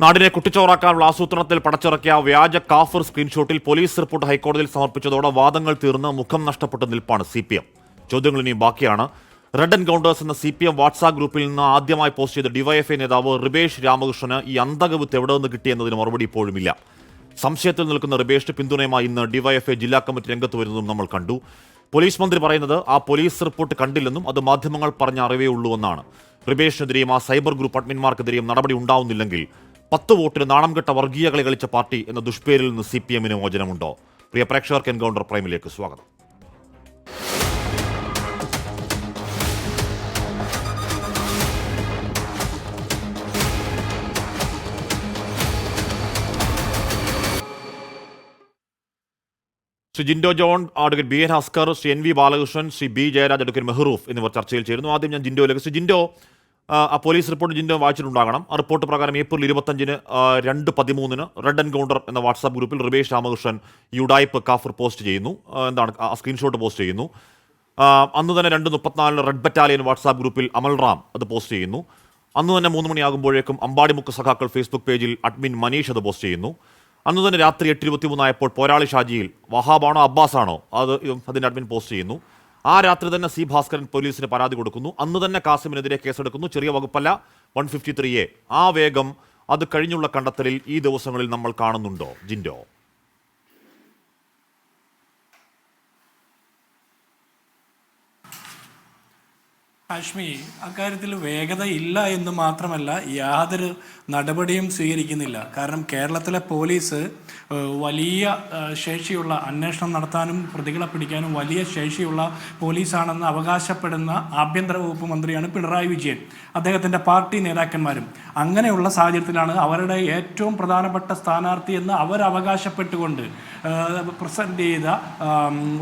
നാടിനെ കുട്ടിച്ചോറാക്കാനുള്ള ആസൂത്രണത്തിൽ പടച്ചിറക്കിയ വ്യാജ കാഫർ സ്ക്രീൻഷോട്ടിൽ police report ഹൈക്കോടതിയിൽ സമർപ്പിച്ചതോടെ വാദങ്ങൾ തീർന്ന് മുഖം നഷ്ടപ്പെട്ട നിൽപ്പാണ് CPM. ചോദ്യങ്ങൾ ഇനിയും ബാക്കിയാണ്. റെഡ് എൻകൗണ്ടേഴ്സ് എന്ന CPM വാട്സാപ്പ് ഗ്രൂപ്പിൽ നിന്ന് ആദ്യമായി പോസ്റ്റ് ചെയ്ത ഡിവൈഎഫ്ഐ നേതാവ് റിബേഷ് രാമകൃഷ്ണന് ഈ അന്തകവിത്ത് എവിടെ നിന്ന് കിട്ടിയെന്നതിന് മറുപടി ഇപ്പോഴുമില്ല. സംശയത്തിൽ നിൽക്കുന്ന റിബേഷിന് പിന്തുണയുമായി ഇന്ന് ഡിവൈഎഫ്ഐ ജില്ലാ കമ്മിറ്റി രംഗത്ത് വരുന്നതും നമ്മൾ കണ്ടു. പോലീസ് മന്ത്രി പറയുന്നത് ആ പോലീസ് റിപ്പോർട്ട് കണ്ടില്ലെന്നും അത് മാധ്യമങ്ങൾ പറഞ്ഞ അറിവേ ഉള്ളൂ എന്നാണ്. റിബേഷിനെതിരെയും ആ സൈബർ ഗ്രൂപ്പ് അഡ്മിന്മാർക്കെതിരെയും നടപടി ഉണ്ടാവുന്നില്ലെങ്കിൽ 10 വോട്ടിന് നാണം കെട്ട വർഗീയ കളി കളിച്ച പാർട്ടി എന്ന ദുഷ്പേരിൽ നിന്ന് CPM-ന് മോചനമുണ്ടോ? പ്രിയ പ്രേക്ഷകർക്ക് എൻകൗണ്ടർ പ്രൈമിലേക്ക് സ്വാഗതം. Shri Jinto John, advocate BN Haskar, Shri NV Balakrishnan, Shri B Jayaraj, advocate Mehroof എന്നിവർ ചർച്ചയിൽ ചേരുന്നു. ആദ്യം ഞാൻ ജിൻഡോയിലേക്ക്. ശ്രീ ജിൻഡോ, ആ പോലീസ് റിപ്പോർട്ട് ജിൻഡോ വായിച്ചിട്ടുണ്ടാകണം. ആ റിപ്പോർട്ട് പ്രകാരം ഏപ്രിൽ 25-ന് 2:13 റെഡ് എൻകൗണ്ടർ എന്ന വാട്സാപ്പ് ഗ്രൂപ്പിൽ റിബേഷ് രാമകൃഷ്ണൻ യുഡായിപ്പ് കാഫർ പോസ്റ്റ് ചെയ്യുന്നു. എന്താണ് ആ സ്ക്രീൻഷോട്ട് പോസ്റ്റ് ചെയ്യുന്നു. അന്ന് തന്നെ 2:34 റെഡ് ബറ്റാലിയൻ വാട്സാപ്പ് ഗ്രൂപ്പിൽ അമൽ റാം അത് പോസ്റ്റ് ചെയ്യുന്നു. അന്ന് തന്നെ 3 മണിയാകുമ്പോഴേക്കും അമ്പാടിമുക്ക് സഖാക്കൾ ഫേസ്ബുക്ക് പേജിൽ അഡ്മിൻ മനീഷ് അത് പോസ്റ്റ് ചെയ്യുന്നു. അന്ന് തന്നെ രാത്രി 8:23 ആയപ്പോൾ പോരാളി ഷാജിയിൽ വഹാബാണോ അബ്ബാസാണോ അതിൻ്റെ അഡ്മിൻ പോസ്റ്റ് ചെയ്യുന്നു. ആ രാത്രി തന്നെ C ഭാസ്കരൻ പോലീസിന് പരാതി കൊടുക്കുന്നു. അന്ന് തന്നെ കാസിമിനെതിരെ കേസെടുക്കുന്നു. ചെറിയ വകുപ്പല്ല, 153A. ആ വേഗം അത് കഴിഞ്ഞുള്ള കണ്ടെത്തലിൽ ഈ ദിവസങ്ങളിൽ നമ്മൾ കാണുന്നുണ്ടോ ജിൻഡോ? ഹാഷ്മി, അക്കാര്യത്തിൽ വേഗത ഇല്ല എന്ന് മാത്രമല്ല യാതൊരു നടപടിയും സ്വീകരിക്കുന്നില്ല. കാരണം കേരളത്തിലെ പോലീസ് വലിയ ശേഷിയുള്ള അന്വേഷണം നടത്താനും പ്രതികളെ പിടിക്കാനും വലിയ ശേഷിയുള്ള പോലീസാണെന്ന് അവകാശപ്പെടുന്ന ആഭ്യന്തര വകുപ്പ് മന്ത്രിയാണ് പിണറായി വിജയൻ, അദ്ദേഹത്തിൻ്റെ പാർട്ടി നേതാക്കന്മാരും. അങ്ങനെയുള്ള സാഹചര്യത്തിലാണ് അവരുടെ ഏറ്റവും പ്രധാനപ്പെട്ട സ്ഥാനാർത്ഥി എന്ന് അവരവകാശപ്പെട്ടുകൊണ്ട് പ്രസൻറ്റ് ചെയ്ത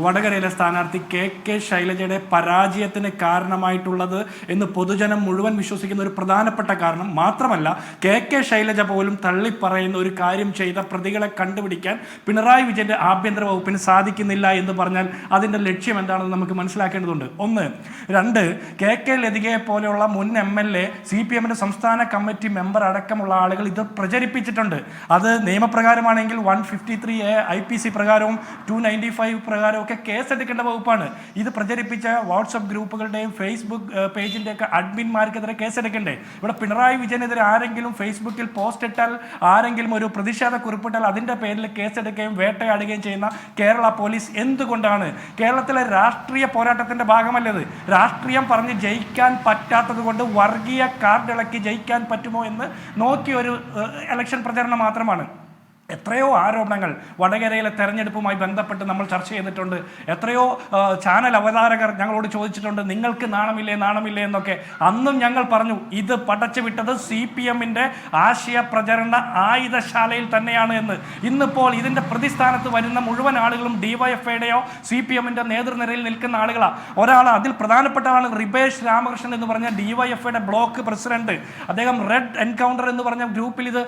വടകരയിലെ സ്ഥാനാർത്ഥി KK ശൈലജയുടെ പരാജയത്തിന് കാരണമായിട്ടുള്ളത് എന്ന് പൊതുജനം മുഴുവൻ വിശ്വസിക്കുന്ന ഒരു പ്രധാനപ്പെട്ട കാരണം. മാത്രമല്ല KK ശൈലജ പോലും തള്ളിപ്പറയുന്ന ഒരു കാര്യം ചെയ്ത പ്രതികളെ കണ്ടുപിടിക്കാൻ പിണറായി വിജയന്റെ ആഭ്യന്തര വകുപ്പിന് സാധിക്കുന്നില്ല എന്ന് പറഞ്ഞാൽ അതിൻ്റെ ലക്ഷ്യം എന്താണെന്ന് നമുക്ക് മനസ്സിലാക്കേണ്ടതുണ്ട്. 1. 2. KK ലതികയെ പോലെയുള്ള മുൻ MLA, CPM-ന്റെ സംസ്ഥാന കമ്മിറ്റി മെമ്പർ അടക്കമുള്ള ആളുകൾ ഇത് പ്രചരിപ്പിച്ചിട്ടുണ്ട്. അത് നിയമപ്രകാരമാണെങ്കിൽ 153A IPC പ്രകാരവും 295 പ്രകാരവും ഒക്കെ കേസെടുക്കേണ്ട വകുപ്പാണ്. ഇത് പ്രചരിപ്പിച്ച വാട്സപ്പ് ഗ്രൂപ്പുകളുടെയും ഫേസ്ബുക്ക് പേജിൻ്റെയൊക്കെ അഡ്മിന്മാർക്കെതിരെ കേസെടുക്കണ്ടേ? ഇവിടെ പിണറായി വിജയനെതിരെ ആരെങ്കിലും ഫേസ്ബുക്കിൽ പോസ്റ്റ് ഇട്ടാൽ, ആരെങ്കിലും ഒരു പ്രതിഷേധ കുറിപ്പിട്ടാൽ അതിൻ്റെ പേരിൽ കേസെടുക്കുകയും വേട്ടയാടുകയും ചെയ്യുന്ന കേരള പോലീസ് എന്തുകൊണ്ടാണ്? കേരളത്തിലെ രാഷ്ട്രീയ പോരാട്ടത്തിൻ്റെ ഭാഗമല്ലത്. രാഷ്ട്രീയം പറഞ്ഞ് ജയിക്കാൻ പറ്റാത്തത് കൊണ്ട് വർഗീയ കാർഡിളക്കി ജയിക്കാൻ പറ്റുമോ എന്ന് നോക്കിയ ഒരു ഇലക്ഷൻ പ്രചരണം മാത്രമാണ്. എത്രയോ ആരോപണങ്ങൾ വടകരയിലെ തെരഞ്ഞെടുപ്പുമായി ബന്ധപ്പെട്ട് നമ്മൾ ചർച്ച ചെയ്തിട്ടുണ്ട്. എത്രയോ ചാനൽ അവതാരകർ ഞങ്ങളോട് ചോദിച്ചിട്ടുണ്ട്, നിങ്ങൾക്ക് നാണമില്ലേ എന്നൊക്കെ. അന്നും ഞങ്ങൾ പറഞ്ഞു, ഇത് പടച്ചു വിട്ടത് CPM-ന്റെ ആശയ പ്രചരണ ആയുധശാലയിൽ തന്നെയാണ് എന്ന്. ഇന്നിപ്പോൾ ഇതിൻ്റെ പ്രതിസ്ഥാനത്ത് വരുന്ന മുഴുവൻ ആളുകളും DYFI-യുടെയോ CPM-ന്റെ നേതൃനിരയിൽ നിൽക്കുന്ന ആളുകളാണ്. ഒരാൾ അതിൽ പ്രധാനപ്പെട്ട ആളാണ് റിബേഷ് രാമകൃഷ്ണൻ എന്ന് പറഞ്ഞ DYFI-യുടെ ബ്ലോക്ക് പ്രസിഡന്റ്. അദ്ദേഹം റെഡ് എൻകൗണ്ടർ എന്ന് പറഞ്ഞ ഗ്രൂപ്പിൽ ഇത്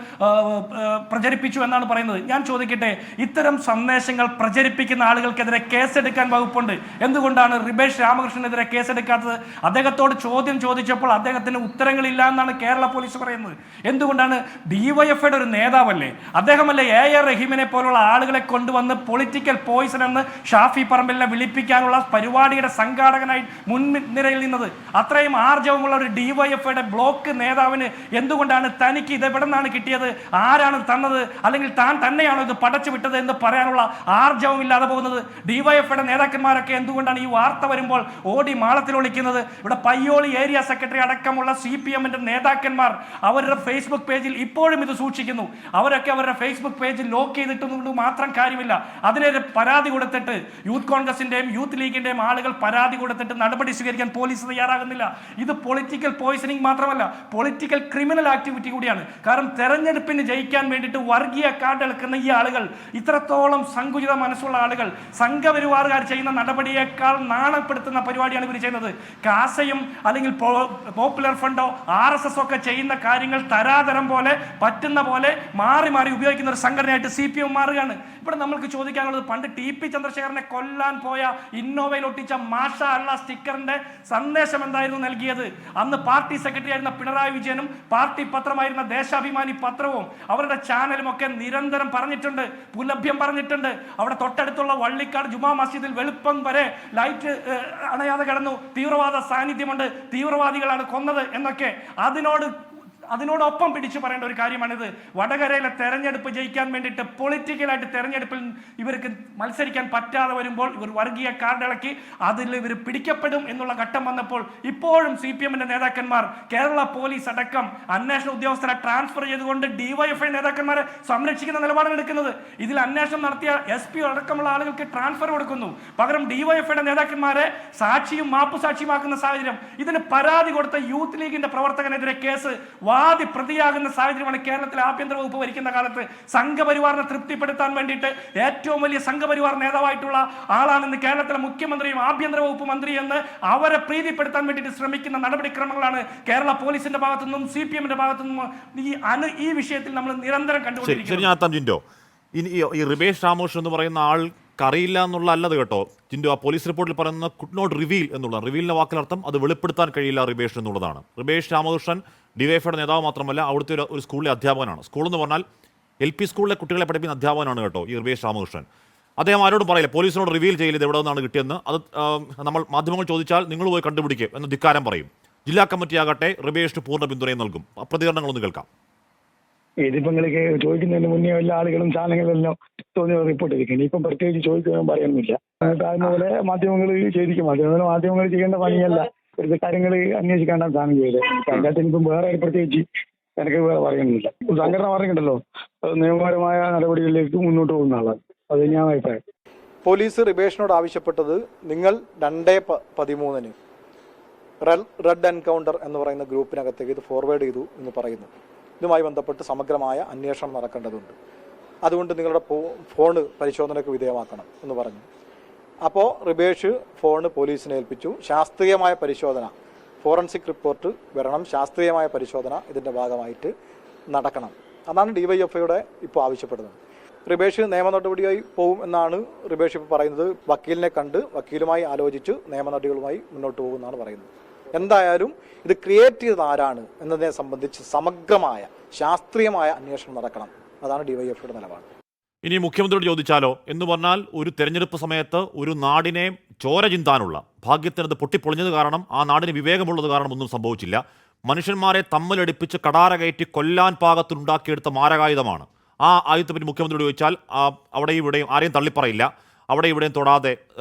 പ്രചരിപ്പിച്ചു എന്നാണ് പറയുന്നത്. ഞാൻ ചോദിക്കട്ടെ, ഇത്തരം സന്ദേശങ്ങൾ പ്രചരിപ്പിക്കുന്ന ആളുകൾക്കെതിരെ കേസെടുക്കാൻ വകുപ്പുണ്ട്. എന്തുകൊണ്ടാണ് റിബേഷ് രാമകൃഷ്ണനെതിരെ കേസെടുക്കാത്തത്? അദ്ദേഹത്തോട് ചോദ്യം ചോദിച്ചപ്പോൾ അദ്ദേഹത്തിന് ഉത്തരങ്ങളില്ല എന്നാണ് കേരള പോലീസ് പറയുന്നത്. എന്തുകൊണ്ടാണ്? DYFI-യുടെ ഒരു നേതാവല്ലേ അദ്ദേഹമല്ലേ AR റഹീമിനെ പോലുള്ള ആളുകളെ കൊണ്ടുവന്ന് പൊളിറ്റിക്കൽ പോയിസൺ എന്ന് ഷാഫി പറമ്പിലിനെ വിളിപ്പിക്കാനുള്ള പരിപാടിയുടെ സംഘാടകനായി മുൻനിരയിൽ നിന്നത്? അത്രയും ആർജവമുള്ള ഒരു DYFI-യുടെ ബ്ലോക്ക് നേതാവിന് എന്തുകൊണ്ടാണ് തനിക്ക് ഇത് എവിടെ നിന്നാണ് കിട്ടിയത്, ആരാണ് തന്നത്, അല്ലെങ്കിൽ താൻ തന്നെയാണോ ഇത് പടച്ചു വിട്ടത് എന്ന് പറയാനുള്ള ആർജവം ഇല്ലാതെ പോകുന്നത്? DYFI-യുടെ നേതാക്കന്മാരൊക്കെ എന്തുകൊണ്ടാണ് ഈ വാർത്ത വരുമ്പോൾ ഓടി മാളത്തിൽ ഒളിക്കുന്നത്? ഇവിടെ പയ്യോളി ഏരിയ സെക്രട്ടറി അടക്കമുള്ള CPM-ന്റെ നേതാക്കന്മാർ അവരുടെ ഫേസ്ബുക്ക് പേജിൽ ഇപ്പോഴും ഇത് സൂക്ഷിക്കുന്നു. അവരൊക്കെ അവരുടെ ഫേസ്ബുക്ക് പേജിൽ ലോക്ക് ചെയ്തിട്ടുകൊണ്ട് മാത്രം കാര്യമില്ല. അതിനൊരു പരാതി കൊടുത്തിട്ട് യൂത്ത് കോൺഗ്രസിന്റെയും യൂത്ത് ലീഗിന്റെയും ആളുകൾ പരാതി കൊടുത്തിട്ട് നടപടി സ്വീകരിക്കാൻ പോലീസ് തയ്യാറാകുന്നില്ല. ഇത് പൊളിറ്റിക്കൽ പോയിസണിങ് മാത്രമല്ല, പൊളിറ്റിക്കൽ ക്രിമിനൽ ആക്ടിവിറ്റി കൂടിയാണ്. കാരണം തെരഞ്ഞെടുപ്പിന് ജയിക്കാൻ വേണ്ടിയിട്ട് വർഗീയ കാർഡെടുക്കുന്ന ഈ ആളുകൾ, ഇത്രത്തോളം സങ്കുചിത മനസ്സുള്ള ആളുകൾ, സംഘപരിവാറുകാർ ചെയ്യുന്ന നടപടിയേക്കാൾ നാണപ്പെടുത്തുന്ന പരിപാടിയാണ് ഇവർ ചെയ്യുന്നത്. കാസയും അല്ലെങ്കിൽ പോപ്പുലർ ഫണ്ടോ RSS ഒക്കെ ചെയ്യുന്ന കാര്യങ്ങൾ തരാതരം പോലെ പറ്റുന്ന പോലെ മാറി മാറി ഉപയോഗിക്കുന്ന ഒരു സംഘടനയായിട്ട് CPM മാറുകയാണ്. ഇവിടെ നമ്മൾക്ക് ചോദിക്കാനുള്ളത്, പണ്ട് TP ചന്ദ്രശേഖരനെ കൊല്ലാൻ പോയ ഇന്നോവയിൽ ഒട്ടിച്ച മാഷ അള്ള സ്റ്റിക്കറിന്റെ സന്ദേശം എന്തായിരുന്നു നൽകിയത്? അന്ന് പാർട്ടി സെക്രട്ടറി ആയിരുന്ന പിണറായി വിജയനും പാർട്ടി പത്രമായിരുന്ന ദേശാഭിമാനി പത്രവും അവരുടെ ചാനലും ഒക്കെ നിരന്തരം പറഞ്ഞിട്ടുണ്ട്, പുലഭ്യം പറഞ്ഞിട്ടുണ്ട്. അവിടെ തൊട്ടടുത്തുള്ള വള്ളിക്കാട് ജുമാ മസ്ജിദിൽ വെളുപ്പം വരെ ലൈറ്റ് അണയാതെ കിടന്നു, തീവ്രവാദ സാന്നിധ്യമുണ്ട്, തീവ്രവാദികളാണ് കൊന്നത് എന്നൊക്കെ. അതിനോടൊപ്പം പിടിച്ചു പറയേണ്ട ഒരു കാര്യമാണിത്. വടകരയിലെ തെരഞ്ഞെടുപ്പ് ജയിക്കാൻ വേണ്ടിയിട്ട് പൊളിറ്റിക്കലായിട്ട് തെരഞ്ഞെടുപ്പിൽ ഇവർക്ക് മത്സരിക്കാൻ പറ്റാതെ വരുമ്പോൾ ഇവർ വർഗീയ കാർഡിളക്കി അതിൽ ഇവർ പിടിക്കപ്പെടും എന്നുള്ള ഘട്ടം വന്നപ്പോൾ ഇപ്പോഴും CPM-ന്റെ നേതാക്കന്മാർ, കേരള പോലീസ് അടക്കം അന്വേഷണ ഉദ്യോഗസ്ഥരെ ട്രാൻസ്ഫർ ചെയ്തുകൊണ്ട് DYFI നേതാക്കന്മാരെ സംരക്ഷിക്കുന്ന നിലപാടാണ് എടുക്കുന്നത്. ഇതിൽ അന്വേഷണം നടത്തിയ SP അടക്കമുള്ള ആളുകൾക്ക് ട്രാൻസ്ഫർ കൊടുക്കുന്നു. പകരം DYFI-യുടെ നേതാക്കന്മാരെ സാക്ഷിയും മാപ്പുസാക്ഷിയുമാക്കുന്ന സാഹചര്യം. ഇതിന് പരാതി കൊടുത്ത യൂത്ത് ലീഗിന്റെ പ്രവർത്തകനെതിരെ കേസ് വാദി പ്രതിയാകുന്ന സാഹചര്യമാണ് കേരളത്തിലെ ആഭ്യന്തര വകുപ്പ് ഭരിക്കുന്ന കാലത്ത്. സംഘപരിവാറിനെ തൃപ്തിപ്പെടുത്താൻ വേണ്ടിയിട്ട് ഏറ്റവും വലിയ സംഘപരിവാർ നേതാവായിട്ടുള്ള ആളാണെന്ന് കേരളത്തിലെ മുഖ്യമന്ത്രിയും ആഭ്യന്തര വകുപ്പ് മന്ത്രി എന്ന് അവരെ പ്രീതിപ്പെടുത്താൻ വേണ്ടിയിട്ട് ശ്രമിക്കുന്ന നടപടിക്രമങ്ങളാണ് കേരള പോലീസിന്റെ ഭാഗത്തു നിന്നും CPM-ന്റെ ഭാഗത്തു നിന്നും ഈ വിഷയത്തിൽ നമ്മൾ നിരന്തരം കണ്ടുകൊണ്ടിരിക്കുന്നത്. ഈ റിബേഷ് രാമകൃഷ്ണൻ എന്ന് പറയുന്ന ആൾ അറിയില്ല എന്നുള്ള അല്ലത് കേട്ടോ ജിൻഡോ. ആ പോലീസ് റിപ്പോർട്ടിൽ പറയുന്ന കുഡ് നോട്ട് റിവീൽ എന്നുള്ള റിവീലിന്റെ വാക്കിലർത്ഥം അത് വെളിപ്പെടുത്താൻ കഴിയില്ല റിബേഷ് എന്നുള്ളതാണ്. റിബേഷ് രാമകൃഷ്ണൻ DYFI-യുടെ നേതാവ് മാത്രമല്ല, അവിടുത്തെ ഒരു സ്കൂളിലെ അധ്യാപകനാണ്. സ്കൂളെന്ന് പറഞ്ഞാൽ LP സ്കൂളിലെ കുട്ടികളെ പഠിപ്പിക്കുന്ന അധ്യാപകനാണ് കേട്ടോ ഈ റിബേഷ് രാമകൃഷ്ണൻ. അദ്ദേഹം ആരോടും പറയില്ല, പോലീസിനോട് റിവീൽ ചെയ്യില്ല ഇത് എവിടെ നിന്നാണ് കിട്ടിയെന്ന്. അത് നമ്മൾ മാധ്യമങ്ങൾ ചോദിച്ചാൽ നിങ്ങൾ പോയി കണ്ടുപിടിക്കുക എന്ന് ധിക്കാരം പറയും. ജില്ലാ കമ്മിറ്റി ആകട്ടെ റിബേഷിന് പൂർണ്ണ പിന്തുണയും നൽകും. പ്രതികരണങ്ങളൊന്ന് കേൾക്കാം. ഇതിപ്പോ നിങ്ങൾക്ക് ചോദിക്കുന്നതിന് മുന്നേ എല്ലാ ആളുകളും ചാനലുകളെല്ലാം തോന്നിയ റിപ്പോർട്ട് ഇരിക്കുന്നത്. ഇപ്പം പ്രത്യേകിച്ച് ചോദിക്കാൻ പറയാനൊന്നുമില്ല. കാരണം പോലെ മാധ്യമങ്ങൾ ചെയ്തിരിക്കും. മാധ്യമങ്ങൾ ചെയ്യേണ്ട പണിയല്ല, ഇവിടുത്തെ കാര്യങ്ങൾ അന്വേഷിക്കേണ്ട സാധനം ചെയ്തത്. അതിനകത്ത് എനിക്കും വേറെ പ്രത്യേകിച്ച് എനിക്ക് പറയാനൊന്നുമില്ല. സംഘടന പറഞ്ഞിട്ടുണ്ടല്ലോ നിയമപരമായ നടപടികളിലേക്ക് മുന്നോട്ട് പോകുന്ന ആളാണ്. അത് ഞാൻ അഭിപ്രായം. പോലീസ് റിബേഷിനോട് ആവശ്യപ്പെട്ടത് നിങ്ങൾ 2/13 റെഡ് എൻകൗണ്ടർ എന്ന് പറയുന്ന ഗ്രൂപ്പിനകത്തേക്ക് ഇത് ഫോർവേഡ് ചെയ്തു എന്ന് പറയുന്നു. ഇതുമായി ബന്ധപ്പെട്ട് സമഗ്രമായ അന്വേഷണം നടക്കേണ്ടതുണ്ട്. അതുകൊണ്ട് നിങ്ങളുടെ ഫോണ് പരിശോധനയ്ക്ക് വിധേയമാക്കണം എന്ന് പറഞ്ഞു. അപ്പോൾ റിബേഷ് ഫോണ് പോലീസിനെ ഏൽപ്പിച്ചു. ശാസ്ത്രീയമായ പരിശോധന, ഫോറൻസിക് റിപ്പോർട്ട് വരണം, ശാസ്ത്രീയമായ പരിശോധന ഇതിൻ്റെ ഭാഗമായിട്ട് നടക്കണം. അതാണ് DYFI-യുടെ ഇപ്പോൾ ആവശ്യപ്പെടുന്നത്. റിബേഷ് നിയമ നടപടിയായി പോകും എന്നാണ് റിബേഷ് ഇപ്പോൾ പറയുന്നത്. വക്കീലിനെ കണ്ട് വക്കീലുമായി ആലോചിച്ച് നിയമ നടപടികളുമായി മുന്നോട്ട് പോകുമെന്നാണ് പറയുന്നത്. എന്തായാലും ഇത് ക്രിയേറ്റ് ചെയ്തത് ആരാണ് എന്നതിനെ സംബന്ധിച്ച് സമഗ്രമായ ശാസ്ത്രീയമായ അന്വേഷണം നടക്കണം. അതാണ് DYFI-യുടെ നിലപാട്. ഇനി മുഖ്യമന്ത്രിയോട് ചോദിച്ചാലോ എന്ന് പറഞ്ഞാൽ, ഒരു തെരഞ്ഞെടുപ്പ് സമയത്ത് ഒരു നാടിനെ ചോര ചിന്താനുള്ള ഭാഗ്യത്തിനത് പൊട്ടിപ്പൊളിഞ്ഞത് കാരണം, ആ നാടിന് വിവേകമുള്ളത് കാരണം ഒന്നും സംഭവിച്ചില്ല. മനുഷ്യന്മാരെ തമ്മിലടിപ്പിച്ച് കടാര കയറ്റി കൊല്ലാൻ പാകത്തിലുണ്ടാക്കിയെടുത്ത മാരകായുധമാണ്. ആ ആയുധത്തെപ്പറ്റി മുഖ്യമന്ത്രിയോട് ചോദിച്ചാൽ അവിടെ ഇവിടെയും ആരെയും തള്ളിപ്പറയില്ല, അവിടെ ഇവിടെയും തൊടാതെ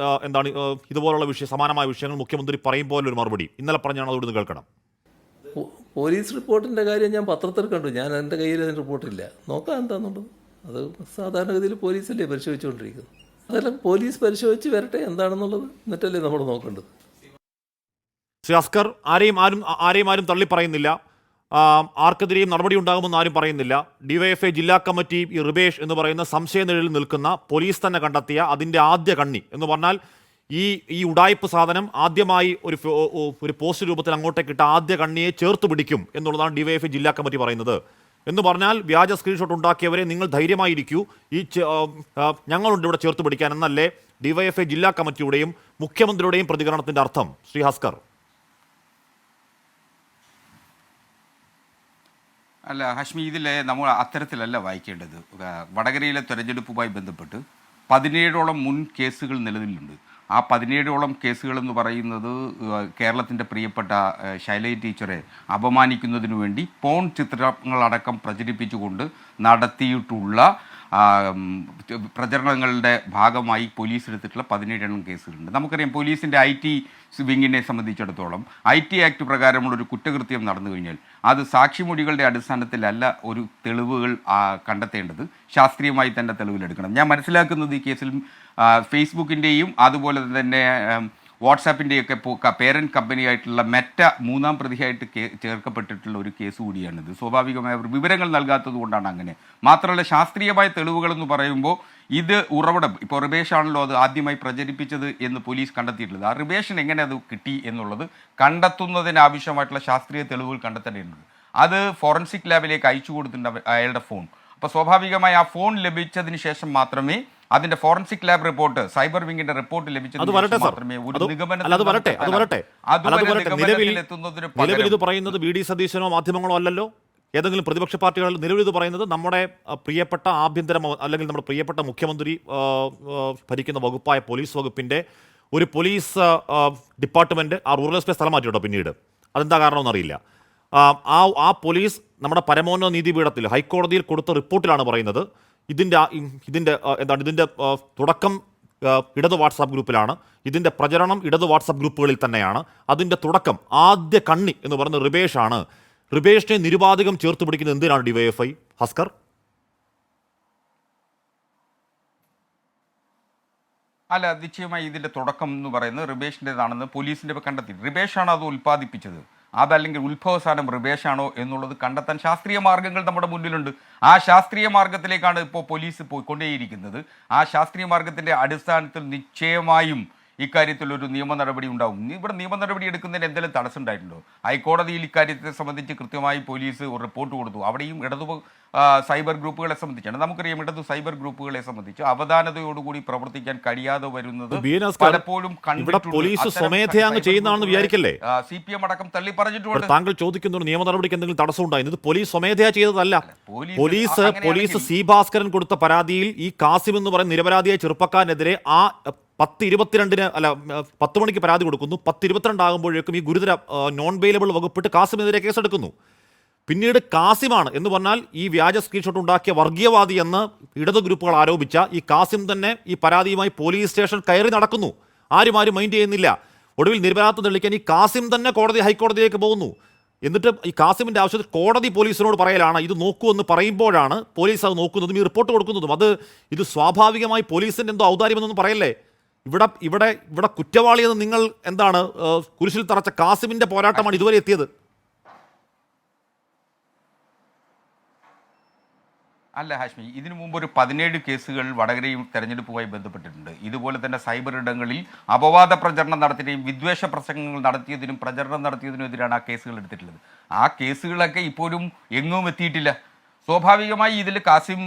എന്താണ് ഇതുപോലുള്ള സമാനമായ വിഷയങ്ങൾ മുഖ്യമന്ത്രി പറയും പോലെ ഒരു മറുപടി ഇന്നലെ പറഞ്ഞാണ്. അതുകൊണ്ട് കേൾക്കണം. പോലീസ് റിപ്പോർട്ടിൻ്റെ കാര്യം ഞാൻ പത്രത്തിൽ കണ്ടു. ഞാൻ എൻ്റെ കയ്യിൽ അതിന് റിപ്പോർട്ടില്ല. നോക്കാം എന്താണെന്നുള്ളത്. അത് സാധാരണഗതിയിൽ പോലീസല്ലേ പരിശോധിച്ചുകൊണ്ടിരിക്കുന്നത്. അതെല്ലാം പോലീസ് പരിശോധിച്ച് വരട്ടെ എന്താണെന്നുള്ളത്, എന്നിട്ടല്ലേ നമ്മൾ നോക്കേണ്ടത്. ശ്രീ അസ്കർ, ആരും തള്ളി പറയുന്നില്ല, ആർക്കെതിരെയും നടപടി ഉണ്ടാകുമെന്ന് ആരും പറയുന്നില്ല. DYFI ജില്ലാ കമ്മിറ്റി ഈ റിബേഷ് എന്ന് പറയുന്ന സംശയനിഴലിൽ നിൽക്കുന്ന പോലീസ് തന്നെ കണ്ടെത്തിയ അതിൻ്റെ ആദ്യ കണ്ണി എന്ന് പറഞ്ഞാൽ, ഈ ഉഡായിപ്പ് സാധനം ആദ്യമായി ഒരു പോസ്റ്റ് രൂപത്തിൽ അങ്ങോട്ടേക്ക് ഇട്ട ആദ്യ കണ്ണിയെ ചേർത്ത് പിടിക്കും എന്നുള്ളതാണ് DYFI ജില്ലാ കമ്മിറ്റി പറയുന്നത്. എന്ന് പറഞ്ഞാൽ വ്യാജ സ്ക്രീൻഷോട്ട് ഉണ്ടാക്കിയവരെ നിങ്ങൾ ധൈര്യമായിരിക്കൂ, ഞങ്ങളുണ്ട് ഇവിടെ ചേർത്ത് പിടിക്കാൻ എന്നല്ലേ DYFI ജില്ലാ കമ്മിറ്റിയുടെയും മുഖ്യമന്ത്രിയുടെയും പ്രതികരണത്തിൻ്റെ അർത്ഥം? ശ്രീ ഹസ്കർ. അല്ല ഹാഷ്മി, ഇതിൽ നമ്മൾ അത്തരത്തിലല്ല വായിക്കേണ്ടത്. വടകരയിലെ തെരഞ്ഞെടുപ്പുമായി ബന്ധപ്പെട്ട് 17ഓളം മുൻ കേസുകൾ നിലവിലുണ്ട്. ആ 17ഓളം കേസുകളെന്ന് പറയുന്നത് കേരളത്തിൻ്റെ പ്രിയപ്പെട്ട ശൈലജ ടീച്ചറെ അപമാനിക്കുന്നതിനു വേണ്ടി പോൺ ചിത്രങ്ങളടക്കം പ്രചരിപ്പിച്ചുകൊണ്ട് നടത്തിയിട്ടുള്ള പ്രചരണങ്ങളുടെ ഭാഗമായി പോലീസ് എടുത്തിട്ടുള്ള 17 കേസുകളുണ്ട്. നമുക്കറിയാം പോലീസിൻ്റെ IT വിങ്ങിനെ സംബന്ധിച്ചിടത്തോളം IT ആക്ട് പ്രകാരമുള്ളൊരു കുറ്റകൃത്യം നടന്നു കഴിഞ്ഞാൽ അത് സാക്ഷിമൊഴികളുടെ അടിസ്ഥാനത്തിലല്ല ഒരു തെളിവുകൾ കണ്ടെത്തേണ്ടത്, ശാസ്ത്രീയമായി തന്നെ തെളിവിലെടുക്കണം. ഞാൻ മനസ്സിലാക്കുന്നത് ഈ കേസിൽ ഫേസ്ബുക്കിൻ്റെയും അതുപോലെ തന്നെ വാട്സാപ്പിൻ്റെയൊക്കെ പേരൻറ് കമ്പനിയായിട്ടുള്ള മെറ്റ മൂന്നാം പ്രതിയായിട്ട് ചേർക്കപ്പെട്ടിട്ടുള്ള ഒരു കേസ് കൂടിയാണിത്. സ്വാഭാവികമായി അവർ വിവരങ്ങൾ നൽകാത്തത് കൊണ്ടാണ് അങ്ങനെ. മാത്രമല്ല ശാസ്ത്രീയമായ തെളിവുകളെന്ന് പറയുമ്പോൾ ഇത് ഉറവിടം ഇപ്പോൾ റിബേഷ് ആണല്ലോ അത് ആദ്യമായി പ്രചരിപ്പിച്ചത് എന്ന് പോലീസ് കണ്ടെത്തിയിട്ടുള്ളത്. ആ റിബേഷിന് എങ്ങനെ അത് കിട്ടി എന്നുള്ളത് കണ്ടെത്തുന്നതിനാവശ്യമായിട്ടുള്ള ശാസ്ത്രീയ തെളിവുകൾ കണ്ടെത്തേണ്ടതുണ്ട്. അത് ഫോറൻസിക് ലാബിലേക്ക് അയച്ചു കൊടുത്തിട്ടുണ്ട് അയാളുടെ ഫോൺ. അപ്പോൾ സ്വാഭാവികമായി ആ ഫോൺ ലഭിച്ചതിന് ശേഷം മാത്രമേ അതിന്റെ ഫോറൻസിക് ലാബ് റിപ്പോർട്ട് സൈബർ വിങ്ങിന്റെ റിപ്പോർട്ട് ലഭിച്ചതിന് മാത്രമേ ഒരു നിലവിൽ ഇത് പറയുന്നത് വി ഡി സതീശനോ മാധ്യമങ്ങളോ അല്ലല്ലോ, ഏതെങ്കിലും പ്രതിപക്ഷ പാർട്ടികൾ. നിലവിൽ ഇത് പറയുന്നത് നമ്മുടെ പ്രിയപ്പെട്ട ആഭ്യന്തര അല്ലെങ്കിൽ നമ്മുടെ പ്രിയപ്പെട്ട മുഖ്യമന്ത്രി ഭരിക്കുന്ന വകുപ്പായ പോലീസ് വകുപ്പിന്റെ ഒരു പോലീസ് ഡിപ്പാർട്ട്മെന്റ് ആ റൂറൽ സ്പേസ് സ്ഥലം മാറ്റി കേട്ടോ. പിന്നീട് അതെന്താ കാരണമെന്ന് അറിയില്ല. ആ പോലീസ് നമ്മുടെ പരമോന്നത നീതിപീഠത്തിൽ ഹൈക്കോടതിയിൽ കൊടുത്ത റിപ്പോർട്ടിലാണ് പറയുന്നത് ഇതിൻ്റെ തുടക്കം ഇടത് വാട്സാപ്പ് ഗ്രൂപ്പിലാണ്, ഇതിൻ്റെ പ്രചരണം ഇടത് വാട്സാപ്പ് ഗ്രൂപ്പുകളിൽ തന്നെയാണ്, അതിൻ്റെ തുടക്കം ആദ്യ കണ്ണി എന്ന് പറയുന്നത് റിബേഷാണ്. റിബേഷിനെ നിരുപാധികം ചേർത്ത് പിടിക്കുന്നത് എന്തിനാണ് ഡിവൈഎഫ്ഐ ഹസ്കർ? അല്ല, നിശ്ചയമായി ഇതിൻ്റെ തുടക്കം എന്ന് പറയുന്നത് റിബേഷിൻ്റെതാണെന്ന് പോലീസിൻ്റെ കണ്ടെത്തി. റിബേഷാണ് അത് ഉൽപ്പാദിപ്പിച്ചത്, അതല്ലെങ്കിൽ ഉത്ഭവസ്ഥാനം റിബേഷാണോ എന്നുള്ളത് കണ്ടെത്താൻ ശാസ്ത്രീയ മാർഗ്ഗങ്ങൾ നമ്മുടെ മുന്നിലുണ്ട്. ആ ശാസ്ത്രീയ മാർഗത്തിലേക്കാണ് ഇപ്പോൾ പോലീസ് പോയിക്കൊണ്ടേയിരിക്കുന്നത്. ആ ശാസ്ത്രീയ മാർഗത്തിൻ്റെ അടിസ്ഥാനത്തിൽ നിശ്ചയമായും ഇക്കാര്യത്തിൽ ഒരു നിയമ നടപടി ഉണ്ടാവും. ഇവിടെ നിയമ നടപടി എടുക്കുന്നതിന് എന്തെങ്കിലും തടസ്സം ഉണ്ടായിട്ടുണ്ടോ? ഹൈക്കോടതിയിൽ ഇക്കാര്യത്തെ സംബന്ധിച്ച് കൃത്യമായി പോലീസ് ഒരു റിപ്പോർട്ട് കൊടുത്തു. അവിടെയും ഇടതു സൈബർ ഗ്രൂപ്പുകളെ സംബന്ധിച്ചാണ്. നമുക്കറിയാം ഇടതു സൈബർ ഗ്രൂപ്പുകളെ സംബന്ധിച്ച് അവധാനതയോടുകൂടി പ്രവർത്തിക്കാൻ കഴിയാതെ വരുന്നത് പലപ്പോഴും പോലീസ് സ്വമേധയാ ചെയ്യുന്നതാണെന്ന് വിചാരിക്കല്ലേ. CPM അടക്കം തള്ളി പറഞ്ഞിട്ടുണ്ട്. താങ്കൾ ചോദിക്കുന്നു നിയമ നടപടിക്ക് എന്തെങ്കിലും തടസ്സം ഉണ്ടായി. ഇത് പോലീസ് സ്വമേധയാ ചെയ്തതല്ല. പോലീസ് സി ഭാസ്കരൻ കൊടുത്ത പരാതിയിൽ ഈ കാസിം എന്ന് പറയുന്ന നിരപരാധിയായ ചെറുപ്പക്കാരനെതിരെ ആ 10:22 അല്ല 10 മണിക്ക് പരാതി കൊടുക്കുന്നു. 10:22 ആകുമ്പോഴേക്കും ഈ ഗുരുതര നോൺ ബെയിലബിൾ വകുപ്പിട്ട് കാസിമിനെതിരെ കേസെടുക്കുന്നു. പിന്നീട് കാസിമാണ് എന്ന് പറഞ്ഞാൽ ഈ വ്യാജ സ്ക്രീൻഷോട്ട് ഉണ്ടാക്കിയ വർഗീയവാദി എന്ന് ഇടതു ഗ്രൂപ്പുകൾ ആരോപിച്ച ഈ കാസിം തന്നെ ഈ പരാതിയുമായി പോലീസ് സ്റ്റേഷൻ കയറി നടക്കുന്നു. ആരും മൈൻഡ് ചെയ്യുന്നില്ല. ഒടുവിൽ നിരപരാധിത്വം തെളിയിക്കാൻ ഈ കാസിം തന്നെ ഹൈക്കോടതിയിലേക്ക് പോകുന്നു. എന്നിട്ട് ഈ കാസിമിൻ്റെ ആവശ്യത്തിൽ കോടതി പോലീസിനോട് പറയലാണ് ഇത് നോക്കൂ എന്ന് പറയുമ്പോഴാണ് പോലീസ് അത് നോക്കുന്നതും ഈ റിപ്പോർട്ട് കൊടുക്കുന്നതും. ഇത് സ്വാഭാവികമായി പോലീസിൻ്റെ എന്തോ ഔദാര്യമെന്നൊന്നും പറയല്ലേ. ഇവിടെ കുറ്റവാളിയെന്ന് നിങ്ങൾ എന്താണ് കുരിശിൽ തറച്ച കാസിമിന്റെ പോരാട്ടമാണ് ഇതുവരെ എത്തിയത്. അല്ല ഹാഷ്മി, ഇതിനു മുമ്പ് ഒരു 17 കേസുകൾ വടകരയും തെരഞ്ഞെടുപ്പുമായി ബന്ധപ്പെട്ടിട്ടുണ്ട്. ഇതുപോലെ തന്നെ സൈബർ ഇടങ്ങളിൽ അപവാദ പ്രചരണം നടത്തിയതിനും വിദ്വേഷ പ്രസംഗങ്ങൾ നടത്തിയതിനും പ്രചരണം നടത്തിയതിനും എതിരാണ് ആ കേസുകൾ എടുത്തിട്ടുള്ളത്. ആ കേസുകളൊക്കെ ഇപ്പോഴും എങ്ങും എത്തിയിട്ടില്ല. സ്വാഭാവികമായി ഇതിൽ കാസിം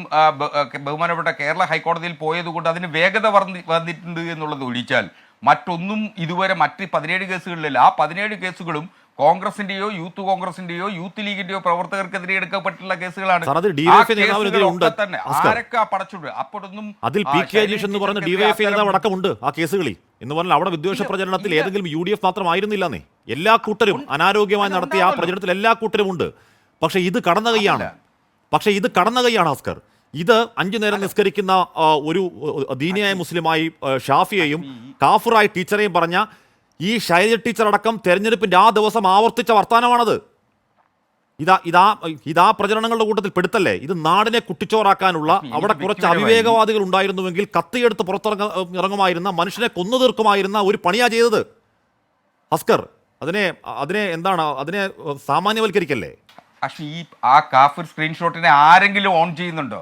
ബഹുമാനപ്പെട്ട കേരള ഹൈക്കോടതിയിൽ പോയതുകൊണ്ട് അതിന് വേഗത വന്നിട്ടുണ്ട് എന്നുള്ളത് ഒഴിച്ചാൽ മറ്റൊന്നും ഇതുവരെ മറ്റ് 17 കേസുകളിലല്ല. ആ 17 കേസുകളും കോൺഗ്രസിന്റെയോ യൂത്ത് കോൺഗ്രസിന്റെയോ യൂത്ത് ലീഗിന്റെയോ പ്രവർത്തകർക്കെതിരെ എടുക്കപ്പെട്ടിട്ടുള്ള കേസുകളാണ്. ആരൊക്കെ പടച്ചുണ്ട് അപ്പോഴൊന്നും അതിൽ PK അജീഷ് എന്ന് പറഞ്ഞ ഡിവൈഎഫ്ഐ നേതാവ് അടക്കമുണ്ട് ആ കേസുകളിൽ എന്ന് പറഞ്ഞാൽ അവിടെ വിദ്വേഷ പ്രചരണത്തിൽ ഏതെങ്കിലും UDF മാത്രമായിരുന്നില്ലെന്നേ. എല്ലാ കൂട്ടരും അനാരോഗ്യമായി നടത്തിയ ആ പ്രചരണത്തിൽ എല്ലാ കൂട്ടരും ഉണ്ട്. പക്ഷെ ഇത് കടന്ന കൈയാണ് ഹസ്കർ. ഇത് 5 നേരം നിസ്കരിക്കുന്ന ഒരു ദീനിയായ മുസ്ലിമായി ഷാഫിയെയും കാഫിറായി ടീച്ചറെയും പറഞ്ഞ ഈ ശൈലജ ടീച്ചർ അടക്കം തെരഞ്ഞെടുപ്പിന്റെ ആ ദിവസം ആവർത്തിച്ച വർത്താനമാണത്. ഇതാ പ്രചരണങ്ങളുടെ കൂട്ടത്തിൽ പെടുത്തല്ലേ. ഇത് നാടിനെ കുട്ടിച്ചോറാക്കാനുള്ള അവിടെ കുറച്ച് അവിവേകവാദികൾ ഉണ്ടായിരുന്നുവെങ്കിൽ കത്തിയെടുത്ത് പുറത്തിറങ്ങുമായിരുന്ന മനുഷ്യനെ കൊന്നു തീർക്കുമായിരുന്ന ഒരു പണിയാ ചെയ്തത് ഹസ്കർ. അതിനെ സാമാന്യവൽക്കരിക്കല്ലേ. പക്ഷേ ആ കാഫിർ സ്ക്രീൻഷോട്ടിനെ ആരെങ്കിലും ഓൺ ചെയ്യുന്നുണ്ടോ?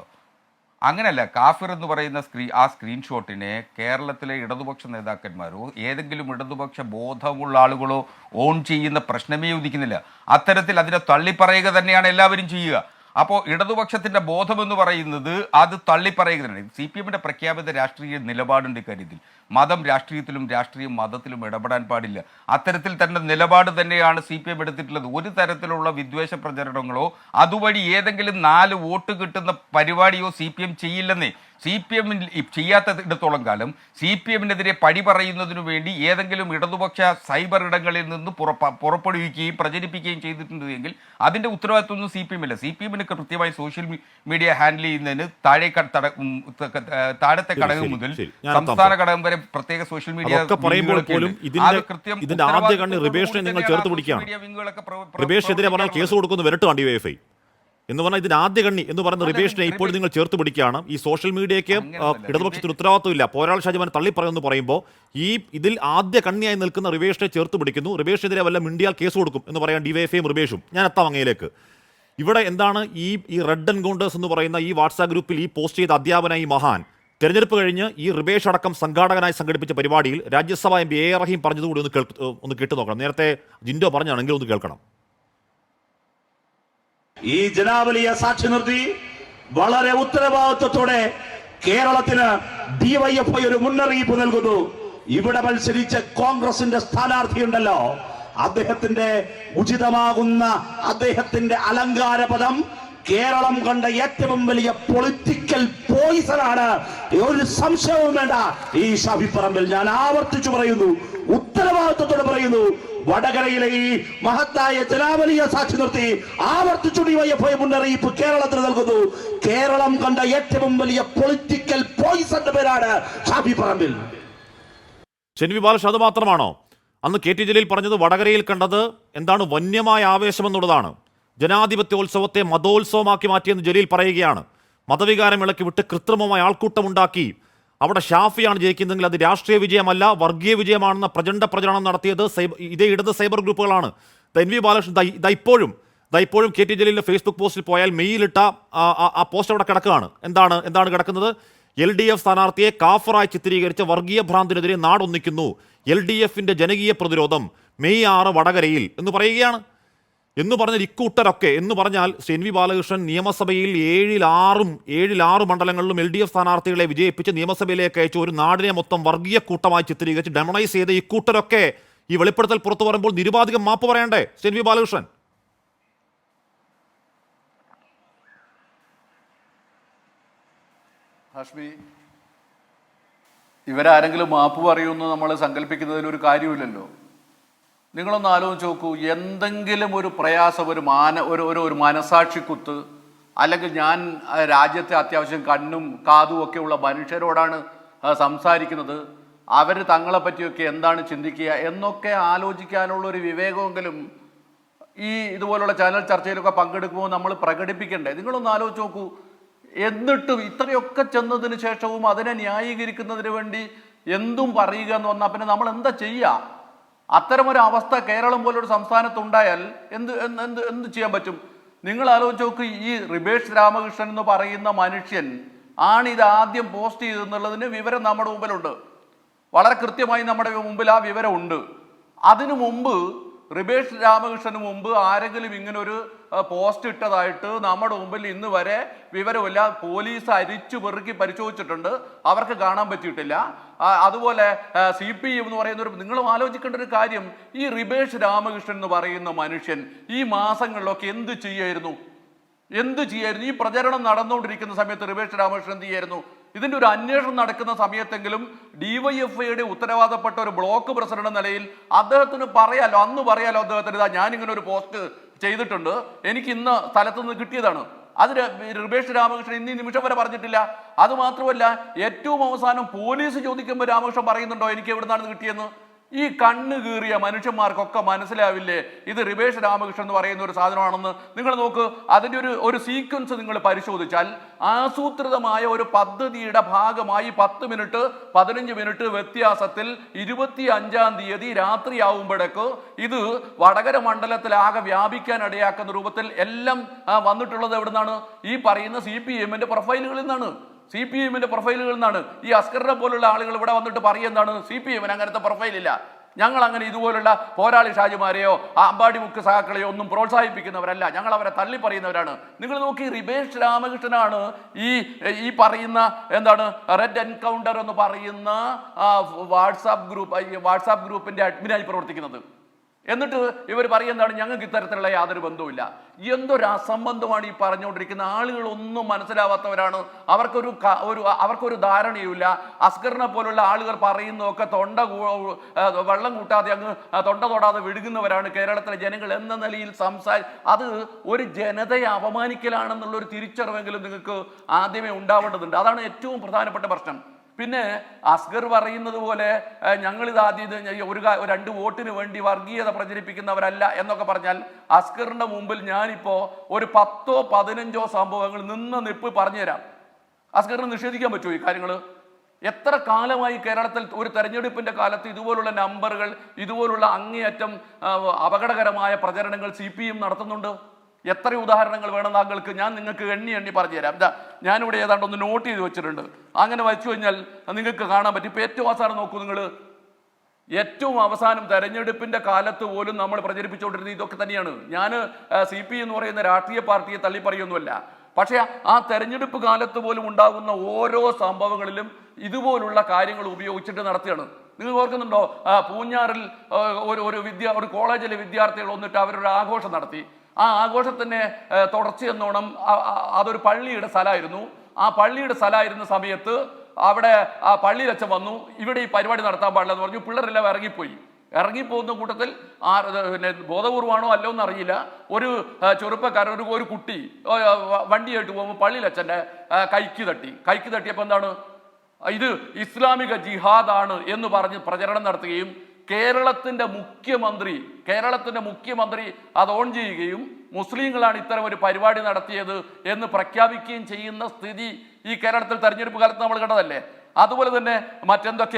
അങ്ങനെയല്ല. കാഫിർ എന്ന് പറയുന്ന ആ സ്ക്രീൻഷോട്ടിനെ കേരളത്തിലെ ഇടതുപക്ഷ നേതാക്കന്മാരോ ഏതെങ്കിലും ഇടതുപക്ഷ ബോധമുള്ള ആളുകളോ ഓൺ ചെയ്യുന്ന പ്രശ്നമേ ഉദിക്കുന്നില്ല. അത്തരത്തിൽ അതിനെ തള്ളിപ്പറയുക തന്നെയാണ് എല്ലാവരും ചെയ്യുക. അപ്പോൾ ഇടതുപക്ഷത്തിൻ്റെ ബോധമെന്ന് പറയുന്നത് അത് തള്ളിപ്പറയുക തന്നെയാണ്. CPMന്റെ പ്രഖ്യാപിത രാഷ്ട്രീയ നിലപാടുണ്ട് ഇക്കാര്യത്തിൽ. മതം രാഷ്ട്രീയത്തിലും രാഷ്ട്രീയം മതത്തിലും ഇടപെടാൻ പാടില്ല. അത്തരത്തിൽ തന്നെ നിലപാട് തന്നെയാണ് CPM എടുത്തിട്ടുള്ളത്. ഒരു തരത്തിലുള്ള വിദ്വേഷ പ്രചരണങ്ങളോ അതുവഴി ഏതെങ്കിലും 4 വോട്ട് കിട്ടുന്ന പരിപാടിയോ CPM ചെയ്യില്ലെന്നേ. CPM ചെയ്യാത്തിടത്തോളം കാലം CPMനെതിരെ പഴി പറയുന്നതിനു വേണ്ടി ഏതെങ്കിലും ഇടതുപക്ഷ സൈബർ ഇടങ്ങളിൽ നിന്ന് പുറപ്പെടുവിക്കുകയും പ്രചരിപ്പിക്കുകയും ചെയ്തിട്ടുണ്ട് എങ്കിൽ അതിൻ്റെ ഉത്തരവാദിത്വമൊന്നും CPM ഇല്ല. CPMന് കൃത്യമായി സോഷ്യൽ മീഡിയ ഹാൻഡിൽ ചെയ്യുന്നതിന് താഴത്തെ ഘടകം മുതൽ സംസ്ഥാന ഘടകം വരെ പ്രത്യേക സോഷ്യൽ മീഡിയ റിബേഷിനെ നിങ്ങൾ ചേർത്ത് പിടിക്കുകയാണ്. റിബേഷിനെതിരെ പറഞ്ഞാൽ കേസ് കൊടുക്കുന്നു വരട്ട് ഡിവൈഎഫ്ഐ. എന്ന് പറഞ്ഞാൽ ഇതിന് ആദ്യ കണ്ണി എന്ന് പറയുന്ന റിബേഷിനെ ഇപ്പോൾ നിങ്ങൾ ചേർത്ത് പിടിക്കുകയാണ്. ഈ സോഷ്യൽ മീഡിയയ്ക്ക് ഇടതുപക്ഷത്തിന് ഉത്തരവാദിത്വമില്ല, പോരാൾ ഷാജിമാൻ തള്ളിപ്പറയുമെന്ന് പറയുമ്പോൾ ഇതിൽ ആദ്യ കണ്ണിയായി നിൽക്കുന്ന റിബേഷിനെ ചേർത്ത് പിടിക്കുന്നു. റിബേഷിനെതിരെ വല്ല മിണ്ടിയാൽ കേസ് കൊടുക്കും എന്ന് പറയാൻ ഡിവൈഎഫ്ഐയും റിബേഷും. ഞാൻ എത്താം അങ്ങയിലേക്ക്. ഇവിടെ എന്താണ് ഈ റെഡ് എൻകൗണ്ടേഴ്സ് എന്ന് പറയുന്ന ഈ വാട്സാപ്പ് ഗ്രൂപ്പിൽ ഈ പോസ്റ്റ് ചെയ്ത അധ്യാപനായി മഹാൻ തെരഞ്ഞെടുപ്പ് കഴിഞ്ഞ് ഈ റിബേഷ് അടക്കം സംഘാടകനായി സംഘടിപ്പിച്ച പരിപാടിയിൽ രാജ്യസഭാ എം പി എ റഹീം പറഞ്ഞതുകൂടി ഒന്ന് കേട്ടു നോക്കണം. നേരത്തെ ജിൻഡോ പറഞ്ഞാണെങ്കിൽ ഒന്ന് കേൾക്കണം. ഈ ജനാവലിയെ സാക്ഷി നിർത്തി വളരെ ഉത്തരവാദിത്വത്തോടെ കേരളത്തിന് ഡിവൈഎഫ്ഐ ഒരു മുന്നറിയിപ്പ് നൽകുന്നു. ഇവിടെ മത്സരിച്ച കോൺഗ്രസിന്റെ സ്ഥാനാർത്ഥിയുണ്ടല്ലോ, അദ്ദേഹത്തിന്റെ ഉചിതമാകുന്ന അദ്ദേഹത്തിന്റെ അലങ്കാര പദം കേരളം കണ്ട ഏറ്റവും വലിയ പൊളിറ്റിക്കൽ പോയിസണാണ്. ഒരു സംശയവും വേണ്ട. ഈ ഷാഫി പറമ്പിൽ ഞാൻ ആവർത്തിച്ചു പറയുന്നു, ഉത്തരവാദിത്വത്തോടെ പറയുന്നു, വടകരയിലെ ഈ മഹത്തായ ജനാവലിയെ സാക്ഷി നിർത്തി ആവർത്തിച്ചു ഡിവൈഎഫ്ഐ മുന്നറിയിപ്പ് കേരളത്തിന് നൽകുന്നു. കേരളം കണ്ട ഏറ്റവും വലിയ പൊളിറ്റിക്കൽ പോയിസന്റെ പേരാണ് ഷാഫി പറമ്പിൽ. ഷെൻവി ബാലകൃഷ്ണൻ, അത് മാത്രമാണോ? അന്ന് കെ ടി ജലീൽ പറഞ്ഞത് വടകരയിൽ കണ്ടത് എന്താണ് വന്യമായ ആവേശം എന്നുള്ളതാണ്. ജനാധിപത്യോത്സവത്തെ മതോത്സവമാക്കി മാറ്റിയെന്ന് ജലീൽ പറയുകയാണ്. മതവികാരം ഇളക്കി വിട്ട് കൃത്രിമമായ ആൾക്കൂട്ടമുണ്ടാക്കി അവിടെ ഷാഫിയാണ് ജയിക്കുന്നതെങ്കിൽ അത് രാഷ്ട്രീയ വിജയമല്ല, വർഗീയ വിജയമാണെന്ന പ്രചണ്ഡ പ്രചരണം നടത്തിയത് ഇതേ ഇടത് സൈബർ ഗ്രൂപ്പുകളാണ്. എൻ വി ബാലകൃഷ്ണൻ ഇപ്പോഴും കെ ടി ജലീലിന്റെ ഫേസ്ബുക്ക് പോസ്റ്റിൽ പോയാൽ മെയിലിട്ട ആ പോസ്റ്റ് അവിടെ കിടക്കുകയാണ്. എന്താണ് കിടക്കുന്നത്? LDF സ്ഥാനാർത്ഥിയെ കാഫറായി ചിത്രീകരിച്ച വർഗീയ ഭ്രാന്തിനെതിരെ നാടൊന്നിക്കുന്നു, LDFന്റെ ജനകീയ പ്രതിരോധം മെയ് 6 വടകരയിൽ എന്ന് പറയുകയാണ്. എന്ന് പറഞ്ഞാൽ ഇക്കൂട്ടരൊക്കെ എന്ന് പറഞ്ഞാൽ എൻ വി ബാലകൃഷ്ണൻ നിയമസഭയിൽ 7-6 മണ്ഡലങ്ങളിലും LDF സ്ഥാനാർത്ഥികളെ വിജയിപ്പിച്ച് നിയമസഭയിലേക്ക് അയച്ച ഒരു നാടിനെ മൊത്തം വർഗീയ കൂട്ടമായി ചിത്രീകരിച്ച് ഡെമണൈസ് ചെയ്ത ഇക്കൂട്ടരൊക്കെ ഈ വെളിപ്പെടുത്തൽ പുറത്തു വരുമ്പോൾ നിരുപാധികം മാപ്പ് പറയണ്ടേ എൻ വി ബാലകൃഷ്ണൻ? ഹാഷ്മി, ഇവരാരെങ്കിലും മാപ്പ് പറയുമെന്ന് നമ്മൾ സങ്കല്പിക്കുന്നതിലൊരു കാര്യമില്ലല്ലോ. നിങ്ങളൊന്ന് ആലോചിച്ച് നോക്കൂ. എന്തെങ്കിലും ഒരു പ്രയാസം, ഒരു മനസാക്ഷി കുത്ത്, അല്ലെങ്കിൽ ഞാൻ രാജ്യത്തെ അത്യാവശ്യം കണ്ണും കാതും ഒക്കെ ഉള്ള മനുഷ്യരോടാണ് സംസാരിക്കുന്നത്, അവർ തങ്ങളെ പറ്റിയൊക്കെ എന്താണ് ചിന്തിക്കുക എന്നൊക്കെ ആലോചിക്കാനുള്ള ഒരു വിവേകമെങ്കിലും ഈ ഇതുപോലുള്ള ചാനൽ ചർച്ചയിലൊക്കെ പങ്കെടുക്കുമ്പോൾ നമ്മൾ പ്രകടിപ്പിക്കണ്ടേ? നിങ്ങളൊന്ന് ആലോചിച്ച് നോക്കൂ. എന്നിട്ടും ഇത്രയൊക്കെ ചെന്നതിന് ശേഷവും അതിനെ ന്യായീകരിക്കുന്നതിന് വേണ്ടി എന്തും പറയുക എന്ന് പറഞ്ഞാൽ പിന്നെ നമ്മൾ എന്താ ചെയ്യുക? അത്തരമൊരു അവസ്ഥ കേരളം പോലൊരു സംസ്ഥാനത്തുണ്ടായാൽ എന്ത് ചെയ്യാൻ പറ്റും? നിങ്ങൾ ആലോചിച്ച് നോക്ക്. ഈ റിബേഷ് രാമകൃഷ്ണൻ എന്ന് പറയുന്ന മനുഷ്യൻ ആണ് ഇത് ആദ്യം പോസ്റ്റ് ചെയ്തെന്നുള്ളതിന് വിവരം നമ്മുടെ മുമ്പിലുണ്ട്. വളരെ കൃത്യമായി നമ്മുടെ മുമ്പിൽ ആ വിവരം ഉണ്ട്. അതിനു മുമ്പ് റിബേഷ് രാമകൃഷ്ണന് മുമ്പ് ആരെങ്കിലും ഇങ്ങനെ ഒരു പോസ്റ്റ് ഇട്ടതായിട്ട് നമ്മുടെ മുമ്പിൽ ഇന്ന് വരെ വിവരമില്ല. പോലീസ് അരിച്ചു പെറുക്കി പരിശോധിച്ചിട്ടുണ്ട്, അവർക്ക് കാണാൻ പറ്റിയിട്ടില്ല. അതുപോലെ CPM എന്ന് പറയുന്ന നിങ്ങളും ആലോചിക്കേണ്ട ഒരു കാര്യം, ഈ റിബേഷ് രാമകൃഷ്ണൻ എന്ന് പറയുന്ന മനുഷ്യൻ ഈ മാസങ്ങളിലൊക്കെ എന്ത് ചെയ്യായിരുന്നു? ഈ പ്രചരണം നടന്നുകൊണ്ടിരിക്കുന്ന സമയത്ത് റിബേഷ് രാമകൃഷ്ണൻ എന്ത് ചെയ്യായിരുന്നു? ഇതിൻ്റെ ഒരു അന്വേഷണം നടക്കുന്ന സമയത്തെങ്കിലും DYFIയുടെ ഉത്തരവാദപ്പെട്ട ഒരു ബ്ലോക്ക് പ്രസിഡന്റ് നിലയിൽ അദ്ദേഹത്തിന് അന്ന് പറയാലോ അദ്ദേഹത്തിന് ഞാനിങ്ങനെ ഒരു പോസ്റ്റ് ചെയ്തിട്ടുണ്ട്, എനിക്ക് ഇന്ന സ്ഥലത്തു നിന്ന് കിട്ടിയതാണ്. അത് റിബേഷ് രാമകൃഷ്ണൻ ഇന്നീ നിമിഷം വരെ പറഞ്ഞിട്ടില്ല. അതുമാത്രമല്ല, ഏറ്റവും അവസാനം പോലീസ് ചോദിക്കുമ്പോൾ രാമകൃഷ്ണൻ പറയുന്നുണ്ടോ എനിക്ക് എവിടെ നിന്നാണ് കിട്ടിയെന്ന്? ഈ കണ്ണ് കീറിയ മനുഷ്യന്മാർക്കൊക്കെ മനസ്സിലാവില്ലേ ഇത് റിബേഷ് രാമകൃഷ്ണൻ എന്ന് പറയുന്ന ഒരു സാധനമാണെന്ന്? നിങ്ങൾ നോക്ക്, അതിൻ്റെ ഒരു സീക്വൻസ് നിങ്ങൾ പരിശോധിച്ചാൽ ആസൂത്രിതമായ ഒരു പദ്ധതിയുടെ ഭാഗമായി 10 മിനിറ്റ് 15 മിനിറ്റ് വ്യത്യാസത്തിൽ 25-ാം തീയതി രാത്രിയാവുമ്പോഴേക്ക് ഇത് വടകര മണ്ഡലത്തിലാകെ വ്യാപിക്കാൻ ഇടയാക്കുന്ന രൂപത്തിൽ എല്ലാം വന്നിട്ടുള്ളത് എവിടുന്നാണ്? ഈ പറയുന്ന CPMന്റെ പ്രൊഫൈലുകളിൽ നിന്നാണ്. CPMന്റെ പ്രൊഫൈലുകളിൽ നിന്നാണ്. ഈ അസ്കറിനെ പോലുള്ള ആളുകൾ ഇവിടെ വന്നിട്ട് പറയുന്നതാണ് CPMന് അങ്ങനത്തെ പ്രൊഫൈലില്ല, ഞങ്ങൾ അങ്ങനെ ഇതുപോലുള്ള പോരാളി ഷാജിമാരെയോ അമ്പാടി മുക്ക് സഹാക്കളെയോ ഒന്നും പ്രോത്സാഹിപ്പിക്കുന്നവരല്ല, ഞങ്ങൾ അവരെ തള്ളി പറയുന്നവരാണ്. നിങ്ങൾ നോക്കി, റിബേഷ് രാമകൃഷ്ണനാണ് ഈ പറയുന്ന റെഡ് എൻകൗണ്ടർ എന്ന് പറയുന്ന വാട്സാപ്പ് ഗ്രൂപ്പിന്റെ അഡ്മിനായി പ്രവർത്തിക്കുന്നത്. എന്നിട്ട് ഇവർ പറയുന്നതാണ് ഞങ്ങൾക്ക് ഇത്തരത്തിലുള്ള യാതൊരു ബന്ധവുമില്ല. എന്തൊരു അസംബന്ധമാണ് ഈ പറഞ്ഞുകൊണ്ടിരിക്കുന്ന ആളുകളൊന്നും മനസ്സിലാവാത്തവരാണ്. അവർക്കൊരു ധാരണയുമില്ല. അസ്കറിനെ പോലുള്ള ആളുകൾ പറയുന്നതൊക്കെ വെള്ളം കൂട്ടാതെ അങ്ങ് തൊണ്ട തൊടാതെ വിഴുകുന്നവരാണ് കേരളത്തിലെ ജനങ്ങൾ എന്ന നിലയിൽ അത് ഒരു ജനതയെ അപമാനിക്കലാണെന്നുള്ളൊരു തിരിച്ചറിവെങ്കിലും നിങ്ങൾക്ക് ആദ്യമേ ഉണ്ടാവേണ്ടതുണ്ട്. അതാണ് ഏറ്റവും പ്രധാനപ്പെട്ട പ്രശ്നം. പിന്നെ അസ്ഗർ പറയുന്നത് പോലെ ഞങ്ങളിത് ആദ്യം ഒരു 2 വോട്ടിന് വേണ്ടി വർഗീയത പ്രചരിപ്പിക്കുന്നവരല്ല എന്നൊക്കെ പറഞ്ഞാൽ അസ്ഗറിന്റെ മുമ്പിൽ ഞാനിപ്പോൾ ഒരു 10ഓ 15ഓ സംഭവങ്ങൾ നിപ്പ് പറഞ്ഞുതരാം. അസ്ഗറിന് നിഷേധിക്കാൻ പറ്റുമോ ഈ കാര്യങ്ങൾ? എത്ര കാലമായി കേരളത്തിൽ ഒരു തെരഞ്ഞെടുപ്പിന്റെ കാലത്ത് ഇതുപോലുള്ള നമ്പറുകൾ, ഇതുപോലുള്ള അങ്ങേയറ്റം അപകടകരമായ പ്രചരണങ്ങൾ CPM നടത്തുന്നുണ്ട്? എത്ര ഉദാഹരണങ്ങൾ വേണം താങ്കൾക്ക്? ഞാൻ നിങ്ങൾക്ക് എണ്ണി പറഞ്ഞു തരാം. ഞാനിവിടെ ഏതാണ്ട് ഒന്ന് നോട്ട് ചെയ്ത് വെച്ചിട്ടുണ്ട്. അങ്ങനെ വെച്ചു കഴിഞ്ഞാൽ നിങ്ങൾക്ക് കാണാൻ പറ്റും. ഇപ്പം ഏറ്റവും അവസാനം നോക്കൂ നിങ്ങൾ, ഏറ്റവും അവസാനം തെരഞ്ഞെടുപ്പിന്റെ കാലത്ത് പോലും നമ്മൾ പ്രചരിപ്പിച്ചുകൊണ്ടിരുന്നത് ഇതൊക്കെ തന്നെയാണ്. ഞാൻ CPM എന്ന് പറയുന്ന രാഷ്ട്രീയ പാർട്ടിയെ തള്ളി പറയുമൊന്നുമല്ല. പക്ഷേ ആ തെരഞ്ഞെടുപ്പ് കാലത്ത് പോലും ഉണ്ടാകുന്ന ഓരോ സംഭവങ്ങളിലും ഇതുപോലുള്ള കാര്യങ്ങൾ ഉപയോഗിച്ചിട്ട് നടത്തുകയാണ്. നിങ്ങൾ ഓർക്കുന്നുണ്ടോ? പൂഞ്ഞാറിൽ ഒരു കോളേജിലെ വിദ്യാർത്ഥികൾ വന്നിട്ട് അവരൊരു ആഘോഷം നടത്തി. ആ ആഘോഷത്തിന് തുടർച്ചയെന്നോണം അതൊരു പള്ളിയുടെ സ്ഥലമായിരുന്നു. ആ പള്ളിയുടെ സ്ഥലമായിരുന്ന സമയത്ത് അവിടെ ആ പള്ളിയിലച്ഛൻ വന്നു, ഇവിടെ ഈ പരിപാടി നടത്താൻ പാടില്ല എന്ന് പറഞ്ഞു. പിള്ളേരെല്ലാം ഇറങ്ങിപ്പോകുന്ന കൂട്ടത്തിൽ പിന്നെ ബോധപൂർവമാണോ അല്ലോ എന്നറിയില്ല, ഒരു ചെറുപ്പക്കാരൻ ഒരു കുട്ടി വണ്ടിയായിട്ട് പോകുമ്പോൾ പള്ളിയിലച്ഛൻ്റെ കൈക്ക് തട്ടിയപ്പോൾ എന്താണ്, ഇത് ഇസ്ലാമിക ജിഹാദാണ് എന്ന് പറഞ്ഞ് പ്രചരണം നടത്തുകയും കേരളത്തിന്റെ മുഖ്യമന്ത്രി അത് ഓൺ ചെയ്യുകയും മുസ്ലിങ്ങളാണ് ഇത്തരം ഒരു പരിപാടി നടത്തിയത് എന്ന് പ്രഖ്യാപിക്കുകയും ചെയ്യുന്ന സ്ഥിതി ഈ കേരളത്തിൽ തെരഞ്ഞെടുപ്പ് കാലത്ത് നമ്മൾ കണ്ടതല്ലേ. അതുപോലെ തന്നെ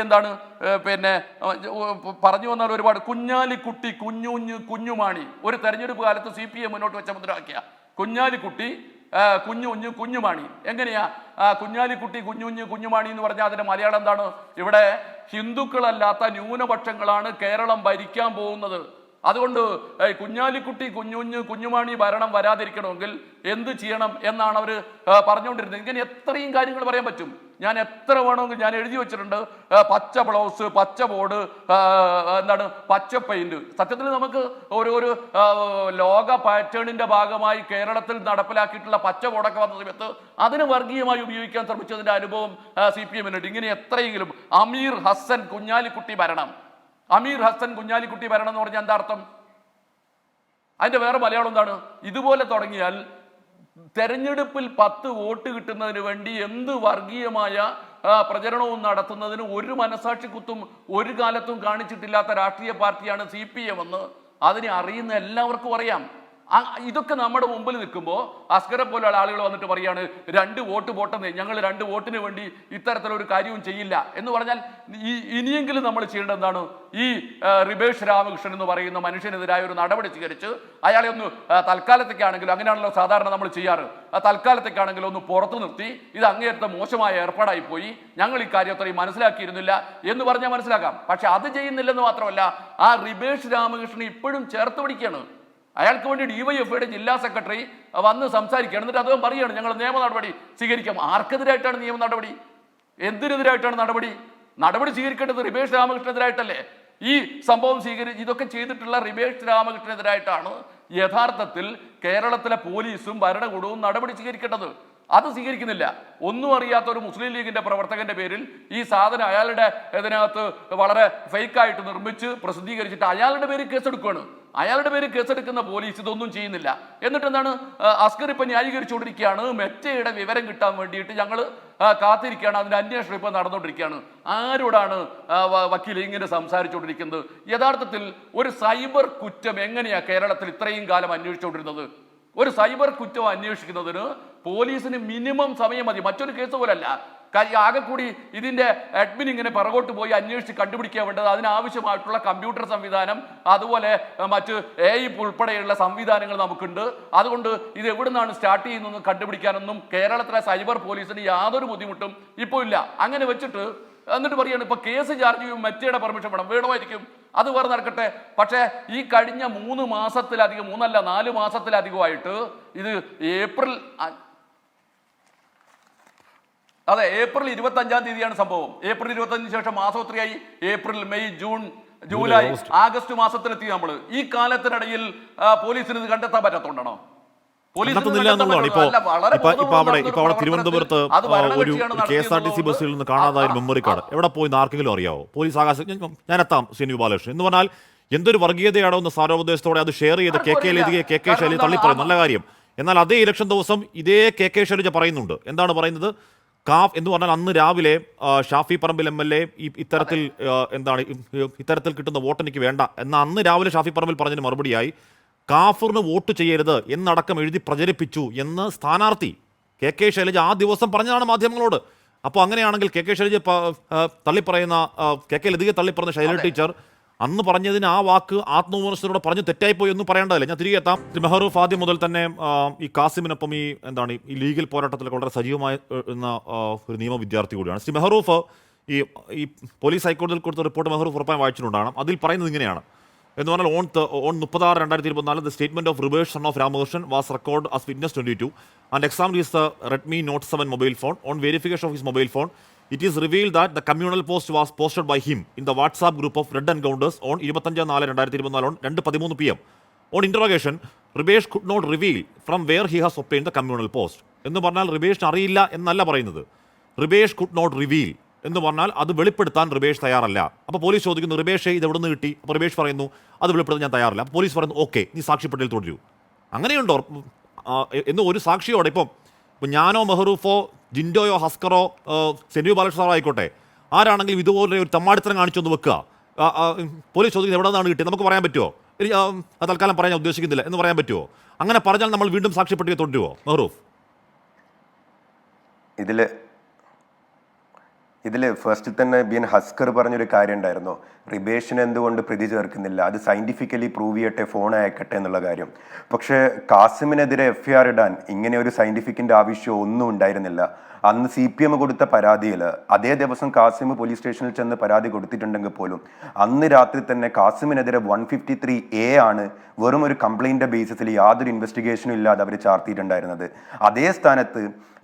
എന്താണ് പിന്നെ പറഞ്ഞു വന്നാൽ ഒരുപാട് കുഞ്ഞാലിക്കുട്ടി കുഞ്ഞുമാണി ഒരു തെരഞ്ഞെടുപ്പ് കാലത്ത് CPM മുന്നോട്ട് വെച്ച മുദ്രാവാക്യ. കുഞ്ഞാലിക്കുട്ടി കുഞ്ഞുമാണി. എങ്ങനെയാ കുഞ്ഞാലിക്കുട്ടി കുഞ്ഞുമാണി എന്ന് പറഞ്ഞാൽ അതിന്റെ മലയാളം എന്താണ്? ഇവിടെ ഹിന്ദുക്കളല്ലാത്ത ന്യൂനപക്ഷങ്ങളാണ് കേരളം ഭരിക്കാൻ പോകുന്നത്. അതുകൊണ്ട് കുഞ്ഞാലിക്കുട്ടി കുഞ്ഞുമാണി ഭരണം വരാതിരിക്കണമെങ്കിൽ എന്ത് ചെയ്യണം എന്നാണ് അവർ പറഞ്ഞുകൊണ്ടിരുന്നത്. ഇങ്ങനെ എത്രയും കാര്യങ്ങൾ പറയാൻ പറ്റും. ഞാൻ എത്ര വേണമെങ്കിൽ ഞാൻ എഴുതി വെച്ചിട്ടുണ്ട്. പച്ച ബ്ലൗസ്, പച്ച ബോർഡ്, പച്ച പെയിന്റ്. സത്യത്തിൽ നമുക്ക് ഒരു ലോക പാറ്റേണിന്റെ ഭാഗമായി കേരളത്തിൽ നടപ്പിലാക്കിയിട്ടുള്ള പച്ച ബോർഡൊക്കെ വന്ന സമയത്ത് അതിന് വർഗീയമായി ഉപയോഗിക്കാൻ ശ്രമിച്ചതിന്റെ അനുഭവം CPM-നുണ്ട്. ഇങ്ങനെ എത്രയെങ്കിലും അമീർ ഹസൻ കുഞ്ഞാലിക്കുട്ടി ഭരണം എന്ന് പറഞ്ഞാൽ എന്താ അർത്ഥം? അതിന്റെ വേറെ മലയാളം എന്താണ്? ഇതുപോലെ തുടങ്ങിയാൽ തെരഞ്ഞെടുപ്പിൽ 10 വോട്ട് കിട്ടുന്നതിന് വേണ്ടി എന്ത് വർഗീയമായ പ്രചരണവും നടത്തുന്നതിന് ഒരു മനസാക്ഷിക്കുത്തും ഒരു കാലത്തും കാണിച്ചിട്ടില്ലാത്ത രാഷ്ട്രീയ പാർട്ടിയാണ് CPM എന്ന് അതിനെ അറിയുന്ന എല്ലാവർക്കും അറിയാം. ഇതൊക്കെ നമ്മുടെ മുമ്പിൽ നിൽക്കുമ്പോൾ അസ്കരെ പോലെയുള്ള ആളുകൾ വന്നിട്ട് പറയാണ് 2 വോട്ട് പോട്ടെന്ന്, ഞങ്ങൾ 2 വോട്ടിന് വേണ്ടി ഇത്തരത്തിലൊരു കാര്യവും ചെയ്യില്ല എന്ന് പറഞ്ഞാൽ ഇനിയെങ്കിലും നമ്മൾ ചെയ്യേണ്ടത് എന്താണ്? ഈ റിബേഷ് രാമകൃഷ്ണൻ എന്ന് പറയുന്ന മനുഷ്യനെതിരായ ഒരു നടപടി സ്വീകരിച്ച് അയാളെ ഒന്ന് തൽക്കാലത്തേക്കാണെങ്കിലും, അങ്ങനെയാണല്ലോ സാധാരണ നമ്മൾ ചെയ്യാറ്, തൽക്കാലത്തേക്കാണെങ്കിലും ഒന്ന് പുറത്തു നിർത്തി ഇത് അങ്ങേയറ്റം മോശമായ ഏർപ്പാടായി പോയി, ഞങ്ങൾ ഈ കാര്യം അത്രയും മനസ്സിലാക്കിയിരുന്നില്ല എന്ന് പറഞ്ഞാൽ മനസ്സിലാക്കാം. പക്ഷെ അത് ചെയ്യുന്നില്ലെന്ന് മാത്രമല്ല, ആ റിബേഷ് രാമകൃഷ്ണൻ ഇപ്പോഴും ചേർത്ത് പിടിക്കുകയാണ്. അയാൾക്ക് വേണ്ടി DYFIയുടെ ജില്ലാ സെക്രട്ടറി വന്ന് സംസാരിക്കുകയാണ്. എന്നിട്ട് അദ്ദേഹം പറയുകയാണ് ഞങ്ങൾ നിയമ നടപടി സ്വീകരിക്കാം. ആർക്കെതിരായിട്ടാണ് നിയമ നടപടി? എന്തിനെതിരായിട്ടാണ് നടപടി സ്വീകരിക്കേണ്ടത്? റിബേഷ് രാമകൃഷ്ണനെതിരായിട്ടല്ലേ? ഈ സംഭവം ഇതൊക്കെ ചെയ്തിട്ടുള്ള റിബേഷ് രാമകൃഷ്ണനെതിരായിട്ടാണ് യഥാർത്ഥത്തിൽ കേരളത്തിലെ പോലീസും ഭരണകൂടവും നടപടി സ്വീകരിക്കേണ്ടത്. അത് സ്വീകരിക്കുന്നില്ല. ഒന്നും അറിയാത്ത ഒരു മുസ്ലിം ലീഗിന്റെ പ്രവർത്തകന്റെ പേരിൽ ഈ സാധനം അയാളുടെ ഇതിനകത്ത് വളരെ ഫേക്കായിട്ട് നിർമ്മിച്ച് പ്രസിദ്ധീകരിച്ചിട്ട് അയാളുടെ പേര് കേസെടുക്കുകയാണ്. അയാളുടെ പേര് കേസെടുക്കുന്ന പോലീസ് ഇതൊന്നും ചെയ്യുന്നില്ല. എന്നിട്ട് എന്താണ് അസ്കർ ഇപ്പം ന്യായീകരിച്ചുകൊണ്ടിരിക്കുകയാണ്, മെറ്റയുടെ വിവരം കിട്ടാൻ വേണ്ടിയിട്ട് ഞങ്ങൾ കാത്തിരിക്കുകയാണ്, അതിൻ്റെ അന്വേഷണം ഇപ്പം നടന്നുകൊണ്ടിരിക്കുകയാണ്. ആരോടാണ് വക്കീൽ ഇങ്ങനെ സംസാരിച്ചുകൊണ്ടിരിക്കുന്നത്? യഥാർത്ഥത്തിൽ ഒരു സൈബർ കുറ്റം എങ്ങനെയാണ് കേരളത്തിൽ ഇത്രയും കാലം അന്വേഷിച്ചുകൊണ്ടിരുന്നത്? ഒരു സൈബർ കുറ്റം അന്വേഷിക്കുന്നതിന് പോലീസിന് മിനിമം സമയം മതി. മറ്റൊരു കേസ് പോലല്ല. ആകെ കൂടി ഇതിന്റെ അഡ്മിൻ ഇങ്ങനെ പിറകോട്ട് പോയി അന്വേഷിച്ച് കണ്ടുപിടിക്കാൻ വേണ്ടത് അതിനാവശ്യമായിട്ടുള്ള കമ്പ്യൂട്ടർ സംവിധാനം, അതുപോലെ മറ്റ് AI ഉൾപ്പെടെയുള്ള സംവിധാനങ്ങൾ നമുക്കുണ്ട്. അതുകൊണ്ട് ഇത് എവിടെ നിന്നാണ് സ്റ്റാർട്ട് ചെയ്യുന്നതെന്ന് കണ്ടുപിടിക്കാനൊന്നും കേരളത്തിലെ സൈബർ പോലീസിന് യാതൊരു ബുദ്ധിമുട്ടും ഇപ്പോൾ ഇല്ല. അങ്ങനെ വെച്ചിട്ട് എന്നിട്ട് പറയാണ് ഇപ്പൊ കേസ് ചാർജ് ചെയ്യും, മെറ്റയുടെ പെർമിഷൻ വേണമായിരിക്കും, അത് വേറെ നടക്കട്ടെ. പക്ഷേ ഈ കഴിഞ്ഞ 3 മാസത്തിലധികം, 4 മാസത്തിലധികമായിട്ട് ഇത് ഏപ്രിൽ 25-ാം തീയതിയാണ് സംഭവം. ഏപ്രിൽ 25 ശേഷം മാസം എത്രയായി? April, May, June, July, August മാസത്തിലെത്തി നമ്മൾ. ഈ കാലത്തിനിടയിൽ പോലീസിന് ഇത് കണ്ടെത്താൻ പറ്റാത്തതുകൊണ്ടാണോ? അവിടെ തിരുവനന്തപുരത്ത് ഒരു KSRTC ബസ്സിൽ നിന്ന് കാണാതായ മെമ്മറി കാർഡ് എവിടെ പോയി ആർക്കെങ്കിലും അറിയാവോ? പോലീസ് ആകാശം ഞാൻ എത്താം CNV ബാലകൃഷ്ണൻ എന്ന് പറഞ്ഞാൽ എന്തൊരു വർഗീയതയാണോ എന്ന് സാരോപദേശത്തോടെ അത് ഷെയർ ചെയ്ത് KK ശൈലജ തള്ളിപ്പറയും, നല്ല കാര്യം. എന്നാൽ അതേ ഇലക്ഷൻ ദിവസം ഇതേ KK ശൈലജ പറയുന്നുണ്ട്. എന്താണ് പറയുന്നത്? കാഫ് എന്ന് പറഞ്ഞാൽ അന്ന് രാവിലെ ഷാഫി പറമ്പിൽ MLA ഇത്തരത്തിൽ ഇത്തരത്തിൽ കിട്ടുന്ന വോട്ട് എനിക്ക് വേണ്ട എന്ന അന്ന് രാവിലെ ഷാഫി പറമ്പിൽ പറഞ്ഞതിന് മറുപടിയായി കാഫറിന് വോട്ട് ചെയ്യരുത് എന്നടക്കം എഴുതി പ്രചരിപ്പിച്ചു എന്ന് സ്ഥാനാർത്ഥി KK ശൈലജ ആ ദിവസം പറഞ്ഞതാണ് മാധ്യമങ്ങളോട്. അപ്പോൾ അങ്ങനെയാണെങ്കിൽ KK ശൈലജ തള്ളിപ്പറയുന്ന KK ലതികയെ തള്ളിപ്പറയുന്ന ശൈലജ ടീച്ചർ അന്ന് പറഞ്ഞതിന് ആ വാക്ക് ആത്മവിമർശനത്തോടെ പറഞ്ഞു തെറ്റായിപ്പോയി എന്ന് പറയേണ്ടതല്ലേ? ഞാൻ തിരികെ എത്താം. മെഹറൂഫ് ആദ്യം മുതൽ തന്നെ ഈ കാസിമിനൊപ്പം ഈ ലീഗൽ പോരാട്ടത്തിൽ വളരെ സജീവമായ ഒരു നിയമ വിദ്യാർത്ഥി കൂടിയാണ്. ശ്രീ മെഹറൂഫ്, ഈ പോലീസ് ഹൈക്കോടതിയിൽ കൊടുത്ത റിപ്പോർട്ട് മെഹറൂഫ് ഉറപ്പായും വായിച്ചിട്ടുണ്ടാകണം. അതിൽ പറയുന്നത് ഇങ്ങനെയാണ് എന്ന് പറഞ്ഞാൽ on 30/6/2024 the statement of Rubesh son of Ramakrishnan was recorded as witness 22 and examined his Redmi Note 7 mobile phone. On verification of his mobile phone, it is revealed that the communal post was posted by him in the WhatsApp group of Red Encounters on 25/4/2024 on 2:13 PM. On interrogation, Rubesh could not reveal from where he has obtained the communal post. എന്ന് പറഞ്ഞാൽ റിബേഷിന് അറിയില്ല എന്നല്ല പറയുന്നത്. Ribesh could not reveal എന്ന് പറഞ്ഞാൽ അത് വെളിപ്പെടുത്താൻ റിബേഷ് തയ്യാറല്ല. അപ്പോൾ പോലീസ് ചോദിക്കുന്നു റിബേഷ് ഇത് എവിടെ നിന്ന് കിട്ടി? അപ്പോൾ റിബേഷ് പറയുന്നു അത് വെളിപ്പെടുത്താൻ ഞാൻ തയ്യാറില്ല. അപ്പോൾ പോലീസ് പറയുന്നു ഓക്കെ, നീ സാക്ഷിപ്പട്ടികയിൽ തുടരൂ. അങ്ങനെയുണ്ടോ എന്ന് ഒരു സാക്ഷിയോടെ ഇപ്പം ഞാനോ മെഹറൂഫോ ജിൻഡോയോ ഹസ്കറോ സെന്യു ബാലകൃഷ്ണനോ ആയിക്കോട്ടെ, ആരാണെങ്കിലും ഇതുപോലെ ഒരു തമ്മാടിത്തരം കാണിച്ചൊന്ന് വെക്കുക, പോലീസ് ചോദിക്കുന്നത് എവിടെ നിന്നാണ് കിട്ടിയത് നമുക്ക് പറയാൻ പറ്റുമോ? തൽക്കാലം പറയാൻ ഉദ്ദേശിക്കുന്നില്ല എന്ന് പറയാൻ പറ്റുമോ? അങ്ങനെ പറഞ്ഞാൽ നമ്മൾ വീണ്ടും സാക്ഷിപ്പട്ടിക തുടരുമോ മെഹറൂഫ്? ഇതിൽ ഫസ്റ്റിൽ തന്നെ ഹസ്കർ പറഞ്ഞൊരു കാര്യം ഉണ്ടായിരുന്നു, റിബേഷിനെ എന്തുകൊണ്ട് പ്രതി ചേർക്കുന്നില്ല, അത് സയൻറ്റിഫിക്കലി പ്രൂവ് ചെയ്യട്ടെ, ഫോൺ അയക്കട്ടെ എന്നുള്ള കാര്യം. പക്ഷേ കാസിമിനെതിരെ FIR ഇടാൻ ഇങ്ങനെ ഒരു സയൻറ്റിഫിക്കിൻ്റെ ആവശ്യം ഒന്നും ഉണ്ടായിരുന്നില്ല. അന്ന് CPM കൊടുത്ത പരാതിയിൽ അതേ ദിവസം കാസിം പോലീസ് സ്റ്റേഷനിൽ ചെന്ന് പരാതി കൊടുത്തിട്ടുണ്ടെങ്കിൽ പോലും അന്ന് രാത്രി തന്നെ കാസിമിനെതിരെ 153A ആണ് വെറും ഒരു കംപ്ലൈൻറ്റ് ബേസിസിൽ യാതൊരു ഇൻവെസ്റ്റിഗേഷനും ഇല്ലാതെ അവർ ചാർത്തിയിട്ടുണ്ടായിരുന്നത്. അതേ സ്ഥാനത്ത്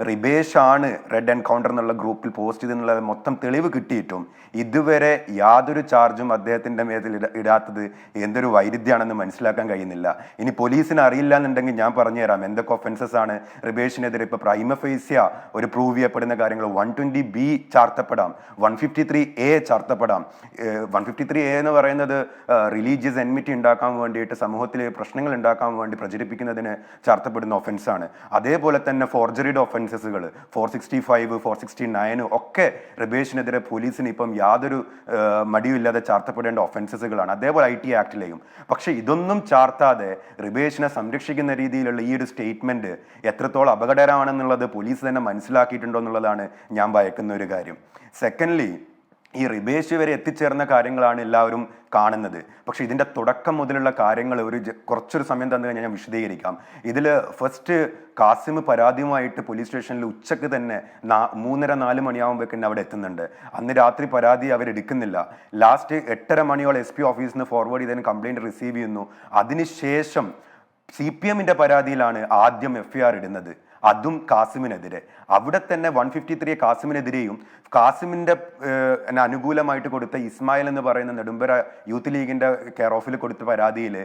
റിബേഷ് ആണ് റെഡ് എൻകൗണ്ടർ എന്നുള്ള ഗ്രൂപ്പിൽ പോസ്റ്റ് ചെയ്തെന്നുള്ള മൊത്തം തെളിവ് കിട്ടിയിട്ടും ഇതുവരെ യാതൊരു ചാർജും അദ്ദേഹത്തിൻ്റെ മേൽ ഇടാത്തത് എന്തൊരു വൈരുദ്ധ്യമാണെന്ന് മനസ്സിലാക്കാൻ കഴിയുന്നില്ല. ഇനി പോലീസിന് അറിയില്ല എന്നുണ്ടെങ്കിൽ ഞാൻ പറഞ്ഞുതരാം എന്തൊക്കെ ഒഫൻസസ് ആണ് റിബേഷിനെതിരെ ഇപ്പോൾ പ്രൈമ ഫേസ്യ ഒരു പ്രൂവ് ചെയ്യപ്പെടുന്ന കാര്യങ്ങൾ. 120B ചാർത്തപ്പെടാം, 153A ചാർത്തപ്പെടാം. 153A എന്ന് പറയുന്നത് റിലീജിയസ് എൻമിറ്റി ഉണ്ടാക്കാൻ വേണ്ടിയിട്ട് സമൂഹത്തിൽ പ്രശ്നങ്ങൾ ഉണ്ടാക്കാൻ വേണ്ടി പ്രചരിപ്പിക്കുന്നതിന് ചാർത്തപ്പെടുന്ന ഒഫൻസാണ്. അതേപോലെ തന്നെ ഫോർജറിയുടെ ഒഫൻസസുകൾ 465, 469 ഒക്കെ റിബേഷിനെതിരെ പോലീസിന് ഇപ്പം യാതൊരു മടിയുമില്ലാതെ ചാർത്തപ്പെടേണ്ട ഒഫൻസസുകളാണ്. അതേപോലെ IT ആക്ടിലെയും. പക്ഷെ ഇതൊന്നും ചാർത്താതെ റിബേഷിനെ സംരക്ഷിക്കുന്ന രീതിയിലുള്ള ഈ ഒരു സ്റ്റേറ്റ്മെന്റ് എത്രത്തോളം അപകടകരമാണെന്നുള്ളത് പോലീസ് തന്നെ മനസ്സിലാക്കിയിട്ടുണ്ടോ എന്നുള്ളതാണ് ഞാൻ ഭയക്കുന്ന ഒരു കാര്യം. സെക്കൻഡ്ലി, ഈ റിബേഷ് വരെ എത്തിച്ചേർന്ന കാര്യങ്ങളാണ് എല്ലാവരും കാണുന്നത്. പക്ഷെ ഇതിൻ്റെ തുടക്കം മുതലുള്ള കാര്യങ്ങൾ കുറച്ചൊരു സമയം തന്നു കഴിഞ്ഞാൽ ഞാൻ വിശദീകരിക്കാം. ഇതിൽ ഫസ്റ്റ് കാസിം പരാതിയുമായിട്ട് പോലീസ് സ്റ്റേഷനിൽ ഉച്ചക്ക് തന്നെ 3:30-4 മണിയാകുമ്പോഴേക്കും അവിടെ എത്തുന്നുണ്ട്. അന്ന് രാത്രി പരാതി അവരെടുക്കുന്നില്ല. ലാസ്റ്റ് 8:30 മണിയോളം SP ഓഫീസിൽ നിന്ന് ഫോർവേഡ് ചെയ്തതിന് കംപ്ലൈൻറ്റ് റിസീവ് ചെയ്യുന്നു. അതിനുശേഷം CPMൻ്റെ പരാതിയിലാണ് ആദ്യം FIR ഇടുന്നത്, അതും കാസിമിനെതിരെ. അവിടെ തന്നെ 153 കാസിമിനെതിരെയും കാസിമിൻ്റെ അനുകൂലമായിട്ട് കൊടുത്ത ഇസ്മായിൽ എന്ന് പറയുന്ന നെടുമ്പര യൂത്ത് ലീഗിൻ്റെ കെയർ ഓഫിൽ കൊടുത്ത പരാതിയിൽ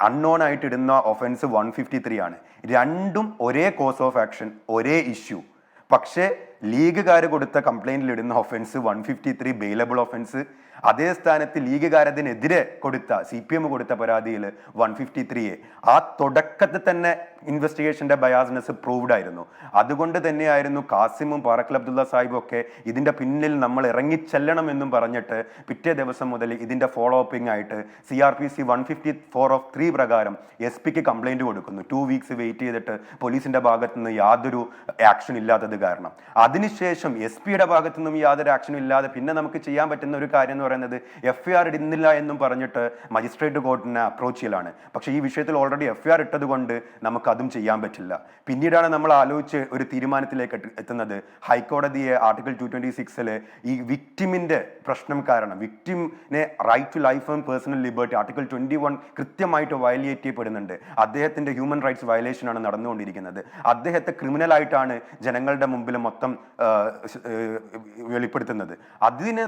അൺനോൺ ആയിട്ട് ഇടുന്ന ഒഫൻസ് 153 ആണ്. രണ്ടും ഒരേ കോസ് ഓഫ് ആക്ഷൻ, ഒരേ ഇഷ്യൂ. പക്ഷേ ലീഗുകാർ കൊടുത്ത കംപ്ലൈൻറ്റിൽ ഇടുന്ന ഒഫൻസ് 153 ബെയിലബിൾ ഒഫൻസ്. അതേ സ്ഥാനത്ത് ലീഗുകാരതിനെതിരെ കൊടുത്ത CPM കൊടുത്ത പരാതിയിൽ 153A. ആ തുടക്കത്തിൽ തന്നെ ഇൻവെസ്റ്റിഗേഷന്റെ ബയാസ്നെസ് പ്രൂവ്ഡ് ആയിരുന്നു. അതുകൊണ്ട് തന്നെയായിരുന്നു കാസിമും പാറക്കൽ അബ്ദുള്ള സാഹിബും ഒക്കെ ഇതിന്റെ പിന്നിൽ നമ്മൾ ഇറങ്ങിച്ചെല്ലണം എന്നും പറഞ്ഞിട്ട് പിറ്റേ ദിവസം മുതൽ ഇതിന്റെ ഫോളോ അപ്പിംഗ് ആയിട്ട് CRPC 154(3) പ്രകാരം SP-ക്ക് കംപ്ലൈന്റ് കൊടുക്കുന്നു. 2 വീക്സ് വെയിറ്റ് ചെയ്തിട്ട് പോലീസിന്റെ ഭാഗത്തു നിന്ന് യാതൊരു ആക്ഷൻ ഇല്ലാത്തത് കാരണം. അതിനുശേഷം SP-യുടെ ഭാഗത്തു നിന്നും യാതൊരു ആക്ഷനും ഇല്ലാതെ പിന്നെ നമുക്ക് ചെയ്യാൻ പറ്റുന്ന ഒരു കാര്യം എന്ന് പറയുന്നത് FIR ഇടുന്നില്ല എന്നും പറഞ്ഞിട്ട് മജിസ്ട്രേറ്റ് കോർട്ടിനെ അപ്രോച്ച് ചെയ്യലാണ്. പക്ഷേ ഈ വിഷയത്തിൽ ഓൾറെഡി FIR ഇട്ടത് കൊണ്ട് നമുക്ക് അതും ചെയ്യാൻ പറ്റില്ല. പിന്നീടാണ് നമ്മൾ ആലോചിച്ച് ഒരു തീരുമാനത്തിലേക്ക് എത്തുന്നത്. ഹൈക്കോടതിയെ ആർട്ടിക്കിൾ 226 ഈ വിക്ടിമിന്റെ പ്രശ്നം കാരണം വിക്ടിമിനെ right to life and personal liberty article 21 കൃത്യമായിട്ട് വയലേറ്റ് ചെയ്യപ്പെടുന്നുണ്ട്. അദ്ദേഹത്തിന്റെ ഹ്യൂമൻ റൈറ്റ്സ് വയലേഷൻ ആണ് നടന്നുകൊണ്ടിരിക്കുന്നത്. അദ്ദേഹത്തെ ക്രിമിനൽ ആയിട്ടാണ് ജനങ്ങളുടെ മുമ്പിൽ മൊത്തം വെളിപ്പെടുത്തുന്നത്. അതിനെ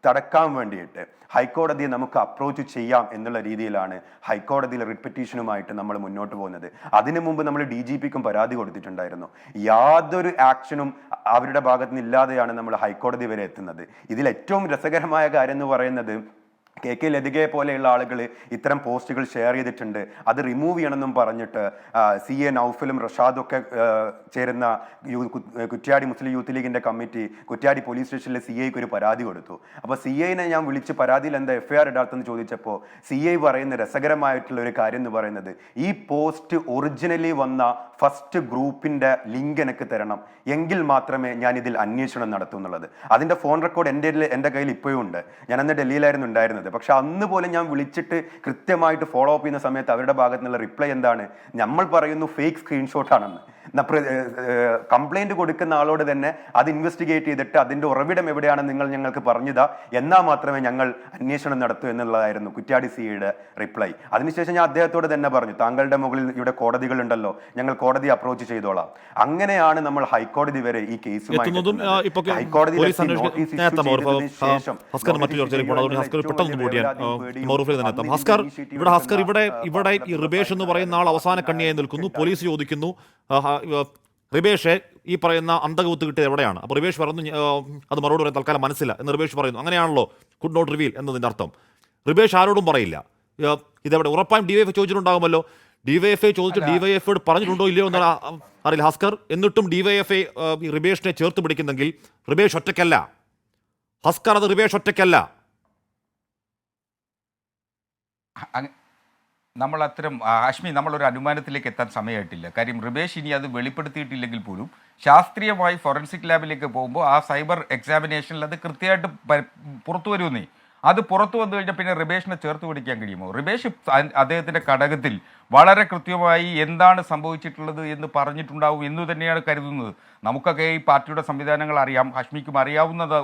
തടക്കാൻ വേണ്ടിയിട്ട് ഹൈക്കോടതിയെ നമുക്ക് അപ്രോച്ച് ചെയ്യാം എന്നുള്ള രീതിയിലാണ് ഹൈക്കോടതിയിലെ റിട്ട് പെറ്റീഷനുമായിട്ട് നമ്മൾ മുന്നോട്ട് പോകുന്നത്. അതിനു മുമ്പ് നമ്മൾ DGPക്കും പരാതി കൊടുത്തിട്ടുണ്ടായിരുന്നു. യാതൊരു ആക്ഷനും അവരുടെ ഭാഗത്ത് നിന്ന് ഇല്ലാതെയാണ് നമ്മൾ ഹൈക്കോടതി വരെ എത്തുന്നത്. ഇതിൽ ഏറ്റവും രസകരമായ കാര്യം എന്ന് പറയുന്നത് KK ലതികയെ പോലെയുള്ള ആളുകൾ ഇത്തരം പോസ്റ്റുകൾ ഷെയർ ചെയ്തിട്ടുണ്ട്, അത് റിമൂവ് ചെയ്യണമെന്നും പറഞ്ഞിട്ട് CA നൗഫലും റഷാദും ഒക്കെ ചേരുന്ന കുറ്റ്യാടി മുസ്ലിം യൂത്ത് ലീഗിന്റെ കമ്മിറ്റി കുറ്റ്യാടി പോലീസ് സ്റ്റേഷനിലെ CIക്ക് ഒരു പരാതി കൊടുത്തു. അപ്പോൾ CIനെ ഞാൻ വിളിച്ച് പരാതിയിൽ എന്താ FIR ഇടാത്തെന്ന് ചോദിച്ചപ്പോൾ CI പറയുന്ന രസകരമായിട്ടുള്ള ഒരു കാര്യം എന്ന് പറയുന്നത്, ഈ പോസ്റ്റ് ഒറിജിനലി വന്ന ഫസ്റ്റ് ഗ്രൂപ്പിന്റെ ലിങ്ക് എനിക്ക് തരണം, എങ്കിൽ മാത്രമേ ഞാൻ ഇതിൽ അന്വേഷണം നടത്തൂ എന്നുള്ളത്. അതിന്റെ ഫോൺ റെക്കോർഡ് എൻ്റെ കയ്യിൽ ഇപ്പോഴും ഉണ്ട്. ഞാൻ അന്ന് ഡൽഹിയിലായിരുന്നു ഉണ്ടായിരുന്നത്. പക്ഷെ അന്ന് പോലെ ഞാൻ വിളിച്ചിട്ട് കൃത്യമായിട്ട് ഫോളോ അപ്പ് ചെയ്യുന്ന സമയത്ത് അവരുടെ ഭാഗത്തു നിന്നുള്ള റിപ്ലൈ എന്താണ്, നമ്മൾ പറയുന്നു ഫേക്ക് സ്ക്രീൻഷോട്ട് ആണെന്ന്. കംപ്ലൈന്റ് കൊടുക്കുന്ന ആളോട് തന്നെ അത് ഇൻവെസ്റ്റിഗേറ്റ് ചെയ്തിട്ട് അതിന്റെ ഉറവിടം എവിടെയാണെന്ന് നിങ്ങൾ ഞങ്ങൾക്ക് പറഞ്ഞുതാ, എന്നാൽ മാത്രമേ ഞങ്ങൾ അന്വേഷണം നടത്തൂ എന്നുള്ളതായിരുന്നു കുറ്റ്യാടി CIയുടെ റിപ്ലൈ. അതിനുശേഷം ഞാൻ അദ്ദേഹത്തോട് തന്നെ പറഞ്ഞു, താങ്കളുടെ മുകളിൽ ഇവിടെ കോടതികളുണ്ടല്ലോ, ഞങ്ങൾ കോടതി അപ്രോച്ച് ചെയ്തോളാം. അങ്ങനെയാണ് നമ്മൾ ഹൈക്കോടതി വരെ ഈ കേസുമായി ഇവിടെ ഈ റിബേഷ് എന്ന് പറയുന്ന ആൾ അവസാന കണ്ണിയായി നിൽക്കുന്നു. പോലീസ് ചോദിക്കുന്നു, റിബേഷ് ഈ പറയുന്ന അന്തകവുത്ത് കിട്ടിയത് എവിടെയാണ്? അപ്പോൾ റിബേഷ് പറയുന്നു അത് മറുപടി പറയാൻ തൽക്കാലം മനസ്സില്ല എന്ന് റിബേഷ് പറയുന്നു. അങ്ങനെയാണല്ലോ കുഡ് നോട്ട് റിവീൽ എന്നതിൻ്റെ അർത്ഥം. റിബേഷ് ആരോടും പറയില്ല ഇതെവിടെ. ഉറപ്പായും DYFI ചോദിച്ചിട്ടുണ്ടാകുമല്ലോ. DYFI ചോദിച്ചു DYFIയോട് പറഞ്ഞിട്ടുണ്ടോ ഇല്ലയോ എന്ന് അറിയില്ല ഹസ്കർ. എന്നിട്ടും DYFI റിബേഷിനെ ചേർത്ത് പിടിക്കുന്നെങ്കിൽ റിബേഷ് ഒറ്റയ്ക്കല്ല ഹസ്കർ, അത് റിബേഷ് ഒറ്റയ്ക്കല്ല. നമ്മൾ അത്തരം ഹാഷ്മി നമ്മളൊരു അനുമാനത്തിലേക്ക് എത്താൻ സമയമായിട്ടില്ല. കാര്യം റിബേഷ് ഇനി അത് വെളിപ്പെടുത്തിയിട്ടില്ലെങ്കിൽ പോലും ശാസ്ത്രീയമായി ഫോറൻസിക് ലാബിലേക്ക് പോകുമ്പോൾ ആ സൈബർ എക്സാമിനേഷനിൽ അത് കൃത്യമായിട്ട് പുറത്തു വരുമെന്നേ. അത് പുറത്തു വന്നു കഴിഞ്ഞാൽ പിന്നെ റിബേഷിനെ ചേർത്ത് പിടിക്കാൻ കഴിയുമോ? റിബേഷ് അദ്ദേഹത്തിൻ്റെ ഘടകത്തിൽ വളരെ കൃത്യമായി എന്താണ് സംഭവിച്ചിട്ടുള്ളത് എന്ന് പറഞ്ഞിട്ടുണ്ടാവും എന്ന് തന്നെയാണ് കരുതുന്നത്. നമുക്കൊക്കെ ഈ പാർട്ടിയുടെ സംവിധാനങ്ങൾ അറിയാം, ഹാഷ്മിക്കും അറിയാവുന്നത്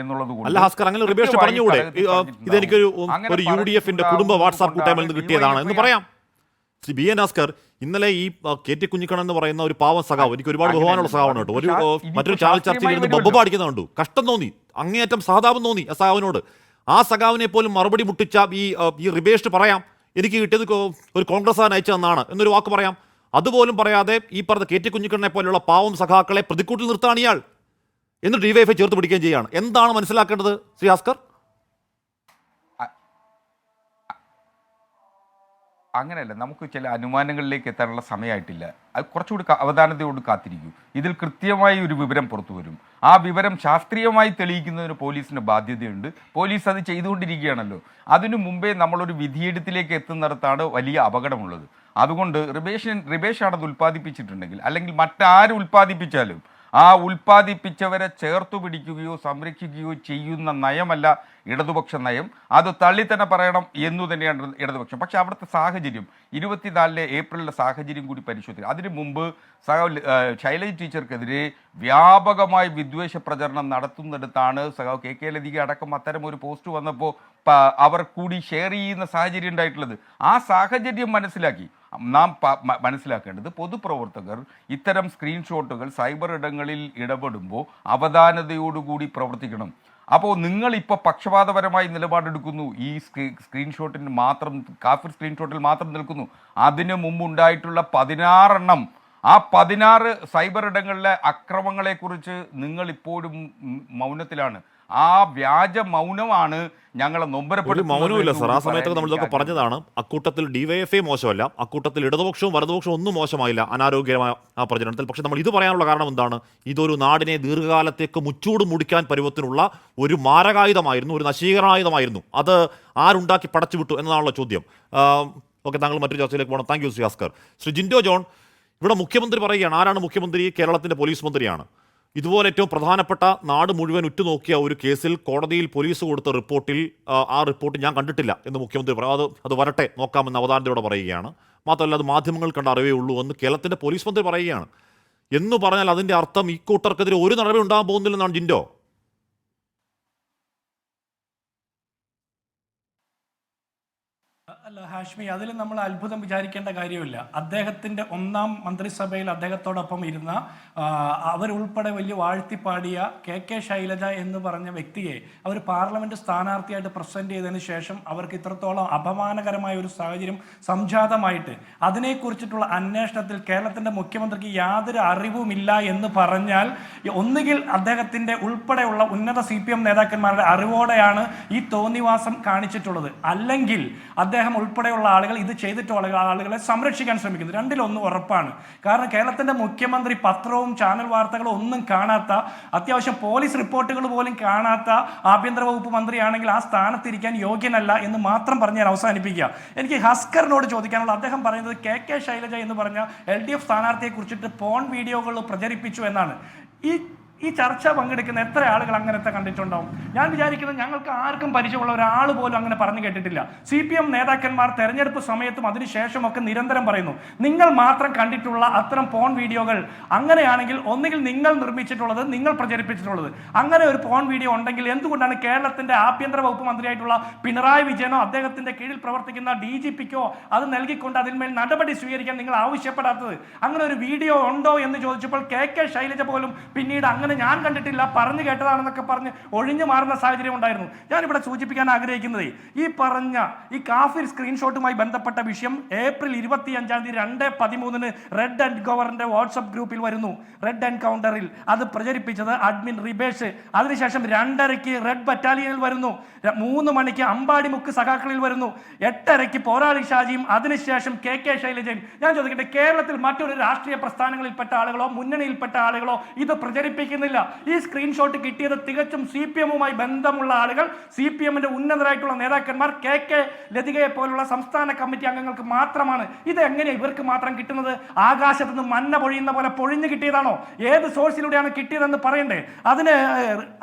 എന്നുള്ളത് ഇതെനിക്കൊരു UDFന്റെ കുടുംബ വാട്സാപ്പ് കൂട്ടായ്മയിൽ നിന്ന് കിട്ടിയതാണ് എന്ന് പറയാം. ശ്രീ BN ഭാസ്കർ, ഇന്നലെ ഈ KT കുഞ്ഞിക്കണ്ണൻ എന്ന് പറയുന്ന ഒരു പാവം സഖാവ്, എനിക്ക് ഒരുപാട് ബഹുമാനമുള്ള സഖാവാണ് കേട്ടോ, മറ്റൊരു ചാനൽ ചർച്ചയിൽ ഇരുന്ന് ബൊബ്ബ അടിക്കുന്ന കണ്ടു. കഷ്ടം തോന്നി, അങ്ങേയറ്റം സഹതാപം തോന്നി ആ സഖാവിനോട്. ആ സഖാവിനെ പോലും മറുപടി മുട്ടിച്ച ഈ റിബേഷ് പറയാം എനിക്ക് കിട്ടിയത് ഒരു കോൺഗ്രസ്സുകാരൻ അയച്ചതെന്നാണ് എന്നൊരു വാക്ക് പറയാം. അതുപോലും പറയാതെ ഈ പറഞ്ഞ KT കുഞ്ഞിക്കണ്ണനെ പോലെയുള്ള പാവം സഖാക്കളെ പ്രതിക്കൂട്ടിൽ നിർത്താൻ ഇയാൾ എന്നിട്ട് DYFI ചേർത്ത് പിടിക്കുകയും ചെയ്യുകയാണ്. എന്താണ് മനസ്സിലാക്കേണ്ടത് ശ്രീ ഭാസ്കർ? അങ്ങനെയല്ല, നമുക്ക് ചില അനുമാനങ്ങളിലേക്ക് എത്താനുള്ള സമയമായിട്ടില്ല. അത് കുറച്ചുകൂടി അവധാനതയോട് കാത്തിരിക്കും. ഇതിൽ കൃത്യമായി ഒരു വിവരം പുറത്തു വരും. ആ വിവരം ശാസ്ത്രീയമായി തെളിയിക്കുന്നതിന് പോലീസിന് ബാധ്യതയുണ്ട്. പോലീസ് അത് ചെയ്തുകൊണ്ടിരിക്കുകയാണല്ലോ. അതിനു മുമ്പേ നമ്മളൊരു വിധിയെഴുത്തിലേക്ക് എത്തുന്നിടത്താണ് വലിയ അപകടമുള്ളത്. അതുകൊണ്ട് റിബേഷാണത് ഉൽപ്പാദിപ്പിച്ചിട്ടുണ്ടെങ്കിൽ, അല്ലെങ്കിൽ മറ്റാരും ഉൽപ്പാദിപ്പിച്ചാലും ആ ഉൽപ്പാദിപ്പിച്ചവരെ ചേർത്തു പിടിക്കുകയോ സംരക്ഷിക്കുകയോ ചെയ്യുന്ന നയമല്ല ഇടതുപക്ഷ നയം. അത് തള്ളി തന്നെ പറയണം എന്നു തന്നെയാണ് ഇടതുപക്ഷം. പക്ഷേ അവിടുത്തെ സാഹചര്യം 24 ഏപ്രിലിലെ സാഹചര്യം കൂടി പരിശോധിക്കുക. അതിനു മുമ്പ് ശൈലജ ടീച്ചർക്കെതിരെ വ്യാപകമായി വിദ്വേഷ പ്രചരണം നടത്തുന്നിടത്താണ് സഖാവ് KK ലതിക അടക്കം അത്തരം ഒരു പോസ്റ്റ് വന്നപ്പോൾ അവർ കൂടി ഷെയർ ചെയ്യുന്ന സാഹചര്യം ഉണ്ടായിട്ടുള്ളത്. ആ സാഹചര്യം മനസ്സിലാക്കി നാം മനസ്സിലാക്കേണ്ടത് പൊതുപ്രവർത്തകർ ഇത്തരം സ്ക്രീൻഷോട്ടുകൾ സൈബർ ഇടങ്ങളിൽ ഇടപെടുമ്പോൾ അവധാനതയോടുകൂടി പ്രവർത്തിക്കണം. അപ്പോൾ നിങ്ങളിപ്പോൾ പക്ഷപാതപരമായി നിലപാടെടുക്കുന്നു, ഈ സ്ക്രീൻഷോട്ടിന് മാത്രം കാഫിർ സ്ക്രീൻഷോട്ടിൽ മാത്രം നിൽക്കുന്നു. അതിനു മുമ്പുണ്ടായിട്ടുള്ള 16 എണ്ണം, ആ 16 സൈബർ ഇടങ്ങളിലെ അക്രമങ്ങളെക്കുറിച്ച് നിങ്ങളിപ്പോഴും മൗനത്തിലാണ്. ആ വ്യാജ മൗനമാണ് ഞങ്ങളെ നൊമ്പരപ്പെടുത്തുന്നത്. മൗനമില്ല സർ, ആ സമയത്തൊക്കെ നമ്മൾ ഇതൊക്കെ പറഞ്ഞതാണ്. അക്കൂട്ടത്തിൽ DYFI മോശമല്ല, അക്കൂട്ടത്തിൽ ഇടതുപക്ഷവും വലതുപക്ഷവും ഒന്നും മോശമായില്ല അനാരോഗ്യമായ ആ പ്രചരണത്തിൽ. പക്ഷെ നമ്മൾ ഇത് പറയാനുള്ള കാരണം എന്താണ്? ഇതൊരു നാടിനെ ദീർഘകാലത്തേക്ക് മുച്ചൂട് മുടിക്കാൻ പരുവത്തിനുള്ള ഒരു മാരകായുധമായിരുന്നു, ഒരു നശീകരണായുധമായിരുന്നു. അത് ആരുണ്ടാക്കി പടച്ചുവിട്ടു എന്നതാണല്ലോ ചോദ്യം. ഓക്കെ, താങ്കൾ മറ്റൊരു ചർച്ചയിലേക്ക് പോകണം. Thank you Shri Bhaskar. Shri Jinto John, ഇവിടെ മുഖ്യമന്ത്രി പറയുകയാണ്. ആരാണ് മുഖ്യമന്ത്രി? കേരളത്തിൻ്റെ പോലീസ് മന്ത്രിയാണ്. ഇതുപോലെ ഏറ്റവും പ്രധാനപ്പെട്ട നാട് മുഴുവൻ ഉറ്റുനോക്കിയ ഒരു കേസിൽ കോടതിയിൽ പോലീസ് കൊടുത്ത റിപ്പോർട്ടിൽ ആ റിപ്പോർട്ട് ഞാൻ കണ്ടിട്ടില്ല എന്ന് മുഖ്യമന്ത്രി പറയും. അത് വരട്ടെ നോക്കാമെന്ന് അവധാനതയോടെ പറയുകയാണ്. മാത്രമല്ല അത് മാധ്യമങ്ങൾ കണ്ട അറിവേ ഉള്ളൂ എന്ന് കേരളത്തിൻ്റെ പോലീസ് മന്ത്രി പറയുകയാണ്. എന്ന് പറഞ്ഞാൽ അതിൻ്റെ അർത്ഥം ഈ കൂട്ടർക്കെതിരെ ഒരു നടപടി ഉണ്ടാകാൻ പോകുന്നില്ലെന്നാണ് ജിൻഡോ. അല്ല ഹാഷ്മി, അതിൽ നമ്മൾ അത്ഭുതം വിചാരിക്കേണ്ട കാര്യമില്ല. അദ്ദേഹത്തിൻ്റെ ഒന്നാം മന്ത്രിസഭയിൽ അദ്ദേഹത്തോടൊപ്പം ഇരുന്ന അവരുൾപ്പെടെ വലിയ വാഴ്ത്തിപ്പാടിയ കെ ശൈലജ എന്ന് പറഞ്ഞ വ്യക്തിയെ അവർ പാർലമെന്റ് സ്ഥാനാർത്ഥിയായിട്ട് പ്രസന്റ് ചെയ്തതിന് ശേഷം അവർക്ക് ഇത്രത്തോളം അപമാനകരമായ ഒരു സാഹചര്യം സംജാതമായിട്ട് അതിനെക്കുറിച്ചിട്ടുള്ള അന്വേഷണത്തിൽ കേരളത്തിൻ്റെ മുഖ്യമന്ത്രിക്ക് യാതൊരു അറിവുമില്ല എന്ന് പറഞ്ഞാൽ ഒന്നുകിൽ അദ്ദേഹത്തിൻ്റെ ഉൾപ്പെടെയുള്ള ഉന്നത CPM നേതാക്കന്മാരുടെ അറിവോടെയാണ് ഈ തോന്നിവാസം കാണിച്ചിട്ടുള്ളത്, അല്ലെങ്കിൽ അദ്ദേഹം ഉൾപ്പെടെയുള്ള ആളുകൾ ഇത് ചെയ്തിട്ടുള്ള ആളുകളെ സംരക്ഷിക്കാൻ ശ്രമിക്കുന്നു. രണ്ടിലൊന്നും ഉറപ്പാണ്. കാരണം കേരളത്തിന്റെ മുഖ്യമന്ത്രി പത്രവും ചാനൽ വാർത്തകളും ഒന്നും കാണാത്ത, അത്യാവശ്യം പോലീസ് റിപ്പോർട്ടുകൾ പോലും കാണാത്ത ആഭ്യന്തര വകുപ്പ് മന്ത്രിയാണെങ്കിൽ ആ സ്ഥാനത്തിരിക്കാൻ യോഗ്യനല്ല എന്ന് മാത്രം പറഞ്ഞ് ഞാൻ അവസാനിപ്പിക്കുക. എനിക്ക് ഹസ്കറിനോട് ചോദിക്കാനുള്ള, അദ്ദേഹം പറയുന്നത് കെ ശൈലജ എന്ന് പറഞ്ഞ LDF സ്ഥാനാർത്ഥിയെ കുറിച്ചിട്ട് പോൺ വീഡിയോകൾ പ്രചരിപ്പിച്ചു എന്നാണ്. ഈ ചർച്ച പങ്കെടുക്കുന്ന എത്ര ആളുകൾ അങ്ങനത്തെ കണ്ടിട്ടുണ്ടാവും? ഞാൻ വിചാരിക്കുന്നത് ഞങ്ങൾക്ക് ആർക്കും പരിചയമുള്ള ഒരാൾ പോലും അങ്ങനെ പറഞ്ഞു കേട്ടിട്ടില്ല. CPM നേതാക്കന്മാർ തെരഞ്ഞെടുപ്പ് സമയത്തും അതിനുശേഷമൊക്കെ നിരന്തരം പറയുന്നു, നിങ്ങൾ മാത്രം കണ്ടിട്ടുള്ള അത്തരം പോൺ വീഡിയോകൾ അങ്ങനെയാണെങ്കിൽ ഒന്നുകിൽ നിങ്ങൾ നിർമ്മിച്ചിട്ടുള്ളത്, നിങ്ങൾ പ്രചരിപ്പിച്ചിട്ടുള്ളത്. അങ്ങനെ ഒരു പോൺ വീഡിയോ ഉണ്ടെങ്കിൽ എന്തുകൊണ്ടാണ് കേരളത്തിന്റെ ആഭ്യന്തര വകുപ്പ് മന്ത്രിയായിട്ടുള്ള പിണറായി വിജയനോ അദ്ദേഹത്തിന്റെ കീഴിൽ പ്രവർത്തിക്കുന്ന DGPക്കോ അത് നൽകിക്കൊണ്ട് അതിന്മേൽ നടപടി സ്വീകരിക്കാൻ നിങ്ങൾ ആവശ്യപ്പെടാത്തത്? അങ്ങനെ ഒരു വീഡിയോ ഉണ്ടോ എന്ന് ചോദിച്ചപ്പോൾ കെ ശൈലജ പോലും പിന്നീട് അങ്ങനെ ഞാൻ കണ്ടിട്ടില്ല, പറഞ്ഞു കേട്ടതാണെന്നൊക്കെ പറഞ്ഞ് ഒഴിഞ്ഞു മാറുന്ന സാഹചര്യം ഉണ്ടായിരുന്നു. ഞാനിവിടെ സൂചിപ്പിക്കാൻ ആഗ്രഹിക്കുന്നത്, ഈ പറഞ്ഞ ഈ കാഫിർ സ്ക്രീൻഷോട്ടുമായി ബന്ധപ്പെട്ട വിഷയം ഏപ്രിൽ 25 2:13 റെഡ് എൻകൗണ്ടറിന്റെ വാട്സ്ആപ്പ് ഗ്രൂപ്പിൽ വരുന്നു. റെഡ് എൻകൗണ്ടറിൽ അത് പ്രചരിപ്പിച്ചത് അഡ്മിൻ റിബേഷ്. അതിനുശേഷം 2:30 റെഡ് ബറ്റാലിയനിൽ വരുന്നു. 3 മണിക്ക് അമ്പാടിമുക്ക് സഖാക്കളിൽ വരുന്നു. 8:30 പോരാളി ഷാജിയും അതിനുശേഷം കെ ശൈലജയും. ഞാൻ ചോദിക്കട്ടെ, കേരളത്തിൽ മറ്റൊരു രാഷ്ട്രീയ പ്രസ്ഥാനങ്ങളിൽപ്പെട്ട ആളുകളോ മുന്നണിയിൽപ്പെട്ട ആളുകളോ ഇത് പ്രചരിപ്പിക്കുന്നില്ല. ഈ സ്ക്രീൻഷോട്ട് കിട്ടിയത് തികച്ചും CPMവുമായി ബന്ധമുള്ള ആളുകൾ, CPMന്റെ ഉന്നതരായിട്ടുള്ള നേതാക്കന്മാർ, കെ ലതികയെ പോലുള്ള സംസ്ഥാന കമ്മിറ്റി അംഗങ്ങൾക്ക് മാത്രമാണ്. ഇത് എങ്ങനെയാണ് ഇവർക്ക് മാത്രം കിട്ടുന്നത്? ആകാശത്ത് നിന്ന് മഞ്ഞ പൊഴിയുന്ന പോലെ പൊഴിഞ്ഞു കിട്ടിയതാണോ? ഏത് സോഴ്സിലൂടെയാണ് കിട്ടിയതെന്ന് പറയണ്ടേ? അതിന്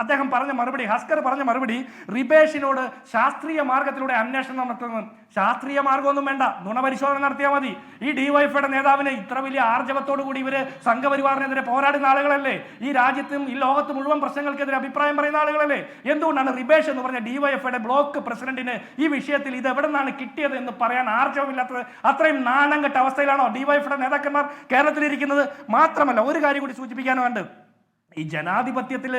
അദ്ദേഹം പറഞ്ഞ മറുപടി, ഹസ്കർ പറഞ്ഞ മറുപടി, റിബേഷിനോട് ശാസ്ത്രീയ മാർഗത്തിലൂടെ അന്വേഷണം നടത്തുന്നത്. ശാസ്ത്രീയ മാർഗമൊന്നും വേണ്ട, നുണപരിശോധന നടത്തിയാൽ മതി. ഈ DYFIയുടെ നേതാവിന് ഇത്ര വലിയ ആർജവത്തോടു കൂടി ഇവര് സംഘപരിവാറിനെതിരെ പോരാടുന്ന ആളുകളല്ലേ? ഈ രാജ്യത്തും ഈ ലോകത്ത് മുഴുവൻ പ്രശ്നങ്ങൾക്കെതിരെ അഭിപ്രായം പറയുന്ന ആളുകളല്ലേ? എന്തുകൊണ്ടാണ് റിബേഷ് എന്ന് പറഞ്ഞ DYFIയുടെ ബ്ലോക്ക് പ്രസിഡന്റിന് ഈ വിഷയത്തിൽ ഇത് എവിടെ നിന്നാണ് കിട്ടിയത് എന്ന് പറയാൻ ആർജവമില്ലാത്തത്? അത്രയും നാണം കെട്ട അവസ്ഥയിലാണോ DYFIയുടെ നേതാക്കന്മാർ കേരളത്തിലിരിക്കുന്നത്? മാത്രമല്ല, ഒരു കാര്യം കൂടി സൂചിപ്പിക്കാനുണ്ട്. ഈ ജനാധിപത്യത്തിൽ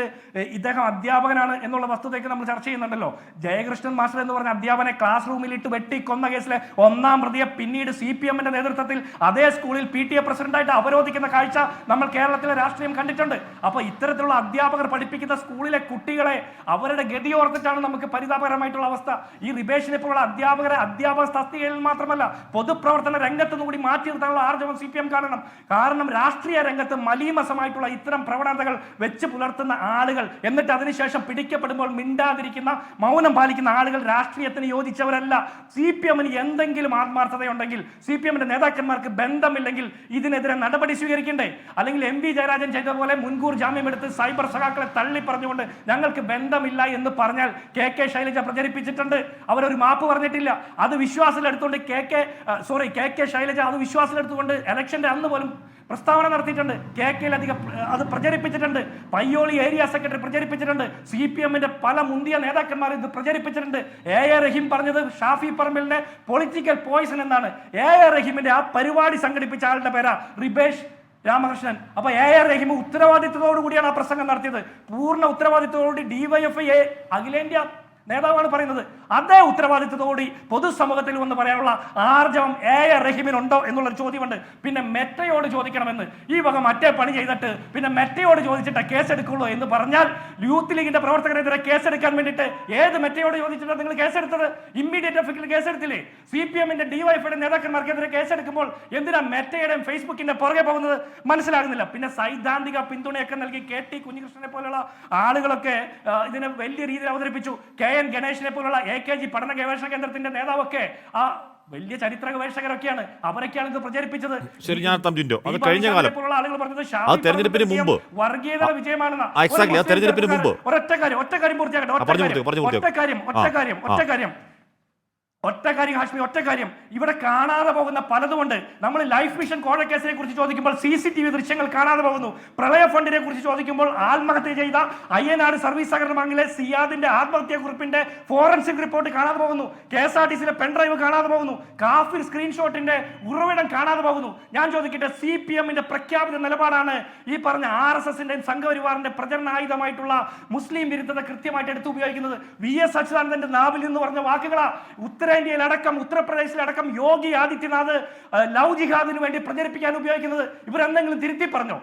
ഇദ്ദേഹം അധ്യാപകനാണ് എന്നുള്ള വസ്തുതയ്ക്ക് നമ്മൾ ചർച്ച ചെയ്യുന്നുണ്ടല്ലോ. ജയകൃഷ്ണൻ മാസ്റ്റർ എന്ന് പറഞ്ഞ അധ്യാപനെ ക്ലാസ് റൂമിലിട്ട് വെട്ടിക്കൊന്ന കേസിലെ 1-ാം പ്രതിയെ പിന്നീട് CPMന്റെ നേതൃത്വത്തിൽ അതേ സ്കൂളിൽ PTA പ്രസിഡന്റായിട്ട് അവരോധിക്കുന്ന കാഴ്ച നമ്മൾ കേരളത്തിലെ രാഷ്ട്രീയം കണ്ടിട്ടുണ്ട്. അപ്പോൾ ഇത്തരത്തിലുള്ള അധ്യാപകർ പഠിപ്പിക്കുന്ന സ്കൂളിലെ കുട്ടികളെ അവരുടെ ഗതി ഓർത്തിട്ടാണ് നമുക്ക് പരിതാപകരമായിട്ടുള്ള അവസ്ഥ. ഈ റിബേഷിനെ പോലുള്ള അധ്യാപകരെ അധ്യാപക തസ്തികയിൽ മാത്രമല്ല പൊതുപ്രവർത്തന രംഗത്തു കൂടി മാറ്റി നിർത്താനുള്ള ആർജവം CPM കാണണം. കാരണം രാഷ്ട്രീയ രംഗത്ത് മലീമസമായിട്ടുള്ള ഇത്തരം പ്രവണതകൾ വെച്ച് പുലർത്തുന്ന ആളുകൾ, എന്നിട്ട് അതിനുശേഷം പിടിക്കപ്പെടുമ്പോൾ മിണ്ടാതിരിക്കുന്ന, മൗനം പാലിക്കുന്ന ആളുകൾ രാഷ്ട്രീയത്തിന് യോജിച്ചവരല്ല. CPMന് എന്തെങ്കിലും ആത്മാർത്ഥതയുണ്ടെങ്കിൽ, CPMന്റെ നേതാക്കന്മാർക്ക് ബന്ധമില്ലെങ്കിൽ ഇതിനെതിരെ നടപടി സ്വീകരിക്കണ്ടേ? അല്ലെങ്കിൽ MV ജയരാജൻ ചെയ്ത പോലെ മുൻകൂർ ജാമ്യമെടുത്ത് സൈബർ സഖാക്കളെ തള്ളി പറഞ്ഞുകൊണ്ട് ഞങ്ങൾക്ക് ബന്ധമില്ല എന്ന് പറഞ്ഞാൽ കെ ശൈലജ പ്രചരിപ്പിച്ചിട്ടുണ്ട്. അവരൊരു മാപ്പ് പറഞ്ഞിട്ടില്ല. അത് വിശ്വാസത്തിലെടുത്തുകൊണ്ട് കെ ശൈലജ അത് വിശ്വാസത്തിലെടുത്തുകൊണ്ട് ഇലക്ഷന്റെ അന്ന് പോലും പ്രസ്താവന നടത്തിയിട്ടുണ്ട്. കെയിലധികം അത് പ്രചരിപ്പിച്ചിട്ടുണ്ട്. പയ്യോളി ഏരിയ സെക്രട്ടറി പ്രചരിപ്പിച്ചിട്ടുണ്ട്. CPMന്റെ പല മുന്തിയ നേതാക്കന്മാർ ഇത് പ്രചരിപ്പിച്ചിട്ടുണ്ട്. A.A. റഹീം പറഞ്ഞത് ഷാഫി പറമ്പിലിന്റെ പൊളിറ്റിക്കൽ പോയിസൺ എന്നാണ്. A.A. റഹീമിന്റെ ആ പരിപാടി സംഘടിപ്പിച്ച ആളുടെ പേരാ റിബേഷ് രാമകൃഷ്ണൻ. അപ്പൊ A.A. റഹീം ഉത്തരവാദിത്വത്തോടു കൂടിയാണ് ആ പ്രസംഗം നടത്തിയത്. പൂർണ്ണ ഉത്തരവാദിത്വത്തോടുകൂടി DYFI അഖിലേന്ത്യാ നേതാവാണ് പറയുന്നത്. അതേ ഉത്തരവാദിത്വത്തോടെ പൊതുസമൂഹത്തിൽ വന്ന് പറയാനുള്ള ആർജവം A.A. റഹീമിനുണ്ടോ എന്നുള്ളൊരു ചോദ്യമുണ്ട്. പിന്നെ മെറ്റയോട് ചോദിക്കണമെന്ന്, ഈ വക മറ്റേ പണി ചെയ്തിട്ട് പിന്നെ മെറ്റയോട് ചോദിച്ചിട്ട് കേസെടുക്കുള്ളൂ എന്ന് പറഞ്ഞാൽ, യൂത്ത് ലീഗിന്റെ പ്രവർത്തകരെതിരെ കേസെടുക്കാൻ വേണ്ടിയിട്ട് ഏത് മെറ്റയോട് ചോദിച്ചിട്ടാണ് നിങ്ങൾ കേസെടുത്തത്? ഇമ്മീഡിയറ്റ് എഫക്റ്റിൽ കേസെടുത്തില്ലേ? CPMന്റെ DYFIയുടെ നേതാക്കന്മാർക്കെതിരെ കേസെടുക്കുമ്പോൾ എന്തിനാ മെറ്റയുടെയും ഫേസ്ബുക്കിന്റെ പുറകെ പോകുന്നത്? മനസ്സിലാകുന്നില്ല. പിന്നെ സൈദ്ധാന്തിക പിന്തുണയൊക്കെ നൽകി KT കുഞ്ഞികൃഷ്ണനെ പോലുള്ള ആളുകളൊക്കെ ഇതിനെ വലിയ രീതിയിൽ അവതരിപ്പിച്ചു. KN ഗണേഷിനെ പോലുള്ള AKG പഠന ഗവേഷണ കേന്ദ്രത്തിന്റെ നേതാവൊക്കെ ആ വലിയ ചരിത്ര ഗവേഷകരൊക്കെയാണ്. അവരൊക്കെയാണ് ഇത് പ്രചരിപ്പിച്ചത്. ശരി, ഞാൻ ജിൻഡോ, അത് കഴിഞ്ഞ കാലം തെരഞ്ഞെടുപ്പിന് മുമ്പ് വർഗീയത വിജയമാണെന്ന്. തെരഞ്ഞെടുപ്പിന് മുമ്പ് ഒറ്റ കാര്യം പൂർത്തിയാക്കട്ടെ. ഒറ്റ കാര്യം ഹാഷ്മി, ഒറ്റ കാര്യം, ഇവിടെ കാണാതെ പോകുന്ന പലതുമുണ്ട്. നമ്മൾ ലൈഫ് മിഷൻ കോഴക്കേസിനെ കുറിച്ച് ചോദിക്കുമ്പോൾ CCTV ദൃശ്യങ്ങൾ കാണാതെ പോകുന്നു. പ്രളയ ഫണ്ടിനെ കുറിച്ച് ചോദിക്കുമ്പോൾ ആത്മഹത്യ ചെയ്ത അയ്യനാട് സർവീസ് സഹകരണ ബാങ്കിലെ സിയാദിന്റെ ആത്മഹത്യാ കുറിപ്പിന്റെ ഫോറൻസിക് റിപ്പോർട്ട് കാണാതെ പോകുന്നു. KSRTCയിലെ പെൻഡ്രൈവ് കാണാതെ പോകുന്നു. കാഫിർ സ്ക്രീൻഷോട്ടിന്റെ ഉറവിടം കാണാതെ പോകുന്നു. ഞാൻ ചോദിക്കട്ടെ, CPMന്റെ പ്രഖ്യാപിത നിലപാടാണ് ഈ പറഞ്ഞ RSSന്റെയും സംഘപരിവാറിന്റെ പ്രചരണായുധമായിട്ടുള്ള മുസ്ലിം വിരുദ്ധത കൃത്യമായിട്ട് എടുത്തു ഉപയോഗിക്കുന്നത്. VS അച്യുതാനന്ദന്റെ നാവിൽ നിന്ന് പറഞ്ഞ വാക്കുകളാ ഉത്തരേന്ത്യയിലടക്കം ഉത്തർപ്രദേശിലടക്കം യോഗി ആദിത്യനാഥ് ലവ് ജിഹാദിന് വേണ്ടി പ്രചരിപ്പിക്കാൻ ഉപയോഗിക്കുന്നത്. ഇവരെന്തെങ്കിലും തിരുത്തി പറഞ്ഞോ?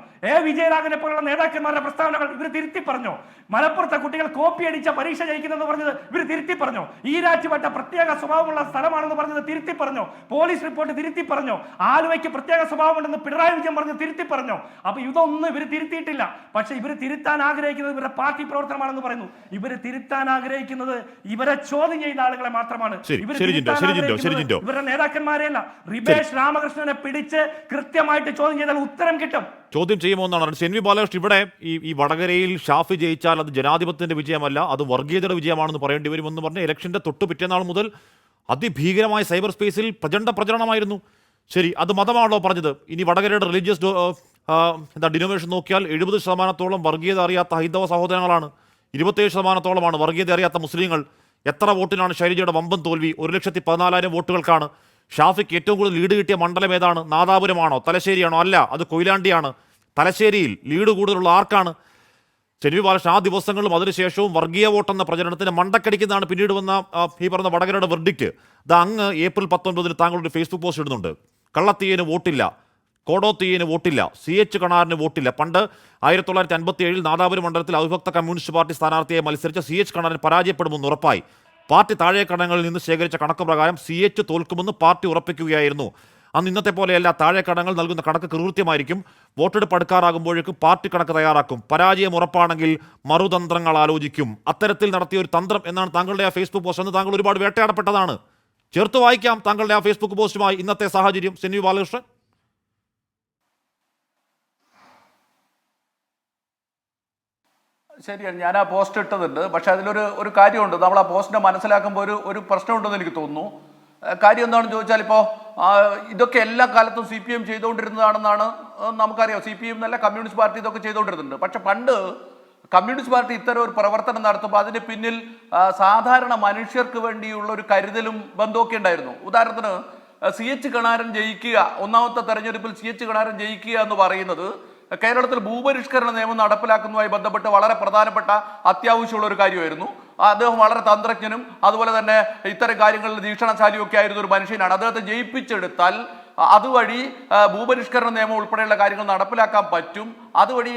വിജയരാഘവനെ പോലുള്ള നേതാക്കന്മാരുടെ പ്രസ്താവനകൾ ഇവർ തിരുത്തി പറഞ്ഞോ? മലപ്പുറത്തെ കുട്ടികൾ കോപ്പി അടിച്ച പരീക്ഷ ജയിക്കുന്നെന്ന് പറഞ്ഞത് ഇവർ തിരുത്തി പറഞ്ഞോ? ഈരാറ്റുപേട്ട പ്രത്യേക സ്വഭാവമുള്ള സ്ഥലമാണെന്ന് പറഞ്ഞത് തിരുത്തി പറഞ്ഞോ? പോലീസ് റിപ്പോർട്ട് തിരുത്തി പറഞ്ഞോ? ആലുവയ്ക്ക് പ്രത്യേക സ്വഭാവമുണ്ടെന്ന് പിണറായി വിജയൻ പറഞ്ഞ് തിരുത്തി പറഞ്ഞോ? അപ്പൊ ഇതൊന്നും ഇവർ തിരുത്തിയിട്ടില്ല. പക്ഷെ ഇവർ തിരുത്താൻ ആഗ്രഹിക്കുന്നത് ഇവരുടെ പാർട്ടി പ്രവർത്തനമാണെന്ന് പറയുന്നു. ഇവർ തിരുത്താൻ ആഗ്രഹിക്കുന്നത് ഇവരെ ചോദ്യം ചെയ്ത ആളുകളെ മാത്രമാണ്. ഇവരുടെ നേതാക്കന്മാരെയല്ല. റിബേഷ് രാമകൃഷ്ണനെ പിടിച്ച് കൃത്യമായിട്ട് ചോദ്യം ചെയ്താൽ ഉത്തരം കിട്ടും. ചോദ്യം ചെയ്യുമോ എന്നാണ് CNV ബാലകൃഷ്ണൻ. ഇവിടെ ഈ വടകരയിൽ ഷാഫി ജയിച്ചാൽ അത് ജനാധിപത്യത്തിന്റെ വിജയമല്ല, അത് വർഗീയതയുടെ വിജയമാണെന്ന് പറയേണ്ടി വരുമെന്ന് പറഞ്ഞ് ഇലക്ഷന്റെ തൊട്ടു പിറ്റേന്നാൾ മുതൽ അതിഭീകരമായ സൈബർ സ്പേസിൽ പ്രചണ്ഡ പ്രചരണമായിരുന്നു. ശരി, അത് മതമാണല്ലോ പറഞ്ഞത്. ഇനി വടകരയുടെ റിലീജിയസ് ഡിനോമിനേഷൻ നോക്കിയാൽ 70% വർഗീയത അറിയാത്ത ഹൈന്ദവ സഹോദരങ്ങളാണ്, 27%മാണ് വർഗീയത അറിയാത്ത മുസ്ലിങ്ങൾ. എത്ര വോട്ടിനാണ് ശൈലജയുടെ വമ്പൻ തോൽവി? 1,14,000 വോട്ടുകൾക്കാണ്. ഷാഫിക്ക് ഏറ്റവും കൂടുതൽ ലീഡ് കിട്ടിയ മണ്ഡലം ഏതാണ്? നാദാപുരമാണോ തലശ്ശേരിയാണോ? അല്ല, അത് കൊയിലാണ്ടിയാണ്. തലശ്ശേരിയിൽ ലീഡ് കൂടുതലുള്ള ആർക്കാണ്? CNV ബാലകൃഷ്ണൻ ആ ദിവസങ്ങളിലും അതിനുശേഷവും വർഗീയ വോട്ടെന്ന പ്രചരണത്തിന് മണ്ടക്കടിക്കുന്നതാണ് പിന്നീട് വന്ന ഈ പറഞ്ഞ വടകരയുടെ വെർഡിക്റ്റ്. ഇത് അങ്ങ് ഏപ്രിൽ 19 താങ്കളൊരു ഫേസ്ബുക്ക് പോസ്റ്റ് ഇടുന്നുണ്ട്. കള്ളത്തീയന് വോട്ടില്ല, കോടോത്തീയന് വോട്ടില്ല, CH കണാറിന് വോട്ടില്ല. പണ്ട് 1957 നാദാപുരം മണ്ഡലത്തിൽ അവിഭക്ത കമ്മ്യൂണിസ്റ്റ് പാർട്ടി സ്ഥാനാർത്ഥിയായി മത്സരിച്ച CH കണാറിന് പരാജയപ്പെടുമെന്ന് ഉറപ്പായി. പാർട്ടി താഴെക്കടങ്ങളിൽ നിന്ന് ശേഖരിച്ച കണക്ക് പ്രകാരം CH തോൽക്കുമെന്ന് പാർട്ടി ഉറപ്പിക്കുകയായിരുന്നു. അന്ന് ഇന്നത്തെ പോലെയല്ല, താഴെക്കടങ്ങൾ നൽകുന്ന കണക്ക് കൃത്യമായിരിക്കും. വോട്ടെടുപ്പ് അടുക്കാറാകുമ്പോഴേക്കും പാർട്ടി കണക്ക് തയ്യാറാക്കും. പരാജയം ഉറപ്പാണെങ്കിൽ മറുതന്ത്രങ്ങൾ ആലോചിക്കും. അത്തരത്തിൽ നടത്തിയ ഒരു തന്ത്രം എന്നാണ് താങ്കളുടെ ആ ഫേസ്ബുക്ക് പോസ്റ്റ്. അന്ന് താങ്കൾ ഒരുപാട് വേട്ടയാടപ്പെട്ടതാണ്. ചേർത്ത് വായിക്കാം താങ്കളുടെ ആ ഫേസ്ബുക്ക് പോസ്റ്റുമായി ഇന്നത്തെ സാഹചര്യം. CNV ബാലകൃഷ്ണൻ. ശരിയാണ്, ഞാൻ ആ പോസ്റ്റ് ഇട്ടതുണ്ട്. പക്ഷെ അതിലൊരു കാര്യമുണ്ട്. നമ്മൾ ആ പോസ്റ്റിനെ മനസ്സിലാക്കുമ്പോൾ ഒരു പ്രശ്നമുണ്ടെന്ന് എനിക്ക് തോന്നുന്നു. കാര്യം എന്താണെന്ന് ചോദിച്ചാൽ, ഇപ്പോൾ ഇതൊക്കെ എല്ലാ കാലത്തും CPM ചെയ്തുകൊണ്ടിരുന്നതാണെന്നാണ് നമുക്കറിയാം. CPM എന്നല്ല, കമ്മ്യൂണിസ്റ്റ് പാർട്ടി ഇതൊക്കെ ചെയ്തുകൊണ്ടിരുന്നുണ്ട്. പക്ഷെ പണ്ട് കമ്മ്യൂണിസ്റ്റ് പാർട്ടി ഇത്തരം ഒരു പ്രവർത്തനം നടത്തുമ്പോൾ അതിന് പിന്നിൽ സാധാരണ മനുഷ്യർക്ക് വേണ്ടിയുള്ള ഒരു കരുതലും ബന്ധമൊക്കെ ഉണ്ടായിരുന്നു. ഉദാഹരണത്തിന് CH കണാരൻ ജയിക്കുക, ഒന്നാമത്തെ തെരഞ്ഞെടുപ്പിൽ CH കണാരൻ ജയിക്കുക എന്ന് പറയുന്നത് കേരളത്തിൽ ഭൂപരിഷ്കരണ നിയമം നടപ്പിലാക്കുന്നതുമായി ബന്ധപ്പെട്ട് വളരെ പ്രധാനപ്പെട്ട അത്യാവശ്യമുള്ള ഒരു കാര്യമായിരുന്നു. അദ്ദേഹം വളരെ തന്ത്രജ്ഞനും അതുപോലെ തന്നെ ഇത്തരം കാര്യങ്ങളിൽ വീക്ഷണശാലിയും ഒക്കെ ആയിരുന്ന ഒരു മനുഷ്യനാണ്. അദ്ദേഹത്തെ ജയിപ്പിച്ചെടുത്താൽ അതുവഴി ഭൂപരിഷ്കരണ നിയമം ഉൾപ്പെടെയുള്ള കാര്യങ്ങൾ നടപ്പിലാക്കാൻ പറ്റും. അതുവഴി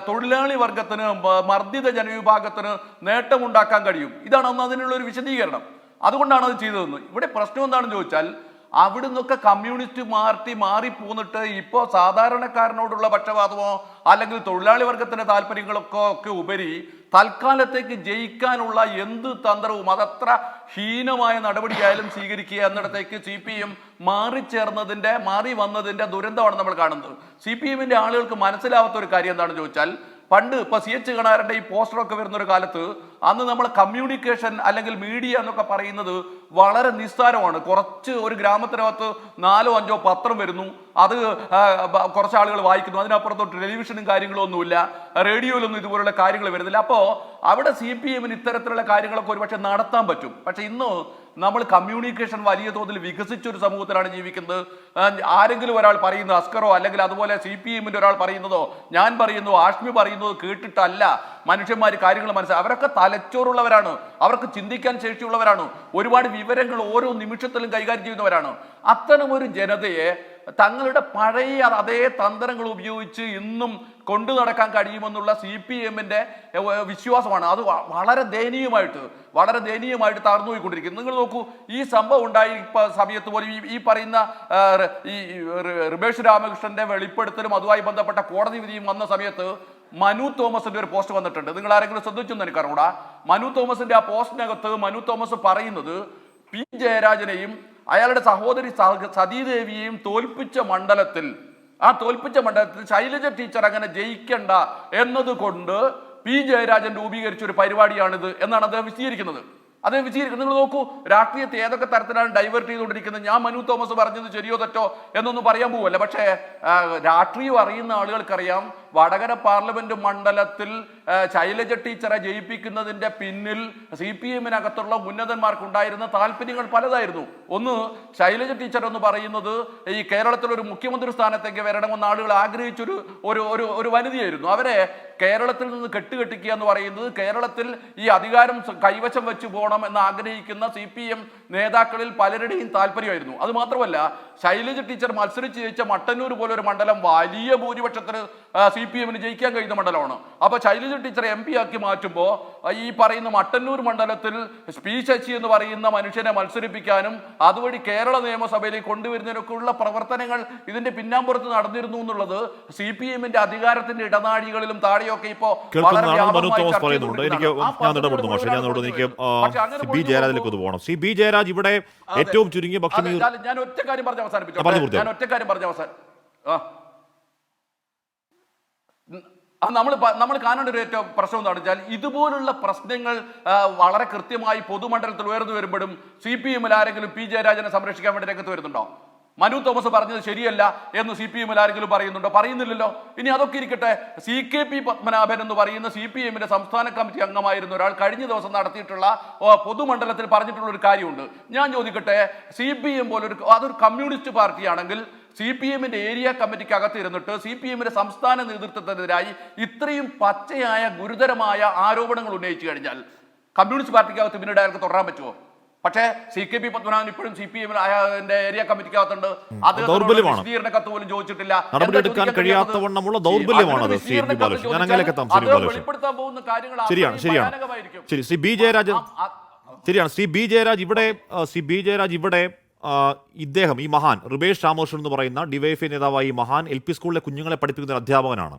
തൊഴിലാളി വർഗത്തിന്, മർദ്ദിത ജനവിഭാഗത്തിന് നേട്ടമുണ്ടാക്കാൻ കഴിയും. ഇതാണ് അന്ന് അതിനുള്ള ഒരു വിശദീകരണം. അതുകൊണ്ടാണ് അത് ചെയ്തതെന്ന്. ഇവിടെ പ്രശ്നം എന്താണെന്ന് ചോദിച്ചാൽ, അവിടെ നിന്നൊക്കെ കമ്മ്യൂണിസ്റ്റ് പാർട്ടി മാറിപ്പോന്നിട്ട് ഇപ്പോൾ സാധാരണക്കാരനോടുള്ള പക്ഷപാതമോ അല്ലെങ്കിൽ തൊഴിലാളി വർഗത്തിന്റെ താല്പര്യങ്ങളൊക്കെ ഉപരി തൽക്കാലത്തേക്ക് ജയിക്കാനുള്ള എന്ത് തന്ത്രവും അതത്ര ഹീനമായ നടപടിയായാലും സ്വീകരിക്കുക എന്നിടത്തേക്ക് CPM മാറി വന്നതിന്റെ ദുരന്തമാണ് നമ്മൾ കാണുന്നത്. CPMന്റെ ആളുകൾക്ക് മനസ്സിലാവാത്ത ഒരു കാര്യം എന്താണെന്ന് ചോദിച്ചാൽ, പണ്ട് ഇപ്പോൾ CH കണാരൻ്റെ ഈ പോസ്റ്ററൊക്കെ വരുന്നൊരു കാലത്ത് അന്ന് നമ്മൾ കമ്മ്യൂണിക്കേഷൻ അല്ലെങ്കിൽ മീഡിയ എന്നൊക്കെ പറയുന്നത് വളരെ നിസ്സാരമാണ്. കുറച്ച് ഒരു ഗ്രാമത്തിനകത്ത് 4-5 പത്രം വരുന്നു, അത് കുറച്ച് ആളുകൾ വായിക്കുന്നു, അതിനപ്പുറത്തോട്ട് ടെലിവിഷനും കാര്യങ്ങളും ഒന്നുമില്ല, റേഡിയോയിലൊന്നും ഇതുപോലുള്ള കാര്യങ്ങൾ വരുന്നില്ല. അപ്പോൾ അവിടെ CPMന് ഇത്തരത്തിലുള്ള കാര്യങ്ങളൊക്കെ ഒരുപക്ഷെ നടത്താൻ പറ്റും. പക്ഷെ ഇന്ന് നമ്മൾ കമ്മ്യൂണിക്കേഷൻ വലിയ തോതിൽ വികസിച്ചൊരു സമൂഹത്തിലാണ് ജീവിക്കുന്നത്. ആരെങ്കിലും ഒരാൾ പറയുന്നത്, അസ്കറോ അല്ലെങ്കിൽ അതുപോലെ CPMന്റെ ഒരാൾ പറയുന്നതോ ഞാൻ പറയുന്നതോ ആഷ്മി പറയുന്നതോ കേട്ടിട്ടല്ല മനുഷ്യന്മാർ കാര്യങ്ങൾ മനസ്സിലാക്കുക. അവരൊക്കെ തലച്ചോറുള്ളവരാണ്, അവർക്ക് ചിന്തിക്കാൻ ശേഷിയുള്ളവരാണ്, ഒരുപാട് വിവരങ്ങൾ ഓരോ നിമിഷത്തിലും കൈകാര്യം ചെയ്യുന്നവരാണ്. അത്തരം ഒരു ജനതയെ തങ്ങളുടെ പഴയ അതേ തന്ത്രങ്ങൾ ഉപയോഗിച്ച് ഇന്നും കൊണ്ടു നടക്കാൻ കഴിയുമെന്നുള്ള CPMന്റെ വിശ്വാസമാണ്. അത് വളരെ ദയനീയമായിട്ട് താഴ്ന്നു പോയിക്കൊണ്ടിരിക്കുന്നു. നിങ്ങൾ നോക്കൂ, ഈ സംഭവം ഉണ്ടായി സമയത്ത് പോലും ഈ പറയുന്ന ഈ റിബേഷ് രാമകൃഷ്ണന്റെ വെളിപ്പെടുത്തലും അതുമായി ബന്ധപ്പെട്ട കോടതി വിധിയും വന്ന സമയത്ത് മനു തോമസിന്റെ ഒരു പോസ്റ്റ് വന്നിട്ടുണ്ട്. നിങ്ങൾ ആരെങ്കിലും ശ്രദ്ധിച്ചെന്ന് എനിക്കറിഞ്ഞൂടാ. മനു തോമസിന്റെ ആ പോസ്റ്റിനകത്ത് മനു തോമസ് പറയുന്നത് P ജയരാജനെയും അയാളുടെ സഹോദരി സതീദേവിയെയും തോൽപ്പിച്ച മണ്ഡലത്തിൽ ശൈലജ ടീച്ചർ അങ്ങനെ ജയിക്കണ്ട എന്നതുകൊണ്ട് P ജയരാജൻ രൂപീകരിച്ച ഒരു പരിപാടിയാണിത് എന്നാണ് അദ്ദേഹം വിശദീകരിക്കുന്നത്. അത് വിജയിക്കും. നിങ്ങൾ നോക്കൂ, രാഷ്ട്രീയത്തെ ഏതൊക്കെ തരത്തിലാണ് ഡൈവേർട്ട് ചെയ്തുകൊണ്ടിരിക്കുന്നത്. ഞാൻ മനു തോമസ് പറഞ്ഞത് ശരിയോ തെറ്റോ എന്നൊന്നും പറയാൻ പോവല്ല. പക്ഷേ രാഷ്ട്രീയം അറിയുന്ന ആളുകൾക്കറിയാം, വടകര പാർലമെന്റ് മണ്ഡലത്തിൽ ശൈലജ ടീച്ചറെ ജയിപ്പിക്കുന്നതിന്റെ പിന്നിൽ CPM-നകത്തുള്ള ഉന്നതന്മാർക്കുണ്ടായിരുന്ന താല്പര്യങ്ങൾ പലതായിരുന്നു. ഒന്ന്, ശൈലജ ടീച്ചർ എന്ന് പറയുന്നത് ഈ കേരളത്തിൽ ഒരു മുഖ്യമന്ത്രി സ്ഥാനത്തേക്ക് വരണമെന്ന് ആളുകൾ ആഗ്രഹിച്ചൊരു ഒരു വനിതയായിരുന്നു. അവരെ കേരളത്തിൽ നിന്ന് കെട്ടുകെട്ടിക്കുക എന്ന് പറയുന്നത് കേരളത്തിൽ ഈ അധികാരം കൈവശം വെച്ച് പോകണം എന്ന് ആഗ്രഹിക്കുന്ന CPM നേതാക്കളിൽ പലരുടെയും താല്പര്യമായിരുന്നു. അത് മാത്രമല്ല, ശൈലജ ടീച്ചർ മത്സരിച്ച് ജയിച്ച മട്ടന്നൂർ പോലൊരു മണ്ഡലം വലിയ ഭൂരിപക്ഷത്തിന് CPM-ന് ജയിക്കാൻ കഴിയുന്ന മണ്ഡലമാണ്. അപ്പോൾ ശൈലജ ടീച്ചറെ MP ആക്കി മാറ്റുമ്പോൾ ഈ പറയുന്ന മട്ടന്നൂർ മണ്ഡലത്തിൽ പി ശശി എന്ന് പറയുന്ന മനുഷ്യനെ മത്സരിപ്പിക്കാനും അതുവഴി കേരള നിയമസഭയിലേക്ക് കൊണ്ടുവരുന്നതിനൊക്കെ ഉള്ള പ്രവർത്തനങ്ങൾ ഇതിന്റെ പിന്നാമ്പുറത്ത് നടന്നിരുന്നു എന്നുള്ളത് CPM-ന്റെ അധികാരത്തിന്റെ ഇടനാഴികളിലും താഴെയൊക്കെ ഇപ്പോ ബി ജയരാജിലേക്ക് ഒന്ന് പോകണം. ബി ജയരാജ് ഇവിടെ ഏറ്റവും ചുരുങ്ങിയ പക്ഷം ഞാൻ ഒറ്റ കാര്യം പറഞ്ഞ് അവസാനിപ്പിച്ചു. നമ്മൾ കാണേണ്ട ഒരു ഏറ്റവും പ്രശ്നം എന്താണെന്ന് വെച്ചാൽ, ഇതുപോലുള്ള പ്രശ്നങ്ങൾ വളരെ കൃത്യമായി പൊതുമണ്ഡലത്തിൽ ഉയർന്നു വരുമ്പോഴും CPM-ൽ ആരെങ്കിലും പി ജയരാജനെ സംരക്ഷിക്കാൻ വേണ്ടി രംഗത്ത് വരുന്നുണ്ടോ? മനു തോമസ് പറഞ്ഞത് ശരിയല്ല എന്ന് CPM-ൽ ആരെങ്കിലും പറയുന്നുണ്ടോ? പറയുന്നില്ലല്ലോ. ഇനി അതൊക്കെ ഇരിക്കട്ടെ, CKP പത്മനാഭൻ എന്ന് പറയുന്ന CPM-ന്റെ സംസ്ഥാന കമ്മിറ്റി അംഗമായിരുന്ന ഒരാൾ കഴിഞ്ഞ ദിവസം നടത്തിയിട്ടുള്ള പൊതുമണ്ഡലത്തിൽ പറഞ്ഞിട്ടുള്ള ഒരു കാര്യമുണ്ട്. ഞാൻ ചോദിക്കട്ടെ, CPM പോലൊരു അതൊരു കമ്മ്യൂണിസ്റ്റ് പാർട്ടിയാണെങ്കിൽ CPM-ന്റെ ഏരിയ കമ്മിറ്റിക്ക് അകത്ത് ഇരുന്നിട്ട് CPM-ന്റെ സംസ്ഥാന നേതൃത്വത്തിനെതിരായി ഇത്രയും പച്ചയായ ഗുരുതരമായ ആരോപണങ്ങൾ ഉന്നയിച്ചു കഴിഞ്ഞാൽ കമ്മ്യൂണിസ്റ്റ് പാർട്ടിക്കകത്ത് പിന്നീട് അയാൾക്ക് തുടരാൻ പറ്റുമോ? പക്ഷേ CKP പത്മനാഭൻ ഇപ്പോഴും CPM-ന്റെ ഏരിയ കമ്മിറ്റിക്കകത്തുണ്ട്. അത് വിശദീകരണ കത്ത് പോലും ചോദിച്ചിട്ടില്ല. നടപടിയെടുക്കാൻ കഴിയാത്തവണ്ണമുള്ള ദൗർബല്യമാണ്. വെളിപ്പെടുത്താൻ പോകുന്ന കാര്യങ്ങൾ ശരി, ബി ജയരാജ് ശരിയാണ്. ബി ജയരാജ് ഇവിടെ ഇദ്ദേഹം ഈ മഹാൻ റിബേഷ് രാമകൃഷ്ണൻ എന്ന് പറയുന്ന DYFI നേതാവായി മഹാൻ LP സ്കൂളിലെ കുഞ്ഞുങ്ങളെ പഠിപ്പിക്കുന്ന ഒരു അധ്യാപകനാണ്.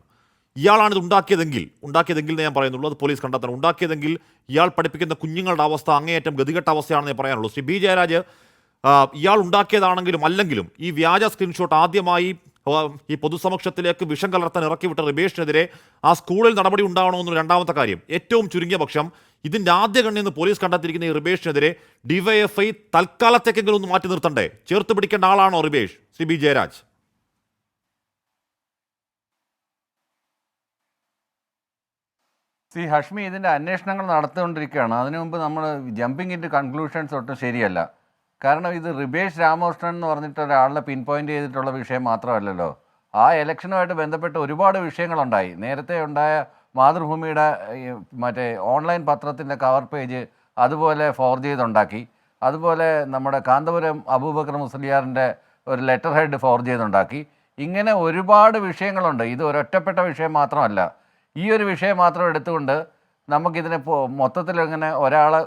ഇയാളാണ് ഇത് ഉണ്ടാക്കിയതെങ്കിൽ ഞാൻ പറയുന്നുള്ളൂ, അത് പോലീസ് കണ്ടെത്തണം. ഉണ്ടാക്കിയതെങ്കിൽ ഇയാൾ പഠിപ്പിക്കുന്ന കുഞ്ഞുങ്ങളുടെ അവസ്ഥ അങ്ങേയറ്റം ഗതികെട്ട അവസ്ഥയാണെന്ന് ഞാൻ പറയാനുള്ളൂ. ബി ജയരാജ് ഇയാൾ ഉണ്ടാക്കിയതാണെങ്കിലും അല്ലെങ്കിലും ഈ വ്യാജ സ്ക്രീൻഷോട്ട് ആദ്യമായി ഈ പൊതുസമക്ഷത്തിലേക്ക് വിഷം കലർത്താൻ ഇറക്കിവിട്ട റിബേഷിനെതിരെ ആ സ്കൂളിൽ നടപടി ഉണ്ടാവണമെന്നൊരു രണ്ടാമത്തെ കാര്യം. ഏറ്റവും ചുരുങ്ങിയ പക്ഷം ഇതിൻ്റെ ആദ്യ കണ്ണിൽ പോലീസ് കണ്ടെത്തിയിരിക്കുന്ന ഈ റിബേഷിനെതിരെ DYFI തൽക്കാലത്തേക്കെങ്കിലും ഒന്ന് മാറ്റി നിർത്തണ്ടേ? ചേർത്ത് പിടിക്കേണ്ട ആളാണോ റിബേഷ്? ബി ജയരാജ്. ഹഷ്മി, ഇതിൻ്റെ അന്വേഷണങ്ങൾ നടത്തിക്കൊണ്ടിരിക്കുകയാണ്. അതിനു മുമ്പ് നമ്മൾ ജമ്പിങ് ഇൻ ടു കൺക്ലൂഷൻസ് ഒട്ടും ശരിയല്ല. കാരണം ഇത് റിബേഷ് രാമകൃഷ്ണൻ എന്ന് പറഞ്ഞിട്ട് ഒരാളെ പിൻ പോയിന്റ് ചെയ്തിട്ടുള്ള വിഷയം മാത്രമല്ലല്ലോ. ആ ഇലക്ഷനുമായിട്ട് ബന്ധപ്പെട്ട് ഒരുപാട് വിഷയങ്ങളുണ്ടായി. നേരത്തെ ഉണ്ടായ മാതൃഭൂമിയുടെ മറ്റേ ഓൺലൈൻ പത്രത്തിൻ്റെ കവർ പേജ് അതുപോലെ ഫോർജ് ചെയ്തുണ്ടാക്കി. അതുപോലെ നമ്മുടെ കാന്തപുരം അബൂബക്കർ മുസ്ലിയാറിൻ്റെ ഒരു ലെറ്റർ ഹെഡ് ഫോർജ് ചെയ്തുണ്ടാക്കി. ഇങ്ങനെ ഒരുപാട് വിഷയങ്ങളുണ്ട്. ഇത് ഒരൊറ്റപ്പെട്ട വിഷയം മാത്രമല്ല. ഈ ഒരു വിഷയം മാത്രം എടുത്തുകൊണ്ട് നമുക്കിതിനെ മൊത്തത്തിൽ ഇങ്ങനെ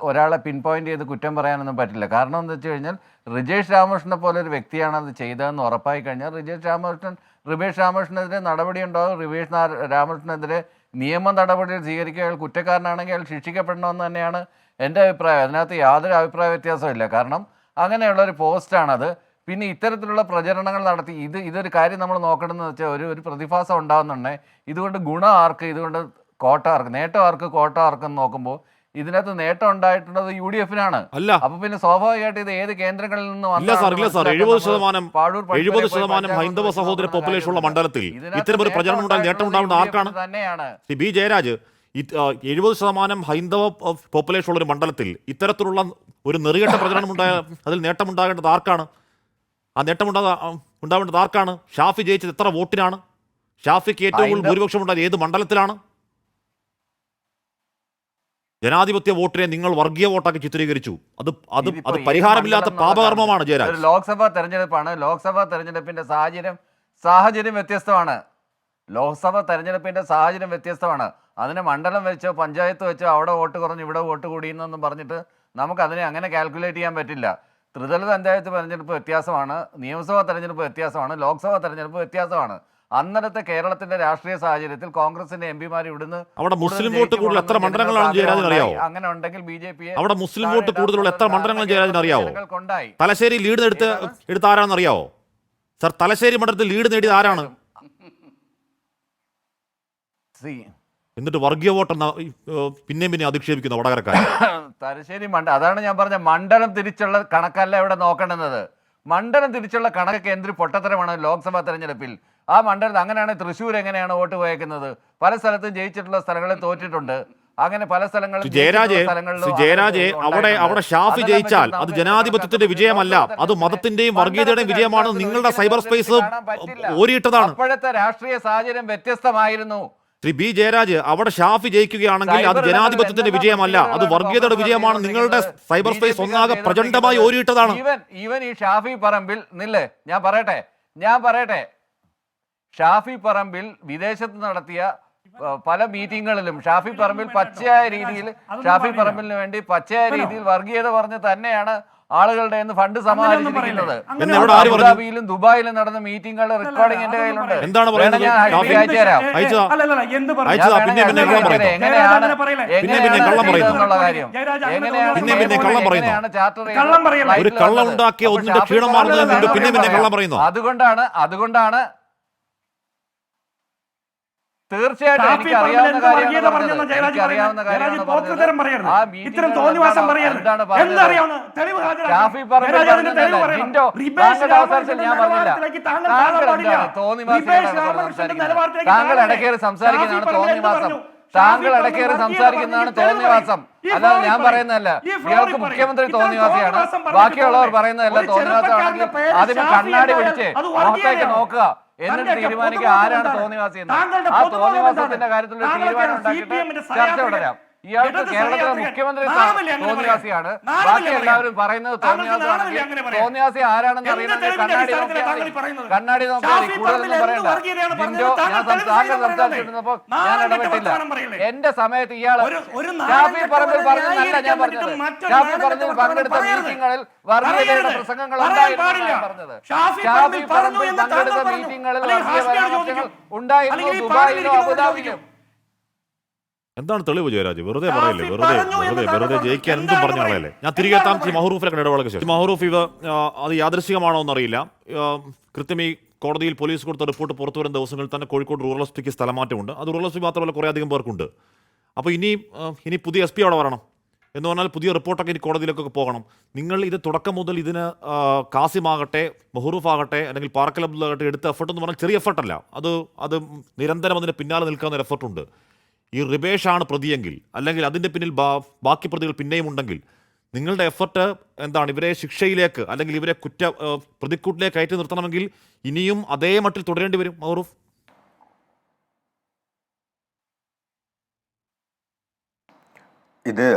ഒരാളെ പിൻ പോയിന്റ് ചെയ്ത് കുറ്റം പറയാനൊന്നും പറ്റില്ല. കാരണം എന്താ വെച്ച് കഴിഞ്ഞാൽ റിജേഷ് രാമകൃഷ്ണനെ പോലെ ഒരു വ്യക്തിയാണ് അത് ചെയ്തതെന്ന് ഉറപ്പായി കഴിഞ്ഞാൽ റിബേഷ് രാമകൃഷ്ണനെതിരെ നടപടി ഉണ്ടാകും. റിബേഷ് രാമകൃഷ്ണനെതിരെ നിയമ നടപടികൾ സ്വീകരിക്കുക. അയാൾ കുറ്റക്കാരനാണെങ്കിൽ അയാൾ ശിക്ഷിക്കപ്പെടണമെന്ന് തന്നെയാണ് എൻ്റെ അഭിപ്രായം. അതിനകത്ത് യാതൊരു അഭിപ്രായ വ്യത്യാസമില്ല. കാരണം അങ്ങനെയുള്ളൊരു പോസ്റ്റാണത്. പിന്നെ ഇത്തരത്തിലുള്ള പ്രചരണങ്ങൾ നടത്തി ഇതൊരു കാര്യം നമ്മൾ നോക്കണമെന്ന് വെച്ചാൽ ഒരു പ്രതിഭാസം ഉണ്ടാകുന്നുണ്ടെങ്കിൽ ഇതുകൊണ്ട് ഗുണം ആർക്ക്, ഇതുകൊണ്ട് കോട്ട ആർക്ക്, നേട്ടം ആർക്ക്, കോട്ട ആർക്കെന്ന് നോക്കുമ്പോൾ ഇതിനകത്ത് നേട്ടം ഉണ്ടായിട്ടുള്ളത് UDF-നാണ്. അപ്പൊ പിന്നെ സ്വാഭാവികമായിട്ട് ഇത് ഏത് കേന്ദ്രങ്ങളിൽ നിന്ന് 70% ഹൈന്ദവ സഹോദര പോപ്പുലേഷൻ ഉള്ള മണ്ഡലത്തിൽ ഇത്തരം ഒരു പ്രചരണം ഉണ്ടായി നേട്ടം ഉണ്ടാവേണ്ട ആർക്കാണ്? ബി ജയരാജ്, 70% ഹൈന്ദവ പോപ്പുലേഷൻ ഉള്ള ഒരു മണ്ഡലത്തിൽ ഇത്തരത്തിലുള്ള ഒരു നെറികെട്ട പ്രചരണം ഉണ്ടായ അതിൽ നേട്ടമുണ്ടാകേണ്ടത് ആർക്കാണ്? ആ നേട്ടം ഉണ്ടാവേണ്ടത് ആർക്കാണ്? ഷാഫി ജയിച്ചത് എത്ര വോട്ടിനാണ്? ഷാഫിക്ക് ഏറ്റവും കൂടുതൽ ഭൂരിപക്ഷം ഉണ്ടായത് ഏത് മണ്ഡലത്തിലാണ്? ജനാധിപത്യ വോട്ടിനെ നിങ്ങൾ വർഗീയ വോട്ടാക്കി ചിത്രീകരിച്ചു. അത് പരിഹാരമില്ലാത്ത പാപകർമ്മമാണ് ജയരാജ്. ലോക്സഭാ തെരഞ്ഞെടുപ്പാണ്. ലോക്സഭാ തെരഞ്ഞെടുപ്പിന്റെ സാഹചര്യം വ്യത്യസ്തമാണ്. ലോക്സഭാ തെരഞ്ഞെടുപ്പിന്റെ സാഹചര്യം വ്യത്യസ്തമാണ്. അതിന് മണ്ഡലം വെച്ചോ പഞ്ചായത്ത് വെച്ചോ അവിടെ വോട്ട് കുറഞ്ഞു ഇവിടെ വോട്ട് കൂടിയെന്നൊന്നും പറഞ്ഞിട്ട് നമുക്ക് അതിനെ അങ്ങനെ കാൽക്കുലേറ്റ് ചെയ്യാൻ പറ്റില്ല. ത്രിതല പഞ്ചായത്ത് തെരഞ്ഞെടുപ്പ് വ്യത്യാസമാണ്, നിയമസഭാ തെരഞ്ഞെടുപ്പ് വ്യത്യാസമാണ്, ലോക്സഭാ തെരഞ്ഞെടുപ്പ് വ്യത്യാസമാണ്. അന്നത്തെ കേരളത്തിന്റെ രാഷ്ട്രീയ സാഹചര്യത്തിൽ കോൺഗ്രസിന്റെ എംപിമാർ ഇവിടുന്ന് അവിടെ മുസ്ലിം വോട്ട് കൂടുതൽ എത്ര മണ്ഡലങ്ങളാണ് ജയരാജന് അറിയാവോ? അങ്ങനെ ഉണ്ടെങ്കിൽ BJP അവിടെ മുസ്ലിം വോട്ട് കൂടുതലുള്ള എത്ര മണ്ഡലങ്ങൾ ജയരാജന് അറിയാവോ? തലശ്ശേരി ലീഡ് എടുത്ത ആരാണെന്ന് അറിയാവോ സർ? തലശ്ശേരി മണ്ഡലത്തിൽ ലീഡ് നേടിയത് ആരാണ്? എന്നിട്ട് വർഗീയ വോട്ടെന്ന പിന്നെയും പിന്നെ അധിക്ഷേപിക്കുന്ന വടകരക്കാർ. തലശ്ശേരി അതാണ് ഞാൻ പറഞ്ഞ മണ്ഡലം തിരിച്ചുള്ള കണക്കല്ല ഇവിടെ നോക്കേണ്ടുന്നത്. മണ്ഡലം തിരിച്ചുള്ള കണക്കൊക്കെ എന്തൊരു പൊട്ടത്തരമാണ് ലോക്സഭാ തെരഞ്ഞെടുപ്പിൽ. ആ മണ്ഡലത്തിൽ അങ്ങനെയാണെങ്കിൽ തൃശ്ശൂർ എങ്ങനെയാണ് വോട്ട് പോയേക്കുന്നത്? പല സ്ഥലത്തും ജയിച്ചിട്ടുള്ള സ്ഥലങ്ങളിൽ തോറ്റിട്ടുണ്ട്. അങ്ങനെ പല സ്ഥലങ്ങളിലും ജയരാജെ അവിടെ ഷാഫി ജയിച്ചാൽ അത് ജനാധിപത്യത്തിന്റെ വിജയമല്ല, അത് മതത്തിന്റെയും വർഗീയതയുടെയും വിജയമാണ്. നിങ്ങളുടെ സൈബർ സ്പേസ് ഓരിയിട്ടതാണ്. അപ്പോഴത്തെ രാഷ്ട്രീയ സാഹചര്യം വ്യത്യസ്തമായിരുന്നു. ശ്രീ ബി ജയരാജ്, അവിടെ ഷാഫി ജയിക്കുകയാണെങ്കിൽ അത് ജനാധിപത്യത്തിന്റെ വിജയമല്ല, അത് വർഗീയതയുടെ വിജയമാണ്. നിങ്ങളുടെ സൈബർ സ്പേസ് ഒന്നാകെ പ്രചണ്ഡമായി ഓരിയിട്ടതാണ്. ഈവൻ ഈ ഷാഫി പറമ്പിൽ ഞാൻ പറയട്ടെ ഷാഫി പറമ്പിൽ വിദേശത്ത് നടത്തിയ പല മീറ്റിങ്ങുകളിലും ഷാഫി പറമ്പിൽ പച്ചയായ രീതിയിൽ പറമ്പിലിന് വേണ്ടി പച്ചയായ രീതിയിൽ വർഗീയത പറഞ്ഞ് തന്നെയാണ് ആളുകളുടെ ഫണ്ട് സമാഹരിച്ചിരിക്കുന്നത്. അബുദാബിയിലും ദുബായിലും നടന്ന മീറ്റിങ്ങുകളുടെ റെക്കോർഡിംഗ് എന്റെ കയ്യിലുണ്ട്. അതുകൊണ്ടാണ് തീർച്ചയായിട്ടും എനിക്ക് അറിയാവുന്ന താങ്കൾ ഇടയ്ക്കേറി സംസാരിക്കുന്നതാണ് തോന്നിവാസം, അല്ലാതെ ഞാൻ പറയുന്നതല്ല. ഇയാൾക്ക് മുഖ്യമന്ത്രി തോന്നിവാസിയാണ്, ബാക്കിയുള്ളവർ പറയുന്നതല്ല തോന്നിവാസമാണെങ്കിൽ ആദ്യമേ കണ്ണാടി പിടിച്ച് മുഖത്തേക്ക് നോക്കുക, എന്നിട്ട് തീരുമാനിക്കുക ആരാണ് തോന്നിവാസി എന്ന്. ആ തോന്നിവാസത്തിന്റെ കാര്യത്തിൽ ഒരു തീരുമാനം ഉണ്ടാക്കിയിട്ട് ചർച്ച തുടരാം. ഇയാൾക്ക് കേരളത്തിലെ മുഖ്യമന്ത്രി തോന്നിവാസിയാണ്, ബാക്കി എല്ലാവരും പറയുന്നത് തോന്നിവാസിയാണെങ്കിൽ തോന്നിവാസി ആരാണെന്ന് അറിയുന്നത് കണ്ണാടി നോക്കിയാൽ കൂടുതലൊന്നും പറയണ്ട. ജിൻഡോ, താങ്കൾ സംസാരിച്ചിരുന്നപ്പോ ഞാൻ ഇടപെട്ടില്ല. എന്റെ സമയത്ത് ഇയാൾ ഷാഫി പറമ്പിൽ പറഞ്ഞതല്ല ഞാൻ പറഞ്ഞത്. ഷാഫി പറമ്പിൽ പങ്കെടുത്ത മീറ്റിങ്ങളിൽ വർഗീയതയുടെ പ്രസംഗങ്ങൾ ഉണ്ടായിരുന്നു പറഞ്ഞത്. ഷാഫി പറമ്പിൽ പങ്കെടുത്ത മീറ്റിങ്ങളിൽ വർഗീയ പരാമർശങ്ങൾ ഉണ്ടായിരുന്നു ദുബായിലും അബുദാബിയിലും. എന്താണ് തെളിവ് ജയരാജ്? വെറുതെ പറയല്ലേ, വെറുതെ ജയിക്കാൻ എന്തും പറഞ്ഞ ആളല്ലേ. ഞാൻ തിരികെ എത്താം ശ്രീ മഹറൂഫിനെ ഇടവേളയ്ക്ക് ശേഷം. മഹറൂഫ്, അത് യാദൃശ്ചികമാണോ എന്നറിയില്ല, കൃത്യം ഈ കോടതിയിൽ പോലീസ് കൊടുത്ത റിപ്പോർട്ട് പുറത്തു വരുന്ന ദിവസങ്ങളിൽ തന്നെ കോഴിക്കോട് റൂറൽ എസ് പിക്ക് സ്ഥലമാറ്റമുണ്ട്. അത് റൂറൽ എസ് പി മാത്രമല്ല, കുറേ അധികം പേർക്കുണ്ട്. അപ്പോൾ ഇനി പുതിയ എസ് പി അവിടെ വരണം എന്ന് പറഞ്ഞാൽ പുതിയ റിപ്പോർട്ടൊക്കെ ഇനി കോടതിയിലേക്കൊക്കെ പോകണം. നിങ്ങൾ ഇത് തുടക്കം മുതൽ ഇതിന് കാസിമാകട്ടെ മഹറൂഫ് ആകട്ടെ അല്ലെങ്കിൽ പാറക്കൽ അബ്ദുള്ളാകട്ടെ എടുത്ത എഫർട്ട് എന്ന് പറഞ്ഞാൽ ചെറിയ എഫർട്ടല്ല, അത് നിരന്തരം അതിന് പിന്നാലെ നിൽക്കാവുന്ന ഒരു എഫർട്ടുണ്ട്. ഈ റിബേഷാണ് പ്രതിയെങ്കിൽ, അല്ലെങ്കിൽ അതിൻ്റെ പിന്നിൽ ബാക്കി പ്രതികൾ പിന്നെയും ഉണ്ടെങ്കിൽ, നിങ്ങളുടെ എഫർട്ട് എന്താണ്? ഇവരെ ശിക്ഷയിലേക്ക് അല്ലെങ്കിൽ ഇവരെ പ്രതിക്കൂട്ടിലേക്ക് കയറ്റി നിർത്തണമെങ്കിൽ ഇനിയും അതേ മട്ടിൽ തുടരേണ്ടി വരും. മഹറൂഫ്, ഇത്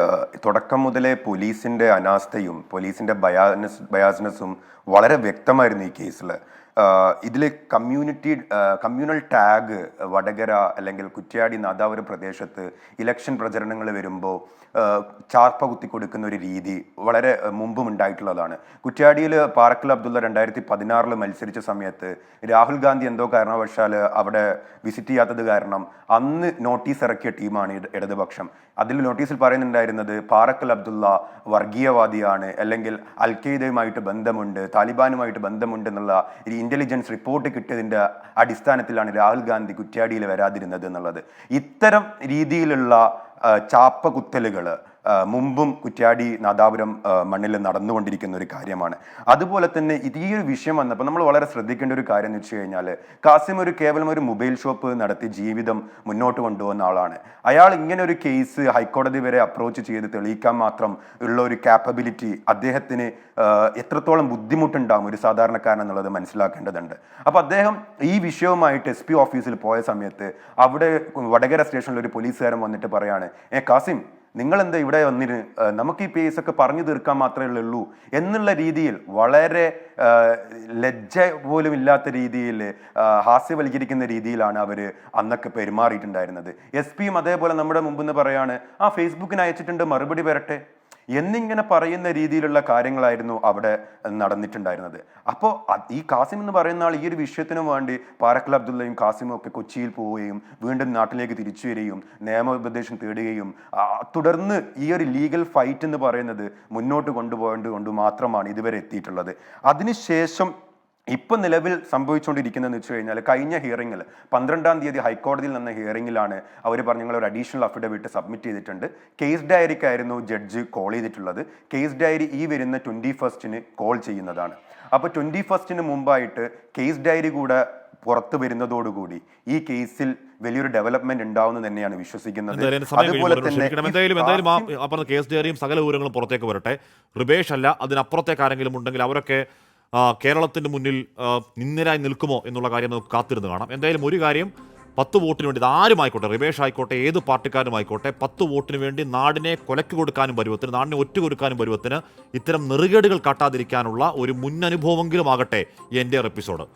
തുടക്കം മുതലേ പോലീസിൻ്റെ അനാസ്ഥയും പോലീസിൻ്റെ ബയാസ്നെസ്സും വളരെ വ്യക്തമായിരുന്നു ഈ കേസിൽ. ഇതിൽ കമ്മ്യൂണൽ ടാഗ് വടകര അല്ലെങ്കിൽ കുറ്റ്യാടി നാദാപുരം പ്രദേശത്ത് ഇലക്ഷൻ പ്രചരണങ്ങൾ വരുമ്പോൾ ചാർപ്പ കുത്തി കൊടുക്കുന്ന ഒരു രീതി വളരെ മുമ്പും ഉണ്ടായിട്ടുള്ളതാണ്. കുറ്റ്യാടിയിൽ പാറക്കൽ അബ്ദുള്ള 2016 മത്സരിച്ച സമയത്ത് രാഹുൽ ഗാന്ധി എന്തോ കാരണവശാൽ അവിടെ വിസിറ്റ് ചെയ്യാത്തത് കാരണം അന്ന് നോട്ടീസ് ഇറക്കിയ ടീമാണ് ഇടതുപക്ഷം. അതിൽ നോട്ടീസിൽ പറയുന്നുണ്ടായിരുന്നത് പാറക്കൽ അബ്ദുള്ള വർഗീയവാദിയാണ്, അല്ലെങ്കിൽ അൽ ഖയ്ദയുമായിട്ട് ബന്ധമുണ്ട്, താലിബാനുമായിട്ട് ബന്ധമുണ്ട് എന്നുള്ള ഒരു ഇന്റലിജൻസ് റിപ്പോർട്ട് കിട്ടിയതിൻ്റെ അടിസ്ഥാനത്തിലാണ് രാഹുൽ ഗാന്ധി കുറ്റ്യാടിയിൽ വരാതിരുന്നത് എന്നുള്ളത്. ഇത്തരം രീതിയിലുള്ള ചാപ്പ കുത്തലുകൾ മുമ്പും കുറ്റ്യാടി നാദാപുരം മണ്ണിൽ നടന്നുകൊണ്ടിരിക്കുന്ന ഒരു കാര്യമാണ്. അതുപോലെ തന്നെ ഈ ഒരു വിഷയം വന്നപ്പോൾ നമ്മൾ വളരെ ശ്രദ്ധിക്കേണ്ട ഒരു കാര്യം എന്ന് വെച്ച് കഴിഞ്ഞാൽ, കാസിം കേവലം ഒരു മൊബൈൽ ഷോപ്പ് നടത്തി ജീവിതം മുന്നോട്ട് കൊണ്ടുപോകുന്ന ആളാണ്. അയാൾ ഇങ്ങനെ ഒരു കേസ് ഹൈക്കോടതി വരെ അപ്രോച്ച് ചെയ്ത് തെളിയിക്കാൻ മാത്രം ഉള്ള ഒരു കാപ്പബിലിറ്റി അദ്ദേഹത്തിന് എത്രത്തോളം ബുദ്ധിമുട്ടുണ്ടാകും ഒരു സാധാരണക്കാരൻ എന്നുള്ളത് മനസ്സിലാക്കേണ്ടതുണ്ട്. അപ്പോൾ അദ്ദേഹം ഈ വിഷയവുമായിട്ട് SP ഓഫീസിൽ പോയ സമയത്ത് അവിടെ വടകര സ്റ്റേഷനിൽ ഒരു പോലീസുകാരൻ വന്നിട്ട് പറയാണ്, കാസിം നിങ്ങളെന്താ ഇവിടെ വന്നിട്ട് നമുക്ക് ഈ കേസൊക്കെ പറഞ്ഞു തീർക്കാൻ മാത്രമേ ഉള്ളൂ എന്നുള്ള രീതിയിൽ വളരെ ലജ്ജ പോലും ഇല്ലാത്ത രീതിയിൽ ഹാസ്യവൽക്കരിക്കുന്ന രീതിയിലാണ് അവർ അന്നൊക്കെ പെരുമാറിയിട്ടുണ്ടായിരുന്നത്. SP അതേപോലെ നമ്മുടെ മുമ്പെന്ന് പറയാണ്, ഫേസ്ബുക്കിന് അയച്ചിട്ടുണ്ട് മറുപടി വരട്ടെ എന്നിങ്ങനെ പറയുന്ന രീതിയിലുള്ള കാര്യങ്ങളായിരുന്നു അവിടെ നടന്നിട്ടുണ്ടായിരുന്നത്. അപ്പോൾ ഈ കാസിം എന്ന് പറയുന്ന ആൾ ഈ ഒരു വിഷയത്തിനു വേണ്ടി പാറക്കൽ അബ്ദുള്ളയും കാസിമും ഒക്കെ കൊച്ചിയിൽ പോവുകയും വീണ്ടും നാട്ടിലേക്ക് തിരിച്ചു വരികയും നിയമോപദേശം തേടുകയും തുടർന്ന് ഈ ഒരു ലീഗൽ ഫൈറ്റ് എന്ന് പറയുന്നത് മുന്നോട്ട് കൊണ്ടുപോകേണ്ടത് കൊണ്ട് മാത്രമാണ് ഇതുവരെ എത്തിയിട്ടുള്ളത്. അതിനുശേഷം ഇപ്പം നിലവിൽ സംഭവിച്ചുകൊണ്ടിരിക്കുന്നതെന്ന് വെച്ച് കഴിഞ്ഞാൽ കഴിഞ്ഞ ഹിയറിംഗിൽ 12-ാം തീയതി ഹൈക്കോടതിയിൽ നിന്ന ഹിയറിംഗിലാണ് അവർ പറഞ്ഞ ഒരു അഡീഷണൽ അഫിഡവിറ്റ് സബ്മിറ്റ് ചെയ്തിട്ടുണ്ട്. കേസ് ഡയറിക്കായിരുന്നു ജഡ്ജ് കോൾ ചെയ്തിട്ടുള്ളത്. കേസ് ഡയറി ഈ വരുന്ന 21 കോൾ ചെയ്യുന്നതാണ്. അപ്പോൾ 21 മുമ്പായിട്ട് കേസ് ഡയറി കൂടെ പുറത്തു വരുന്നതോടുകൂടി ഈ കേസിൽ വലിയൊരു ഡെവലപ്മെന്റ് ഉണ്ടാവുമെന്ന് തന്നെയാണ് വിശ്വസിക്കുന്നത്. അതുപോലെ തന്നെ എന്തായാലും കേസ് ഡയറിയും സകല വിവരങ്ങളും പുറത്തേക്ക് വരട്ടെ. റിബേഷ് അല്ല, അതിനപ്പുറത്തേക്ക് ആരെങ്കിലും ഉണ്ടെങ്കിൽ അവരൊക്കെ കേരളത്തിന്റെ മുന്നിൽ നിന്നിരായി നിൽക്കുമോ എന്നുള്ള കാര്യം നമുക്ക് കാത്തിരുന്ന് കാണാം. എന്തായാലും ഒരു കാര്യം, 10 വോട്ടിന് വേണ്ടി ആരുമായിക്കോട്ടെ, റിബേഷ് ആയിക്കോട്ടെ, ഏത് പാർട്ടിക്കാരുമായിക്കോട്ടെ, 10 വോട്ടിന് വേണ്ടി നാടിനെ കൊലയ്ക്ക് കൊടുക്കാനും പരുവത്തിന്, നാടിനെ ഒറ്റ കൊടുക്കാനും പരുവത്തിന് ഇത്തരം നെറുകേടുകൾ കാട്ടാതിരിക്കാനുള്ള ഒരു മുൻ അനുഭവമെങ്കിലും ആകട്ടെ ഈ എൻ്റെ എപ്പിസോഡ്.